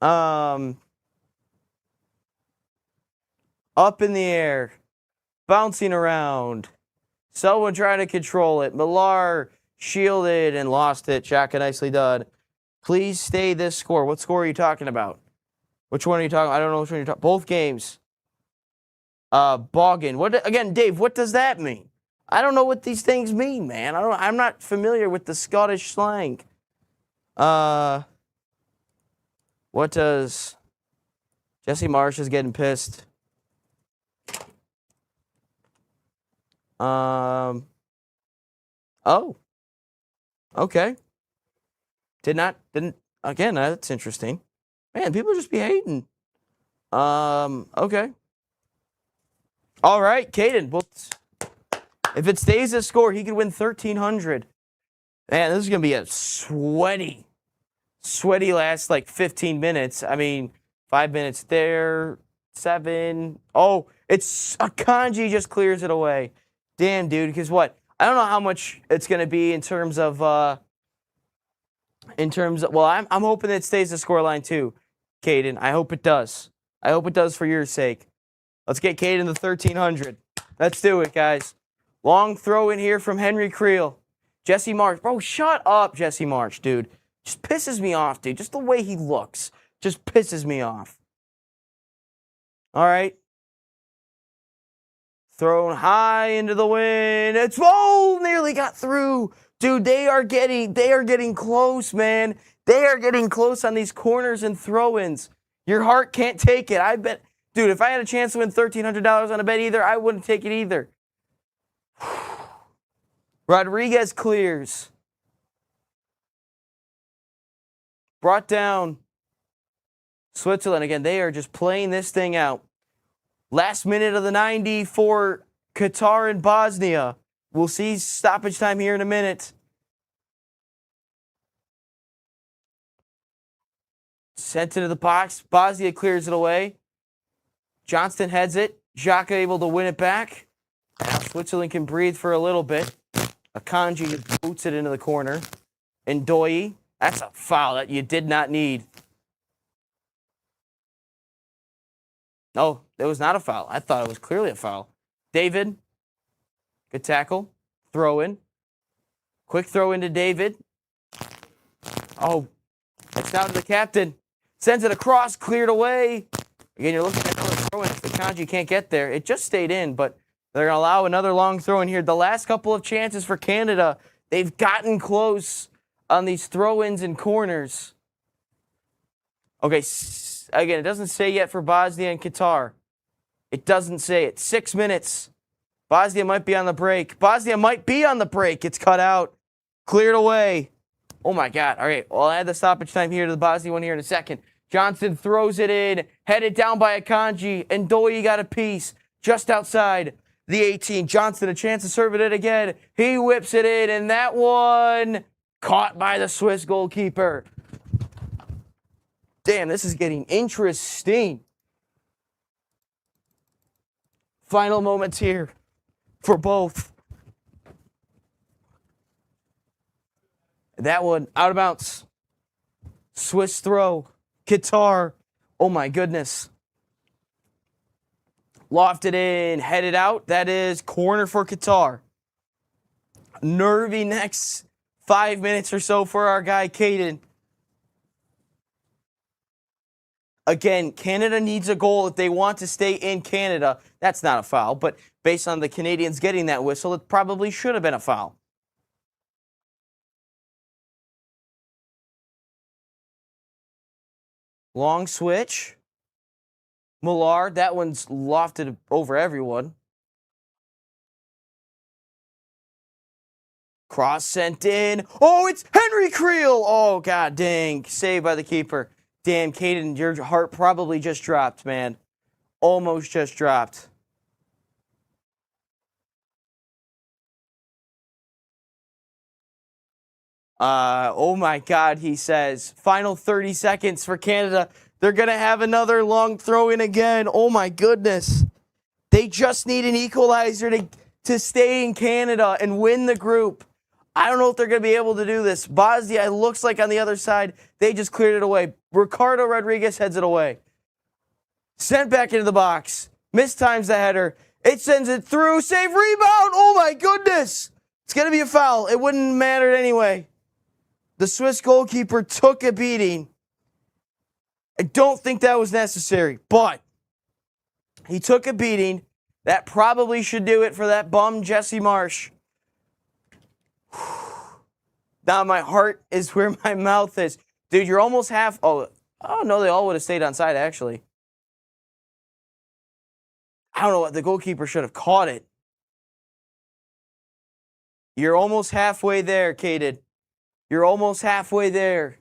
Up in the air. Bouncing around. Someone trying to control it. Millar shielded and lost it. Shaka nicely done. Please stay this score. What score are you talking about? Which one are you talking? I don't know which one you're talking. Both games. Boggin. What again, Dave? What does that mean? I don't know what these things mean, man. I'm not familiar with the Scottish slang. What does Jesse Marsh is getting pissed? Oh. Okay. Didn't again, that's interesting. Man, people just be hating. Okay. All right, Caden. Well, if it stays this score, he could win 1,300. Man, this is gonna be a sweaty last like 15 minutes. I mean, 5 minutes there, 7. Oh, it's Akanji just clears it away. Damn, dude. Because what? I don't know how much it's gonna be in terms of. Well, I'm hoping it stays the scoreline too, Caden. I hope it does. I hope it does for your sake. Let's get Caden to 1,300. Let's do it, guys. Long throw in here from Henry Creel. Jesse Marsh. Bro, shut up, Jesse Marsh, dude. Just pisses me off, dude. Just the way he looks. Just pisses me off. All right. Thrown high into the wind. It's nearly got through. Dude, they are getting close, man. They are getting close on these corners and throw-ins. Your heart can't take it. I bet, dude, if I had a chance to win $1,300 on a bet either, I wouldn't take it either. Rodriguez clears. Brought down. Switzerland, again, they are just playing this thing out. Last minute of the 90 for Qatar and Bosnia. We'll see stoppage time here in a minute. Sent into the box. Bosnia clears it away. Johnston heads it. Xhaka able to win it back. Now Switzerland can breathe for a little bit. Akanji boots it into the corner. Ndoye. That's a foul that you did not need. No, it was not a foul. I thought it was clearly a foul. David. Good tackle. Throw in. Quick throw into David. Oh, it's down to the captain. Sends it across, cleared away. Again, you're looking at another throw in. If the Kanji can't get there, it just stayed in, but they're going to allow another long throw in here. The last couple of chances for Canada, they've gotten close on these throw-ins and corners. Okay, again, it doesn't say yet for Bosnia and Qatar. It doesn't say it. 6 minutes. Bosnia might be on the break. Bosnia might be on the break. It's cut out. Cleared away. Oh, my God. All right. Well, I'll add the stoppage time here to the Bosnia one here in a second. Johnson throws it in. Headed down by Akanji. And Ndoye got a piece just outside the 18. Johnson a chance to serve it in again. He whips it in. And that one caught by the Swiss goalkeeper. Damn, this is getting interesting. Final moments here for both. That one out of bounds. Swiss throw. Qatar. Oh my goodness. Lofted in, headed out. That is corner for Qatar. Nervy next 5 minutes or so for our guy, Caden. Again, Canada needs a goal if they want to stay in Canada. That's not a foul, but based on the Canadians getting that whistle, it probably should have been a foul. Long switch. Millard, that one's lofted over everyone. Cross sent in. Oh, it's Henry Creel. Oh, god dang. Saved by the keeper. Damn, Caden, your heart probably just dropped, man. Almost just dropped. Oh my God, he says. Final 30 seconds for Canada. They're going to have another long throw in again. Oh my goodness. They just need an equalizer to stay in Canada and win the group. I don't know if they're going to be able to do this. Bosnia, it looks like on the other side, they just cleared it away. Ricardo Rodriguez heads it away. Sent back into the box. Mistimes the header. It sends it through. Save, rebound. Oh my goodness. It's going to be a foul. It wouldn't matter anyway. The Swiss goalkeeper took a beating. I don't think that was necessary, but he took a beating. That probably should do it for that bum Jesse Marsh. Now my heart is where my mouth is. Dude, you're almost half... Oh no, they all would have stayed on side, actually. I don't know what. The goalkeeper should have caught it. You're almost halfway there, Caden. You're almost halfway there.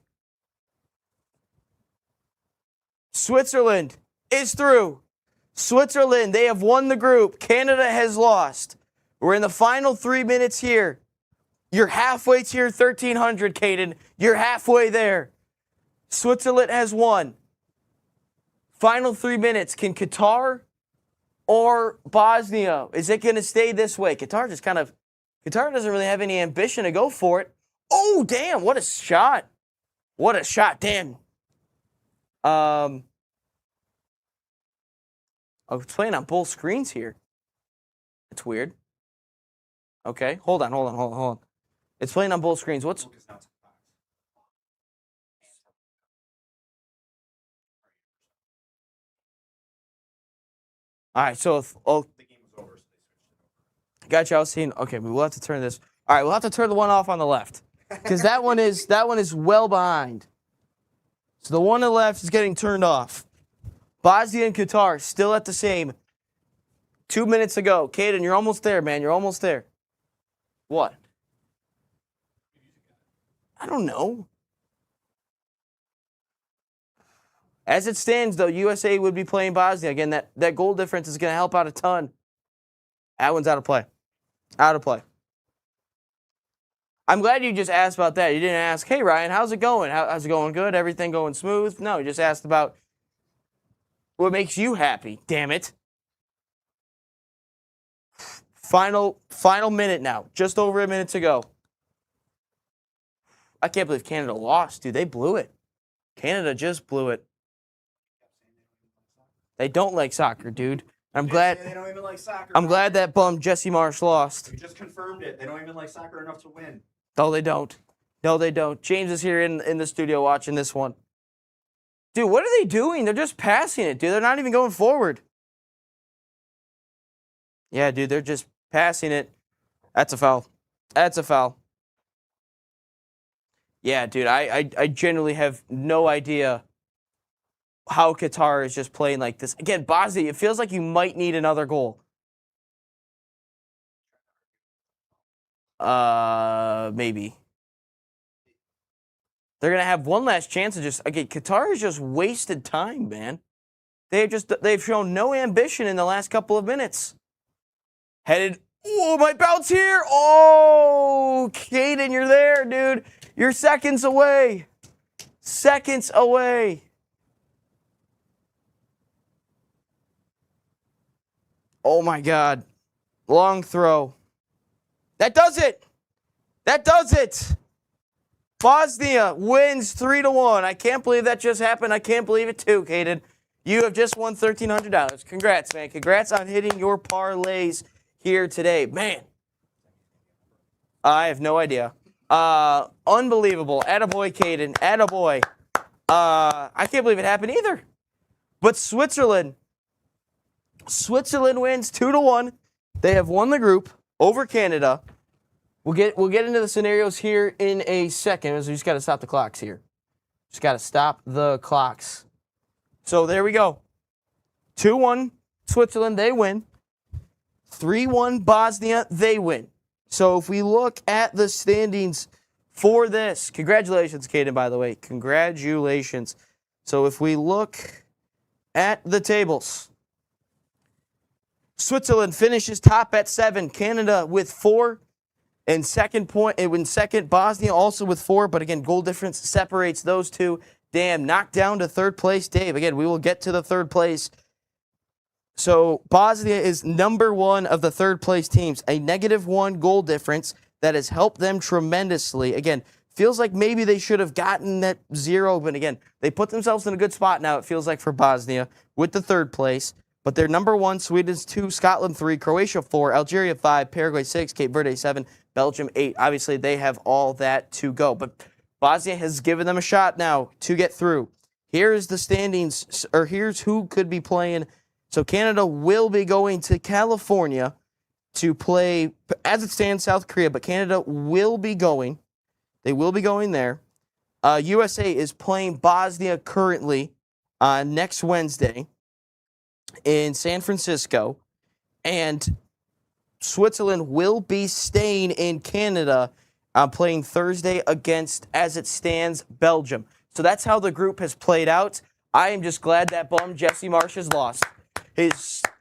Switzerland is through. Switzerland, they have won the group. Canada has lost. We're in the final 3 minutes here. You're halfway to your 1,300, Caden. You're halfway there. Switzerland has won. Final 3 minutes. Can Qatar or Bosnia, is it going to stay this way? Qatar doesn't really have any ambition to go for it. Oh, damn, what a shot. What a shot, damn. Oh, it's playing on both screens here. It's weird. Okay, hold on. It's playing on both screens. What's... All right, so if... Oh, The game was over, so they switched it over. gotcha, I was seeing... Okay, we'll have to turn this... All right, we'll have to turn the one off on the left. Because that one is well behind. So the one on the left is getting turned off. Bosnia and Qatar still at the same. 2 minutes ago. Caden, you're almost there, man. You're almost there. What? I don't know. As it stands, though, USA would be playing Bosnia. Again, that goal difference is going to help out a ton. That one's out of play. Out of play. I'm glad you just asked about that. You didn't ask, hey, Ryan, how's it going? How's it going? Good? Everything going smooth? No, you just asked about what makes you happy. Damn it. Final minute now. Just over a minute to go. I can't believe Canada lost, dude. They blew it. Canada just blew it. They don't like soccer, dude. I'm glad. They don't even like soccer. I'm glad that bum Jesse Marsh lost. We just confirmed it. They don't even like soccer enough to win. No, they don't. No, they don't. James is here in the studio watching this one. Dude, what are they doing? They're just passing it, dude. They're not even going forward. Yeah, dude, they're just passing it. That's a foul. That's a foul. Yeah, dude, I genuinely have no idea how Qatar is just playing like this. Again, Bosnia, it feels like you might need another goal. Maybe. They're going to have one last chance to just, again, Qatar has just wasted time, man. They've shown no ambition in the last couple of minutes. Headed, oh, my bounce here. Oh, Caden, you're there, dude. You're seconds away. Seconds away. Oh, my God. Long throw. That does it. That does it. Bosnia wins 3-1. I can't believe that just happened. I can't believe it too, Caden. You have just won $1,300. Congrats, man. Congrats on hitting your parlays here today. Man, I have no idea. Unbelievable. Attaboy, Caden. Attaboy. I can't believe it happened either. But Switzerland wins 2-1. They have won the group over Canada. We'll get into the scenarios here in a second. We just got to stop the clocks here. Just got to stop the clocks. So there we go. 2-1 Switzerland, they win. 3-1 Bosnia, they win. So if we look at the standings for this, congratulations, Caden, by the way. Congratulations. So if we look at the tables, Switzerland finishes top at 7. Canada with 4. In second, Bosnia also with 4. But again, goal difference separates those two. Damn, knocked down to third place, Dave. Again, we will get to the third place. So Bosnia is number 1 of the third place teams. A -1 goal difference that has helped them tremendously. Again, feels like maybe they should have gotten that 0. But again, they put themselves in a good spot now, it feels like, for Bosnia with the third place. But they're number 1, Sweden's 2, Scotland 3, Croatia 4, Algeria 5, Paraguay 6, Cape Verde 7, Belgium 8. Obviously, they have all that to go. But Bosnia has given them a shot now to get through. Here's the standings, or here's who could be playing. So Canada will be going to California to play, as it stands, South Korea. But Canada will be going. They will be going there. USA is playing Bosnia currently next Wednesday in San Francisco. And Switzerland will be staying in Canada, playing Thursday against, as it stands, Belgium. So that's how the group has played out. I am just glad that bum Jesse Marsh has lost. I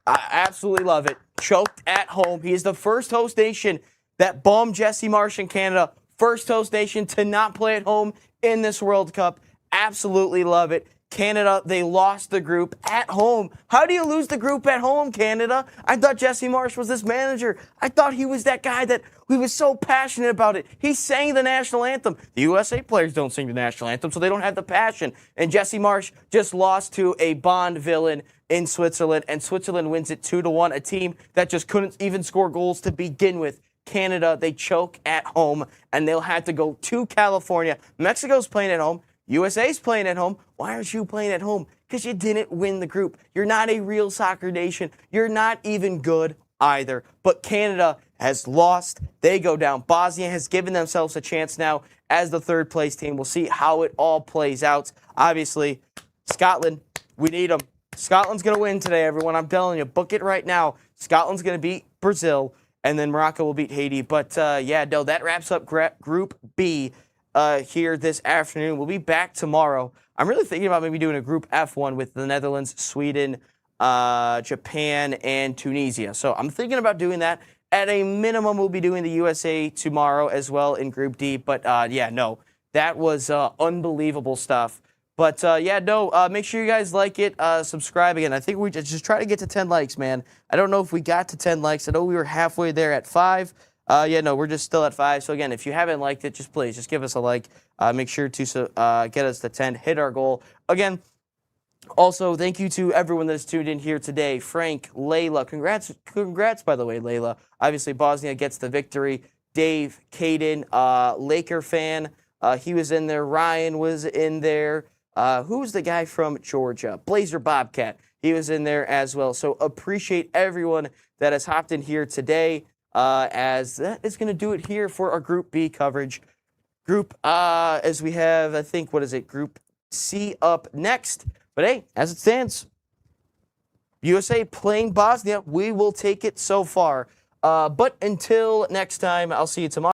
absolutely love it. Choked at home. He is the first host nation that bum Jesse Marsh in Canada. First host nation to not play at home in this World Cup. Absolutely love it. Canada, they lost the group at home. How do you lose the group at home, Canada? I thought Jesse Marsh was this manager. I thought he was that guy that we was so passionate about it. He sang the national anthem. The USA players don't sing the national anthem, so they don't have the passion. And Jesse Marsh just lost to a Bond villain in Switzerland, and Switzerland wins it 2-1, a team that just couldn't even score goals to begin with. Canada, they choke at home, and they'll have to go to California. Mexico's playing at home. USA's playing at home. Why aren't you playing at home? Because you didn't win the group. You're not a real soccer nation. You're not even good either. But Canada has lost. They go down. Bosnia has given themselves a chance now as the third place team. We'll see how it all plays out. Obviously, Scotland, we need them. Scotland's going to win today, everyone. I'm telling you, book it right now. Scotland's going to beat Brazil, and then Morocco will beat Haiti. But, yeah, no, that wraps up Group B here this afternoon. We'll be back tomorrow. I'm really thinking about maybe doing a Group F1 with the Netherlands, Sweden, Japan, and Tunisia. So I'm thinking about doing that. At a minimum, we'll be doing the USA tomorrow as well in Group D. But, yeah, no, that was unbelievable stuff. But, yeah, no, make sure you guys like it, subscribe again. I think we just try to get to 10 likes, man. I don't know if we got to 10 likes. I know we were halfway there at 5. Yeah, no, we're just still at 5. So, again, if you haven't liked it, just please, just give us a like. Make sure to get us to 10, hit our goal. Again, also, thank you to everyone that's tuned in here today. Frank, Layla, congrats, by the way, Layla. Obviously, Bosnia gets the victory. Dave, Caden, Laker fan, he was in there. Ryan was in there. Who's the guy from Georgia? Blazer Bobcat. He was in there as well. So appreciate everyone that has hopped in here today, as that is going to do it here for our Group B coverage. As we have, I think, what is it? Group C up next. But But hey, as it stands, USA playing Bosnia, we will take it so far. But until next time, I'll see you tomorrow.